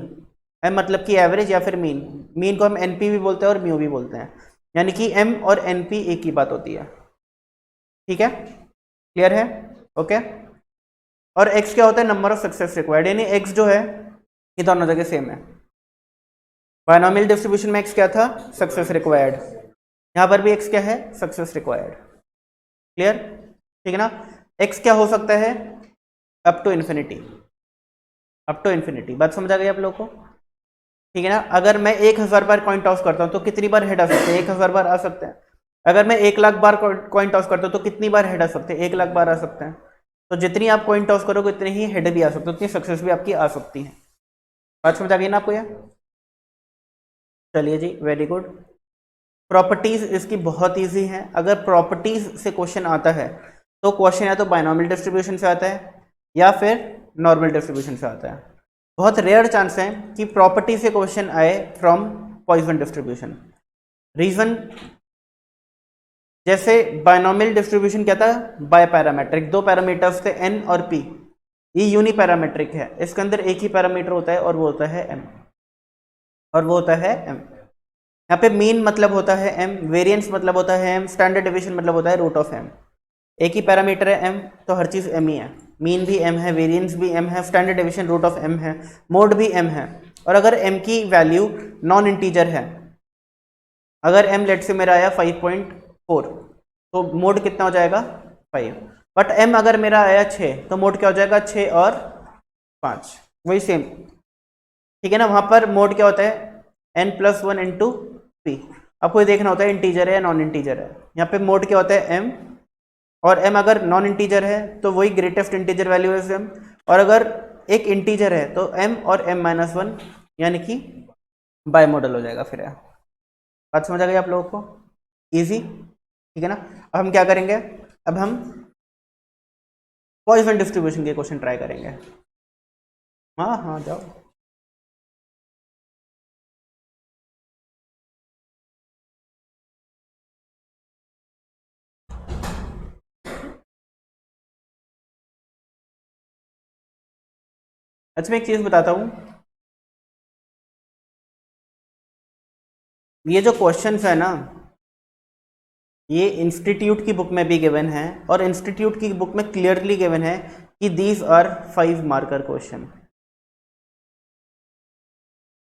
एम मतलब कि एवरेज या फिर मीन। मीन को हम एनपी भी बोलते हैं और म्यू भी बोलते हैं, यानी कि एम और एनपी एक ही बात होती है, ठीक है, क्लियर है? ओके। और एक्स क्या होता है? नंबर ऑफ सक्सेस रिक्वायर्ड, यानी एक्स जो है ये दोनों जगह सेम है। बायनोमियल डिस्ट्रीब्यूशन में एक्स क्या था? Success required. यहां पर भी एक्स क्या है? सक्सेस रिक्वायर्ड, क्लियर, ठीक है ना। एक्स क्या हो सकता है? Up to infinity, up to infinity. बात समझ आ गई आप लोगों को, ठीक है ना। अगर मैं 1000 बार कॉइन टॉस करता हूं तो कितनी बार हेड आ सकते हैं? 1000 बार आ सकते हैं। अगर मैं 1 लाख बार कॉइन टॉस करता हूं तो कितनी बार हेड आ सकते हैं? 1 लाख बार आ सकते हैं। तो जितनी आप कॉइन टॉस करोगे उतनी ही हेड भी आ सकते हैं, उतनी सक्सेस भी आपकी आ सकती है। बात समझ आ गई ना आपको? ये चलिए जी, वेरी गुड। प्रॉपर्टीज इसकी बहुत इजी है। अगर प्रॉपर्टीज से क्वेश्चन आता है तो क्वेश्चन या तो बायनोमियल डिस्ट्रीब्यूशन से आता है या फिर नॉर्मल डिस्ट्रीब्यूशन से आता है। बहुत रेयर चांस है कि प्रॉपर्टी से क्वेश्चन आए फ्रॉम पॉइसन डिस्ट्रीब्यूशन। रीजन, जैसे बायनोमियल डिस्ट्रीब्यूशन क्या था? बाय पैरामेट्रिक, दो पैरामीटर्स थे एन और पी। ये यूनी पैरामेट्रिक है, इसके अंदर एक ही पैरामीटर होता है और वो होता है एम, और वो होता है एम। यहाँ पे मीन मतलब होता है एम, वेरिएंस मतलब होता है एम, स्टैंडर्ड डिवीजन मतलब होता है रूट ऑफ एम। एक ही पैरामीटर है एम, तो हर चीज एम ही है। मीन भी एम है, वेरिएंस भी एम है, standard division root of M है, मोड भी एम है। और अगर एम की वैल्यू नॉन इंटीजर है, अगर एम लेट से मेरा आया 5.4, तो मोड कितना हो जाएगा? 5। बट एम अगर मेरा आया 6, तो मोड क्या हो जाएगा? 6 और 5, वही सेम, ठीक है ना। वहां पर मोड क्या होता है? n+1 into P. आपको ये देखना होता है इंटीजर है या नॉन इंटीजर है। यहाँ पे मोड क्या होता है? एम, और एम अगर नॉन इंटीजर है तो वही ग्रेटेस्ट इंटीजर वैल्यू है एम, और अगर एक इंटीजर है तो एम और m-1, यानी कि बाय मॉडल हो जाएगा फिर। बात समझ आ गई आप लोगों को? इजी, ठीक है ना। अब हम क्या करेंगे? अब हम पॉइसन डिस्ट्रीब्यूशन के क्वेश्चन ट्राई करेंगे। हाँ हाँ, जाओ। अच्छा, मैं एक चीज बताता हूँ, ये जो क्वेश्चंस है ना, ये इंस्टीट्यूट की बुक में भी गिवन है, और इंस्टीट्यूट की बुक में क्लियरली गिवन है कि दीज आर 5 मार्कर क्वेश्चन,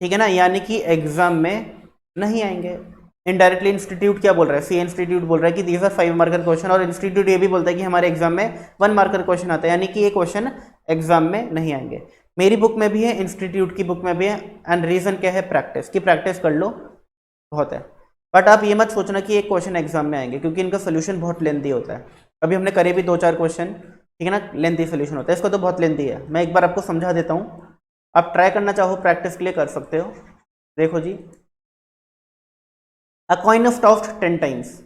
ठीक है ना, यानी कि एग्जाम में नहीं आएंगे। इनडायरेक्टली इंस्टीट्यूट क्या बोल रहा है? सी इंस्टीट्यूट बोल रहा है कि दीज आर 5 मार्कर क्वेश्चन, और इंस्टीट्यूट ये भी बोलता है कि हमारे एग्जाम में 1 मार्कर क्वेश्चन आता है, यानी कि ये क्वेश्चन एग्जाम में नहीं आएंगे। मेरी बुक में भी है, इंस्टीट्यूट की बुक में भी है, एंड रीजन क्या है? प्रैक्टिस की, प्रैक्टिस कर लो, बहुत है। बट आप ये मत सोचना कि एक क्वेश्चन एग्जाम में आएंगे, क्योंकि इनका सोल्यूशन बहुत लेंथी होता है। अभी हमने करे भी 2-4 क्वेश्चन, ठीक है ना, लेंथी सोल्यूशन होता है, इसका तो बहुत लेंथी है। मैं एक बार आपको समझा देता हूँ, आप ट्राई करना चाहो प्रैक्टिस के लिए कर सकते हो। देखो जी, a coin of tossed 10 times,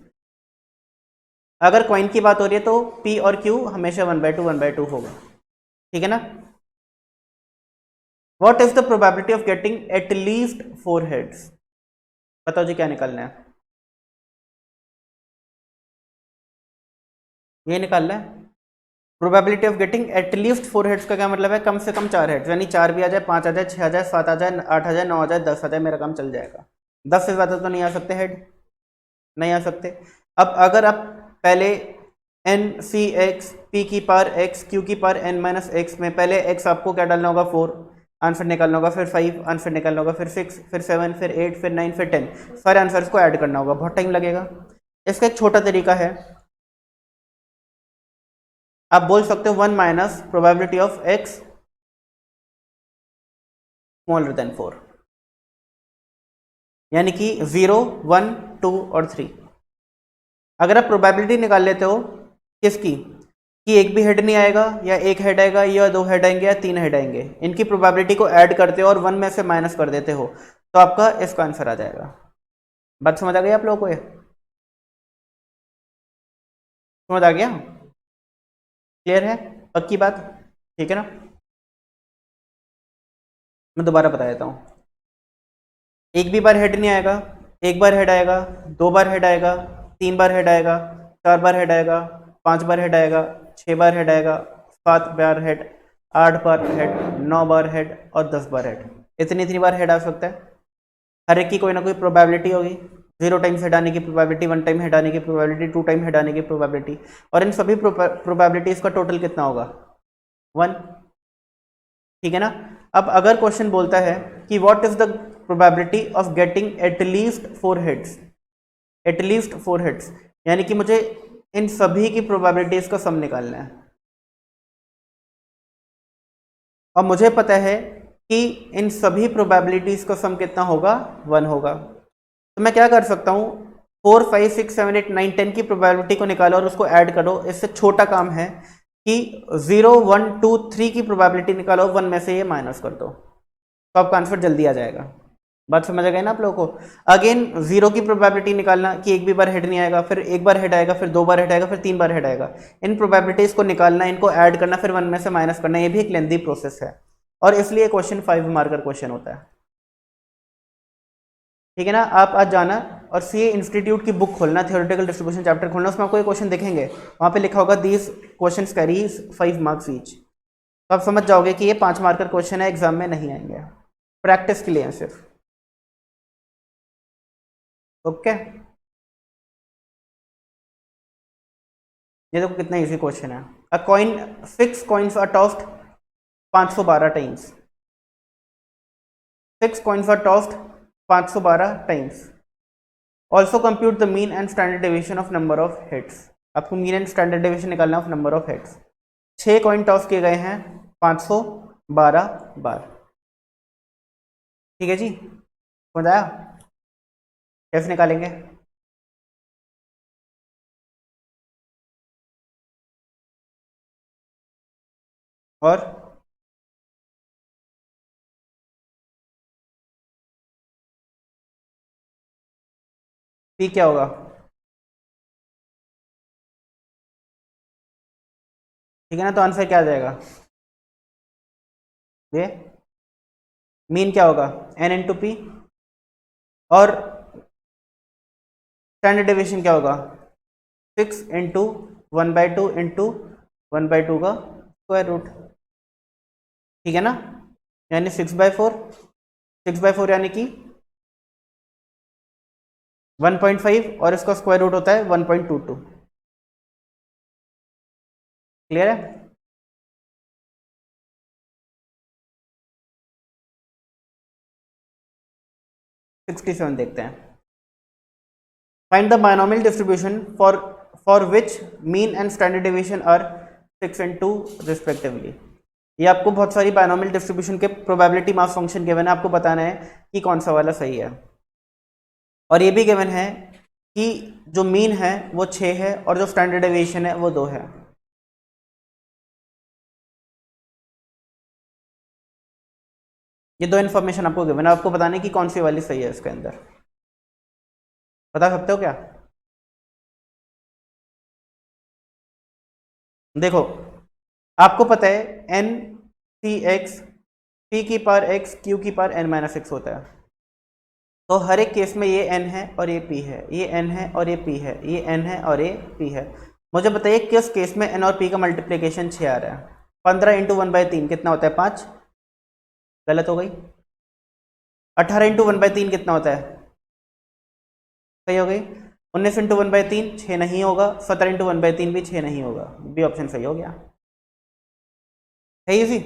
अगर कॉइन की बात हो रही है तो P और Q हमेशा 1/2 होगा, ठीक है ना। What is the probability of getting at least 4 heads? बताओ जी क्या निकालना है, ये निकालना है। Probability of getting at least 4 heads का क्या मतलब है, कम से कम 4 हेड्स, यानी 4 भी आ जाए, 5 आ जाए, 6 आ जाए, 7 आ जाए, 8 आ जाए, 9 आ जाए, 10 आ जाए, मेरा काम चल जाएगा। 10 से ज़्यादा तो नहीं आ सकते हेड, नहीं आ सकते। अब अगर आप पहले एन सी एक्स पी की पावर एक्स क्यू की पावर एन माइनस एक्स में पहले एक्स आपको क्या डालना होगा 4, आंसर निकालना होगा, फिर 5 आंसर निकालना होगा, फिर 6, फिर 7, फिर 8, फिर 9, फिर 10, सारे आंसर्स को ऐड करना होगा, बहुत टाइम लगेगा। इसका एक छोटा तरीका है, आप बोल सकते हो 1 minus probability of x smaller than 4, यानी कि 0, 1, 2 और 3। अगर आप प्रोबेबिलिटी निकाल लेते हो किसकी, कि एक भी हेड नहीं आएगा, या एक हेड आएगा, या 2 हेड आएंगे, या 3 हेड आएंगे, इनकी प्रोबेबिलिटी को ऐड करते हो और 1 में से माइनस कर देते हो, तो आपका इसका आंसर आ जाएगा। बात समझ आ गई आप लोगों को, ये समझ आ गया, क्लियर है, पक्की बात, ठीक है ना। मैं दोबारा बता देता हूँ, एक भी बार हेड नहीं आएगा, एक बार हेड आएगा, 2 बार हेड आएगा, 3 बार हेड आएगा, 4 बार हेड आएगा, 5 बार हेड आएगा, 6 बार हेड आएगा, 7 बार हेड, 8 बार हेड, 9 बार हेड और 10 बार हेड, इतनी बार हेड आ सकता है। हर एक की कोई ना कोई प्रोबेबिलिटी होगी, 0 टाइम्स हेड आने की प्रोबेबिलिटी, 1 टाइम हेड आने की प्रोबेबिलिटी, 2 टाइम हेड आने की प्रोबेबिलिटी, और इन सभी प्रोबेबिलिटीज का टोटल कितना होगा, 1, ठीक है ना। अब अगर क्वेश्चन बोलता है कि what is the probability of getting at least 4 heads, at least 4 heads, यानी कि मुझे इन सभी की प्रोबेबिलिटीज का सम निकालना है, और मुझे पता है कि इन सभी प्रोबेबिलिटीज का सम कितना होगा, 1 होगा। तो मैं क्या कर सकता हूँ, 4, 5, 6, 7, 8, 9, 10 की प्रोबेबिलिटी को निकालो और उसको ऐड करो। इससे छोटा काम है कि 0, 1, 2, 3 की प्रोबेबिलिटी निकालो, 1 में से ये माइनस कर दो, तो आपका आंसर जल्दी आ जाएगा। बात समझ आ गई ना आप लोगों को। अगेन 0 की प्रोबेबिलिटी निकालना कि एक भी बार हेड नहीं आएगा, फिर एक बार हेड आएगा, फिर 2 बार हेड आएगा, फिर 3 बार हेड आएगा, इन प्रोबेबिलिटीज को निकालना, इनको ऐड करना, फिर 1 में से माइनस करना, ये भी एक लेंथी प्रोसेस है, और इसलिए क्वेश्चन 5 मार्कर क्वेश्चन होता है, ठीक है ना। आप आज जाना और सीए इंस्टीट्यूट की बुक खोलना, थ्योरेटिकल डिस्ट्रीब्यूशन चैप्टर खोलना, उसमें आपको एक क्वेश्चन दिखेंगे, वहां पे लिखा होगा these questions carries 5 marks each, तो आप समझ जाओगे कि ये 5 मार्कर क्वेश्चन है, एग्जाम में नहीं आएंगे, प्रैक्टिस के लिए है सिर्फ, ओके। ये देखो कितना इजी क्वेश्चन है। A coin, 6 coins are tossed 512 times, 6 coins are tossed 512 times, also compute the mean and standard deviation of number of heads. आपको मीन एंड स्टैंडर्ड डेविएशन निकालना of number of heads. 6 coin toss किए गए हैं 512 बार, ठीक है जी, समझ आया, कैसे निकालेंगे। और पी क्या होगा, ठीक है ना, तो आंसर क्या आ जाएगा, ये मीन क्या होगा एन इंटू पी, और स्टैंडर्ड डेविएशन क्या होगा 6 इंटू 1/2 इंटू 1/2 का स्क्वायर रूट, ठीक है ना, यानी 6/4, 6/4 यानी कि 1.5, और इसका स्क्वायर रूट होता है 1.22, क्लियर है। 67 देखते हैं। Find the binomial distribution for which mean and standard deviation are 6 and 2 respectively. ये आपको बहुत सारी बायनोमियल डिस्ट्रीब्यूशन के प्रोबेबिलिटी मास फंक्शन गिवन है, आपको बताना है कि कौन सा वाला सही है, और ये भी गिवन है कि जो मीन है वो 6 है और जो स्टैंडर्ड डेविएशन है वो 2 है। ये 2 इन्फॉर्मेशन आपको गिवन है, आपको बताना है कि कौन सी वाली सही है इसके अंदर, बता सकते हो क्या। देखो आपको पता है एन सी एक्स पी की पावर एक्स क्यू की पावर एन माइनस एक्स होता है। तो हर एक केस में ये एन है और ये पी है, ये एन है और ये पी है, ये एन है और ये पी है। मुझे बताइए किस केस में एन और पी का मल्टीप्लिकेशन 6 आ रहा है। 15 इंटू 1/3 कितना होता है 5, गलत हो गई। 18 इंटू 1/3 कितना होता है, सही हो गई। 19 इंटू 1/3 6 नहीं होगा, 17 इंटू 1/3 भी 6 नहीं होगा, बी ऑप्शन सही हो गया। है इजी,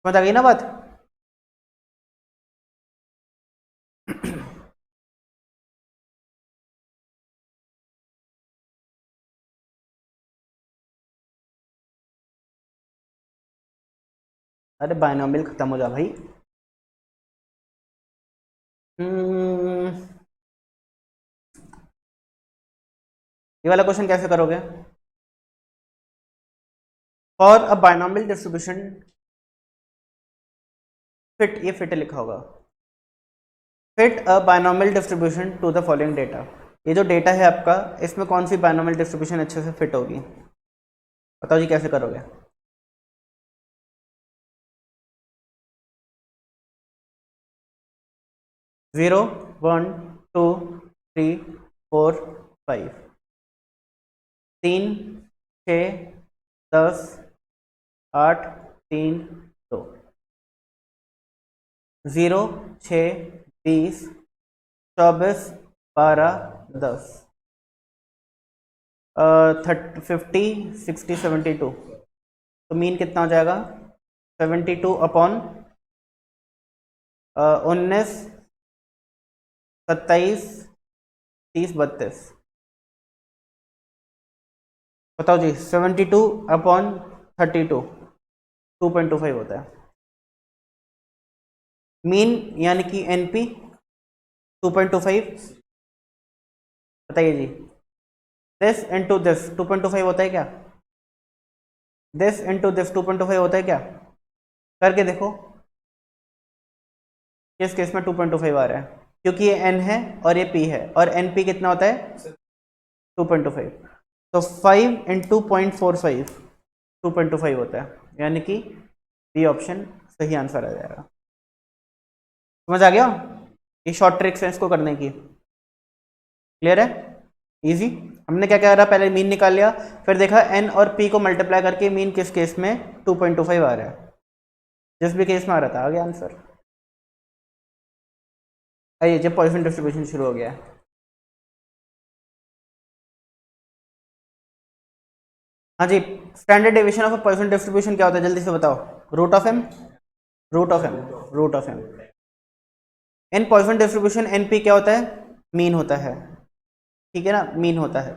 समझ आ गई ना बात। अरे बायनोमियल खत्म हो जा भाई। ये वाला क्वेश्चन कैसे करोगे। For a binomial distribution fit, ये फिट लिखा होगा, fit a binomial distribution to the following data. ये जो डेटा है आपका, इसमें कौन सी बायनोमियल डिस्ट्रीब्यूशन अच्छे से फिट होगी, बताओ जी कैसे करोगे। 0 1 2 3 4 5, 3 6 10 8 3 2, 0 6 20 24 12 10, 50 60 72। तो मीन कितना हो जाएगा 72 अपॉन 19 27 30 32। बताओ जी 72 अपॉन 32 2.25 होता है। मीन यानी कि एनपी 2.25, बताइए जी। दिस इंटू दिस 2.25 होता है क्या, दिस इंटू दिस 2.25 होता है क्या, करके देखो किस केस में 2.25 आ रहा है, क्योंकि ये n है और ये p है, और np कितना होता है 2.25। तो 5 इंटू 0.45 2.25 होता है, यानी कि बी ऑप्शन सही आंसर आ जाएगा। समझ आ गया, ये शॉर्ट ट्रिक्स है इसको करने की, क्लियर है, इजी। हमने क्या क्या करा, पहले मीन निकाल लिया, फिर देखा n और p को मल्टीप्लाई करके मीन किस केस में 2.25 आ रहा है, जिस भी केस में आ रहा था आ गया आंसर। आइए जब पॉइसन डिस्ट्रीब्यूशन शुरू हो गया है, हाँ जी, standard deviation of Poisson distribution क्या होता है, जल्दी से बताओ। Root of m, root of m, root of m. In Poisson distribution n p क्या होता है, मीन होता है, ठीक है ना, मीन होता है।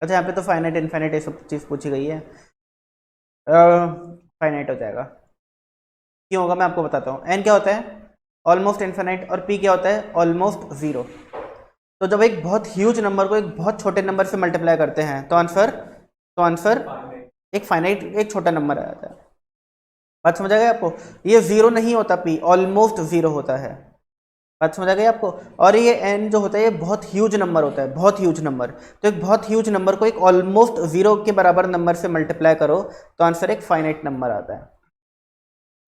अच्छा यहाँ पे तो फाइनाइट इनफाइनाइट ये सब चीज़ पूछी गई है, फाइनाइट हो जाएगा। क्यों होगा मैं आपको बताता हूँ। एन क्या होता है ऑलमोस्ट इनफाइनाइट, और पी क्या होता है ऑलमोस्ट जीरो। तो जब एक बहुत ह्यूज नंबर को एक बहुत छोटे नंबर से मल्टीप्लाई करते हैं तो आंसर एक फाइनाइट एक छोटा नंबर आ जाता है। बात समझ आ गई आपको, ये जीरो नहीं होता, पी ऑलमोस्ट जीरो होता है। बात समझ आ गई आपको। और ये एन जो होता है ये बहुत ह्यूज नंबर होता है, बहुत ह्यूज नंबर। तो एक बहुत ह्यूज नंबर को एक ऑलमोस्ट जीरो के बराबर नंबर से मल्टीप्लाई करो तो आंसर एक फाइनाइट नंबर आता है।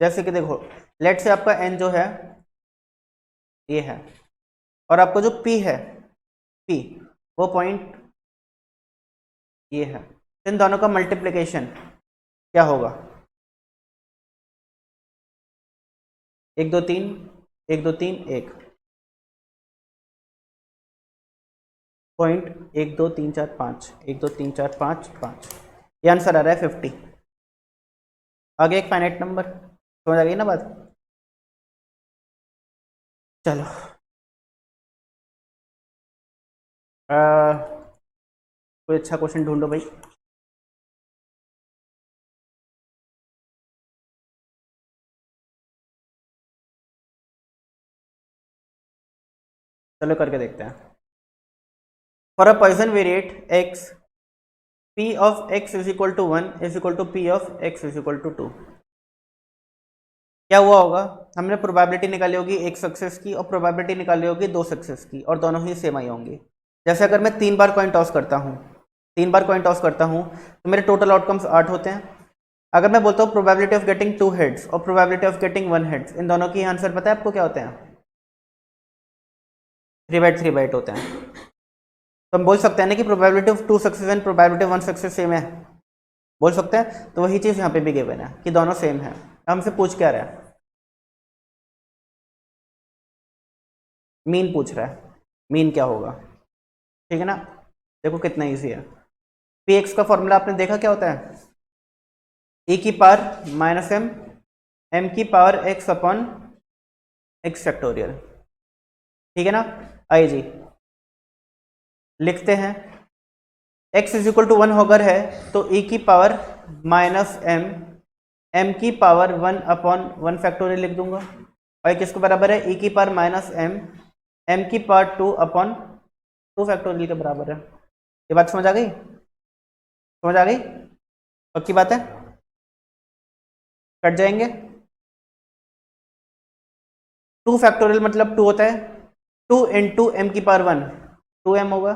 जैसे कि देखो लेट से आपका एन जो है ये है, और आपको जो पी है पी वो पॉइंट ये है, इन दोनों का मल्टीप्लिकेशन क्या होगा, 1 2 3 1 2 3 1 पॉइंट 1 2 3 4 5 1 2 3 4 5 5, ये आंसर आ रहा है 50। आगे एक फाइनाइट नंबर, समझ आ गई ना बात। चलो कोई अच्छा क्वेश्चन ढूंढो भाई। चलो करके देखते हैं। For a Poisson variate X p of x is equal to 1 is equal to p of x is equal to 2, क्या हुआ होगा, हमने प्रोबेबिलिटी निकाली होगी एक सक्सेस की और प्रोबेबिलिटी निकाली होगी 2 सक्सेस की, और दोनों ही सेम आई होंगी। जैसे अगर मैं 3 बार कॉइन टॉस करता हूँ 3 बार कॉइन टॉस करता हूँ तो मेरे टोटल आउटकम्स 8 होते हैं। अगर मैं बोलता हूँ प्रोबेबिलिटी ऑफ गेटिंग 2 हेड्स और प्रोबेबिलिटी ऑफ गेटिंग 1 हेड्स, इन दोनों की आंसर पता है आपको क्या होते हैं? 3/3 होते हैं। तो हम बोल सकते हैं ना कि probability of 2 success and probability of 1 success same है, बोल सकते हैं। तो वही चीज़ यहाँ पे भी गिवन है कि दोनों सेम है। हमसे पूछ क्या रहा है? मीन पूछ रहा है, मीन क्या होगा, ठीक है ना। देखो कितना ईजी है। पी एक्स का फॉर्मूला आपने देखा क्या होता है? e की पावर माइनस एम की power x upon x factorial, ठीक है ना। आइए जी लिखते हैं, x इज इक्वल टू 1 अगर है तो e की पावर माइनस एम की पावर 1 अपॉन 1 फैक्टोरियल लिख दूंगा। और ये किसके बराबर है? e की पावर माइनस एम की पावर 2 अपॉन 2 फैक्टोरियल के बराबर है। ये बात समझ आ गई? समझ आ गई? पक्की बात है? कट जाएंगे। 2 फैक्टोरियल मतलब 2 होता है, 2 इंटू एम की पावर 1 2m होगा।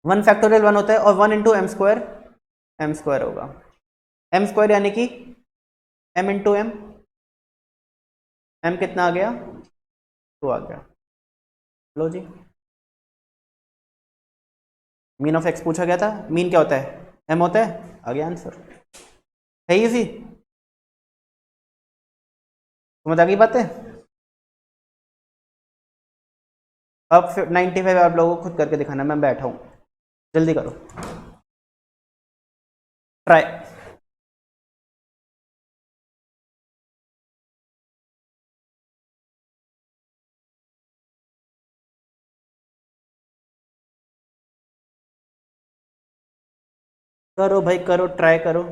1 फैक्टोरियल 1 होता है और 1 इंटू एम स्क्वायर होगा। एम स्क्वायर यानी कि एम इंटू एम कितना आ गया? 2 आ गया। लो जी, मीन ऑफ एक्स पूछा गया था। मीन क्या होता है? एम होता है। आ गया आंसर। है इजी? समझ आ गई बातें? अब 95 आप लोगों को खुद करके दिखाना, मैं बैठा हूं, जल्दी करो ट्राई। करो भाई करो, ट्राई करो।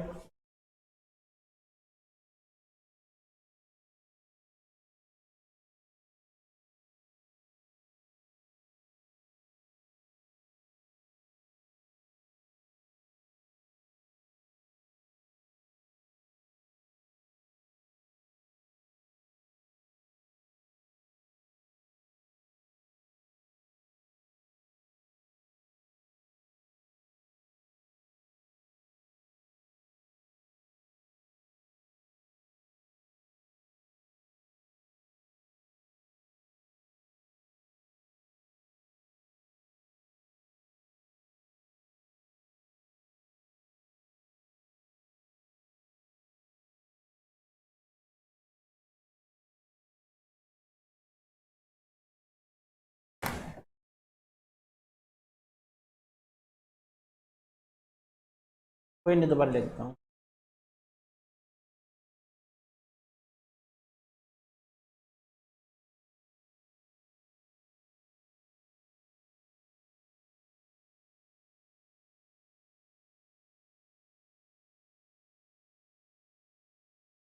कोई नहीं, दोबारा ले लेता हूँ।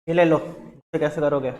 ये ले लो, इसे कैसे करोगे?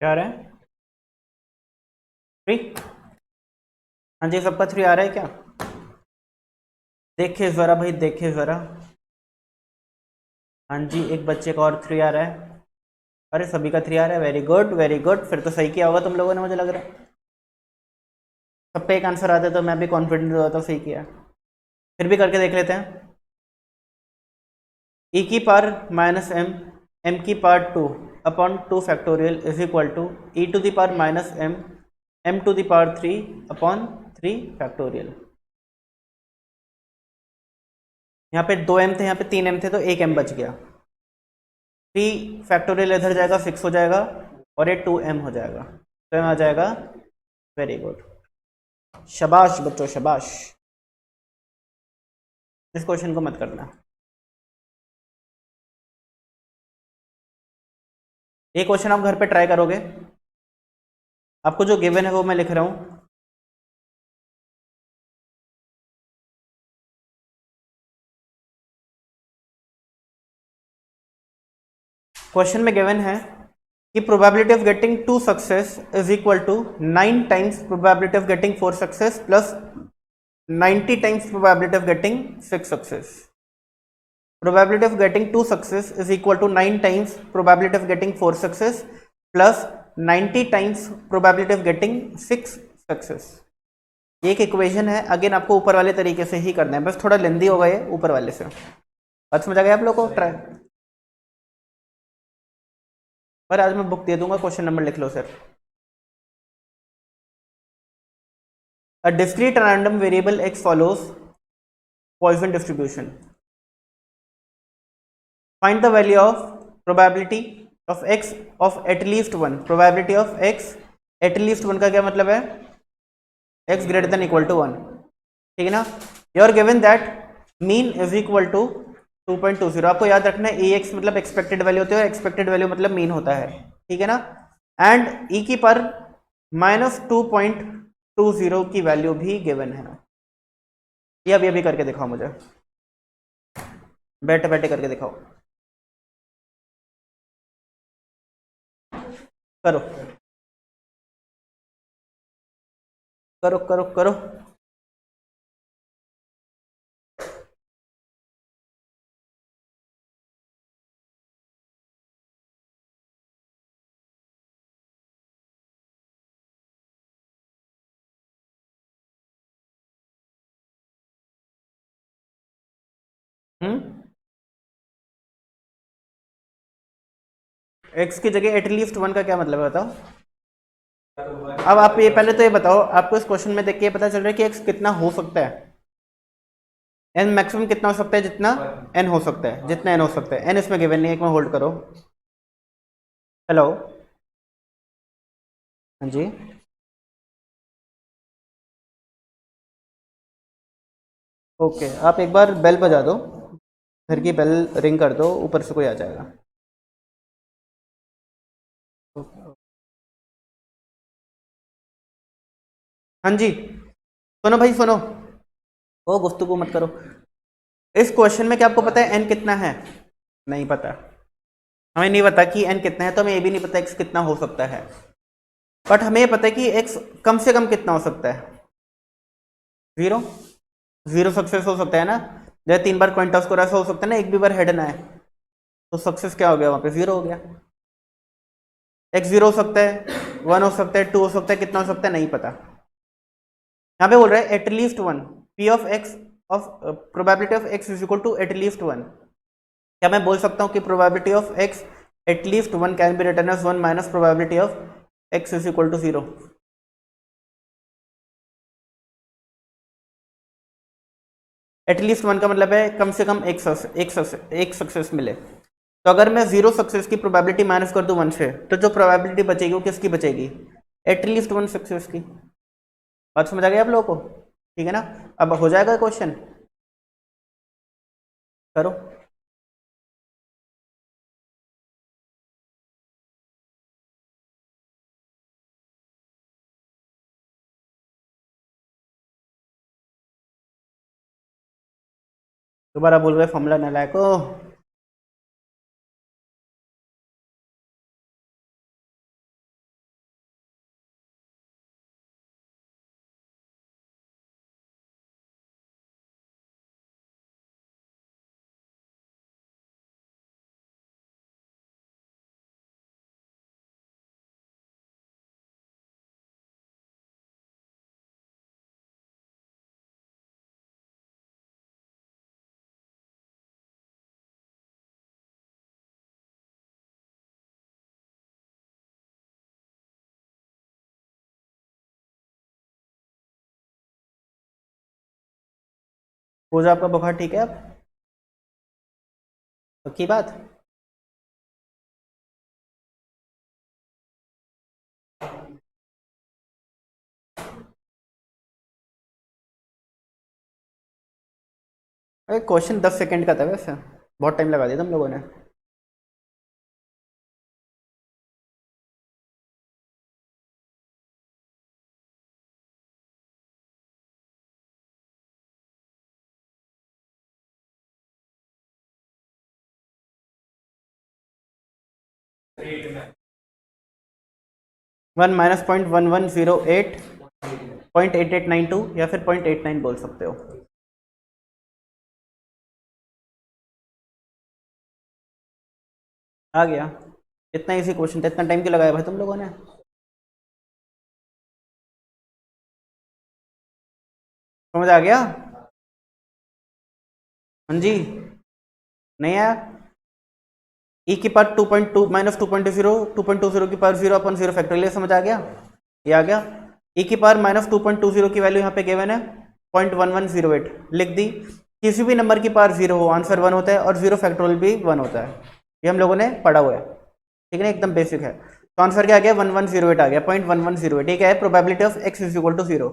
क्या आ रहा है? 3? हाँ जी, सबका 3 आ रहा है क्या? देखिए ज़रा भाई, देखिए ज़रा। हाँ जी, एक बच्चे का और 3 आ रहा है। अरे सभी का 3 आ रहा है, वेरी गुड वेरी गुड। फिर तो सही किया होगा तुम लोगों ने, मुझे लग रहा है। सब पे एक आंसर आता तो मैं भी कॉन्फिडेंट होता, सही किया। फिर भी करके देख लेते हैं। e की पावर माइनस एम की power 2 upon 2 factorial is equal to e to the power minus m to the power 3 upon 3 factorial. यहाँ पे 2m थे, यहाँ पे 3m थे, तो 1m बच गया। 3 फैक्टोरियल इधर जाएगा, 6 हो जाएगा, और ये 2m हो जाएगा, तो m आ जाएगा। वेरी गुड, शाबाश बच्चों शाबाश। इस क्वेश्चन को मत करना। ये क्वेश्चन आप घर पे ट्राई करोगे, आपको जो गिवन है वो मैं लिख रहा हूं। क्वेश्चन में गिवन है कि probability of getting 2 success is equal to 9 times probability of getting 4 success plus 90 times probability of getting 6 success. Probability of getting 2 success is equal to 9 times probability of getting 4 success plus 90 times probability of getting 6 success। ये एक इक्वेशन है, अगेन आपको ऊपर वाले तरीके से ही करना है, बस थोड़ा लेंदी हो गए ऊपर वाले से। बात समझ आ गया आप लोगों को? ट्राई। पर आज मैं बुक दे दूंगा, क्वेश्चन नंबर लिख लो sir. A discrete random variable x follows Poisson distribution. Find the value of probability of x of at least 1। probability of x at least 1 का क्या मतलब है? x greater than equal to 1, ठीक है ना। You are given that mean is equal to 2.20। आपको याद रखना है ए एक्स मतलब एक्सपेक्टेड वैल्यू होती है, एक्सपेक्टेड वैल्यू मतलब मीन होता है, ठीक है ना। एंड ई की पर -2.20 की वैल्यू भी गिवन है। ये अभी करके दिखाओ मुझे, बैठे बैठे करके दिखाओ, करो करो करो करो। एक्स की जगह एटलीस्ट 1 का क्या मतलब है बताओ? अब आप ये पहले तो ये बताओ, आपको इस क्वेश्चन में देख के पता चल रहा है कि एक्स कितना हो सकता है? एन मैक्सिमम कितना हो सकता है? जितना एन हो सकता है, जितना एन हो सकता है। एन इसमें गिवन नहीं है, एक में होल्ड करो। हेलो, हाँ जी, ओके। आप एक बार बेल बजा दो, घर की बेल रिंग कर दो, ऊपर से कोई आ जाएगा। हाँ जी, सुनो भाई सुनो, ओ गुफ्तगू मत करो। इस क्वेश्चन में क्या आपको पता है एन कितना है? नहीं पता। हमें नहीं पता कि एन कितना है, तो हमें ये भी नहीं पता एक्स कितना हो सकता है, बट हमें ये पता है कि एक्स कम से कम कितना हो सकता है? 0। 0 सक्सेस हो सकता है ना, जैसे 3 बार कॉइन टॉस करा ऐसा हो सकता है ना, एक भी बार हेड ना है, तो सक्सेस क्या हो गया? वहां पे 0 हो गया। एक्स 0 हो सकता है, 1 हो सकता है, 2 हो सकता है, कितना हो सकता है नहीं पता। यहाँ पे बोल रहा है at least 1, P of X of probability of X is equal to at least 1। क्या मैं बोल सकता हूँ कि probability of X at least 1 can be written as 1 minus probability of X is equal to 0? At least 1 का मतलब है कम से कम एक सक्सेस मिले। तो अगर मैं 0 सक्सेस की प्रोबेबिलिटी माइनस कर दूं 1 से, तो जो प्रोबेबिलिटी बचेगी वो किसकी बचेगी? एटलीस्ट 1 सक्सेस की। बात समझ आ गई आप लोगों को? ठीक है ना। अब हो जाएगा क्वेश्चन, करो। दोबारा बोल रहे फॉर्मूला नालायको। पूजा आपका बुखार ठीक है अब? पक्की बात? अरे क्वेश्चन 10 सेकंड का था वैसे, बहुत टाइम लगा दिया तुम लोगों ने। वन माइनस 0.1108 0.8892 या फिर 0.89 बोल सकते हो। आ गया? इतना इजी क्वेश्चन था, इतना टाइम क्यों लगाया भाई तुम लोगों ने? समझ आ गया? हाँ जी। नहीं आया? ई की पावर 2.2 माइनस 2.20 की पावर 0/0 फैक्टोरियल, समझ आ गया? ये आ गया। ई की पावर माइनस 2.20 की वैल्यू यहाँ पे गिवन है 0.1108 लिख दी। किसी भी नंबर की पावर जीरो हो आंसर वन होता है, और जीरो फैक्टोरियल भी वन होता है, ये हम लोगों ने पढ़ा हुआ है, ठीक है ना, एकदम बेसिक है। तो आंसर क्या आ गया? 1108 आ गया, 0.1108। ये क्या है? Probability of X is equal to zero.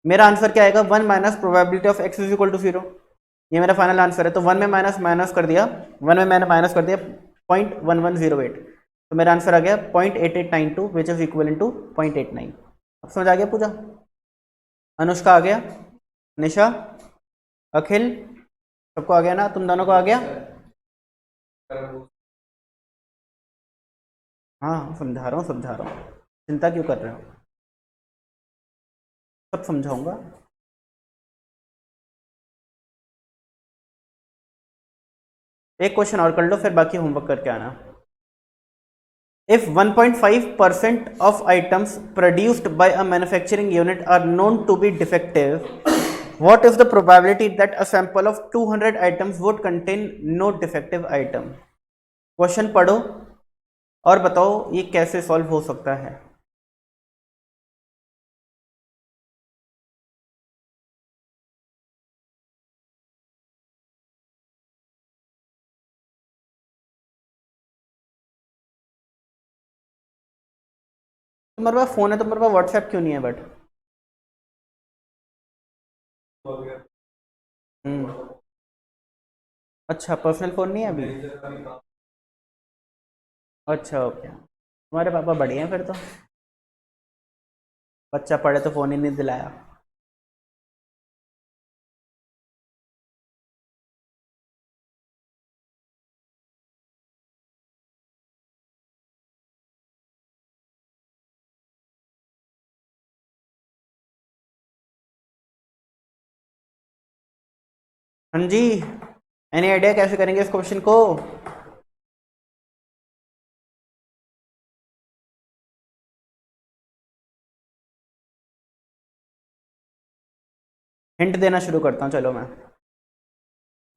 मेरा आंसर क्या आएगा? 1 minus probability of X is equal to zero. ये मेरा फाइनल आंसर है। तो 1 में माइनस माइनस कर दिया, 1 में मैंने माइनस कर दिया 0.1108, तो मेरा आंसर आ गया 0.8892 विच इज इक्वल टू 0.89। अब समझ आ गया पूजा? अनुष्का आ गया? निशा? अखिल? सबको आ गया ना? तुम दोनों को आ गया? हाँ समझा रहा हूँ, समझा रहा हूँ, चिंता क्यों कर रहे हो, सब समझाऊंगा। एक क्वेश्चन और कर लो, फिर बाकी होमवर्क करके आना। If 1.5% of items produced by a manufacturing unit are known to be defective, what is the probability that a sample of 200 items would contain no defective item? Question पढ़ो और बताओ ये कैसे सॉल्व हो सकता है। तुम्हारे पास फोन है, तुम्हारे पास व्हाट्सएप क्यों नहीं है बट? हम्म। अच्छा, पर्सनल फोन नहीं है अभी? अच्छा ओके, तुम्हारे पापा बढ़िया हैं फिर तो, बच्चा पढ़े तो फोन ही नहीं दिलाया। हाँ जी, एनी आइडिया कैसे करेंगे इस क्वेश्चन को? हिंट देना शुरू करता हूँ चलो मैं।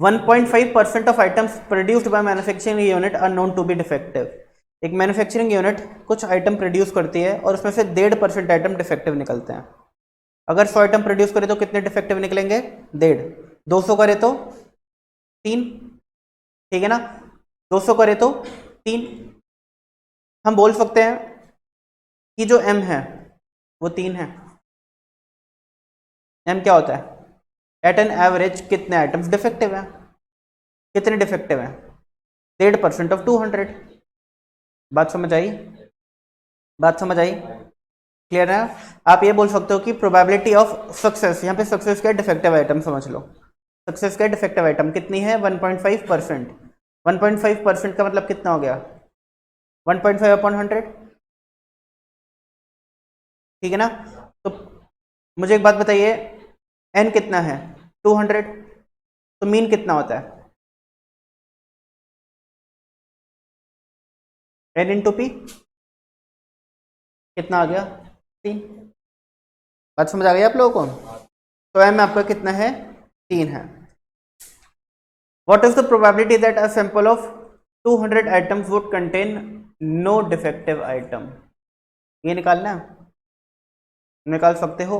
1.5% of items produced by manufacturing unit are known to be defective. एक मैन्युफैक्चरिंग यूनिट कुछ आइटम प्रोड्यूस करती है और उसमें से 1.5% आइटम डिफेक्टिव निकलते हैं। अगर 100 आइटम प्रोड्यूस करे तो कितने डिफेक्टिव निकलेंगे? 1.5। 200 करे तो 3, ठीक है ना? 200 करे तो 3। हम बोल सकते हैं कि जो m है वो 3 है। m क्या होता है? एट एन एवरेज कितने आइटम्स डिफेक्टिव हैं? कितने डिफेक्टिव हैं? 1.5% ऑफ 200। बात समझ आई? बात समझ आई? क्लियर है? आप ये बोल सकते हो कि प्रोबेबिलिटी ऑफ सक्सेस, यहाँ पे सक्सेस का डिफेक्टिव आइटम समझ लो। सक्सेस का डिफेक्टिव आइटम कितनी है? 1.5%। 1.5% का मतलब कितना हो गया? 1.5/100, ठीक है ना? तो मुझे एक बात बताइए, n कितना है? 200। तो मीन कितना होता है? n इंटू पी, कितना आ गया? 3। बात समझ आ गई आप लोगों को? तो m आपका कितना है? 3 है। What is the probability that a sample of 200 items would contain no defective item? ये निकालना है, निकाल सकते हो?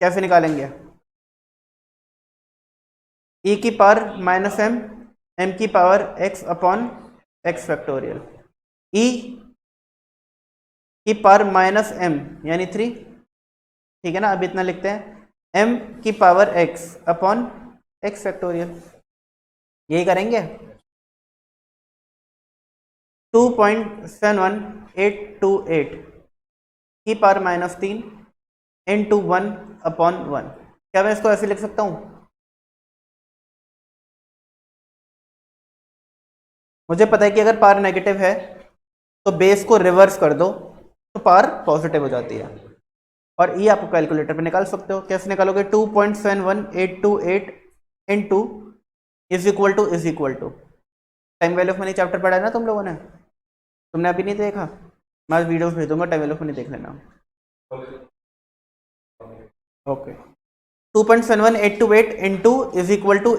कैसे निकालेंगे? e की पावर माइनस एम, एम की power x upon x factorial, e की पावर माइनस एम यानी 3, ठीक है ना। अब इतना लिखते हैं m की power x upon x factorial, यही करेंगे। 2.71828 की पावर माइनस 3 इंटू 1 अपॉन 1। क्या मैं इसको ऐसे लिख सकता हूं? मुझे पता है कि अगर पावर नेगेटिव है तो बेस को रिवर्स कर दो तो पावर पॉजिटिव हो जाती है। और ये आपको कैलकुलेटर पे निकाल सकते हो। कैसे निकालोगे? 2.71828 into is equal to time value of money chapter पढ़ा है ना तुम लोगों ने? तुमने अभी नहीं देखा? मैं वीडियो भेज दूंगा, टाइम वैल्यू ऑफ मनी देख लेना। Okay, 2.71828 into is equal to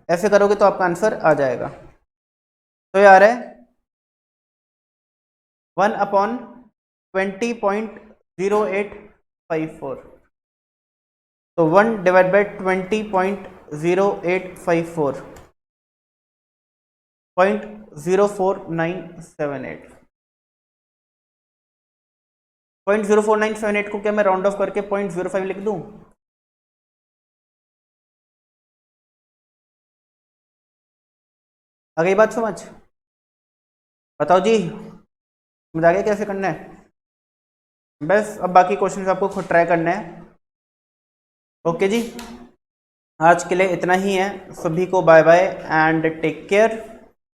ऐसे करोगे तो आपका आंसर आ जाएगा। तो यार है 1 अपॉन 20.0854, तो 1 डिवाइड बाई 20.0854 0.04978। 0.04978 को क्या मैं राउंड ऑफ करके 0.05 लिख दूं? आ गई बात समझ? बताओ जी, समझ आ गया कैसे करना है? बस अब बाकी क्वेश्चन आपको खुद ट्राई करना है। ओके जी, आज के लिए इतना ही है। सभी को bye bye and take care.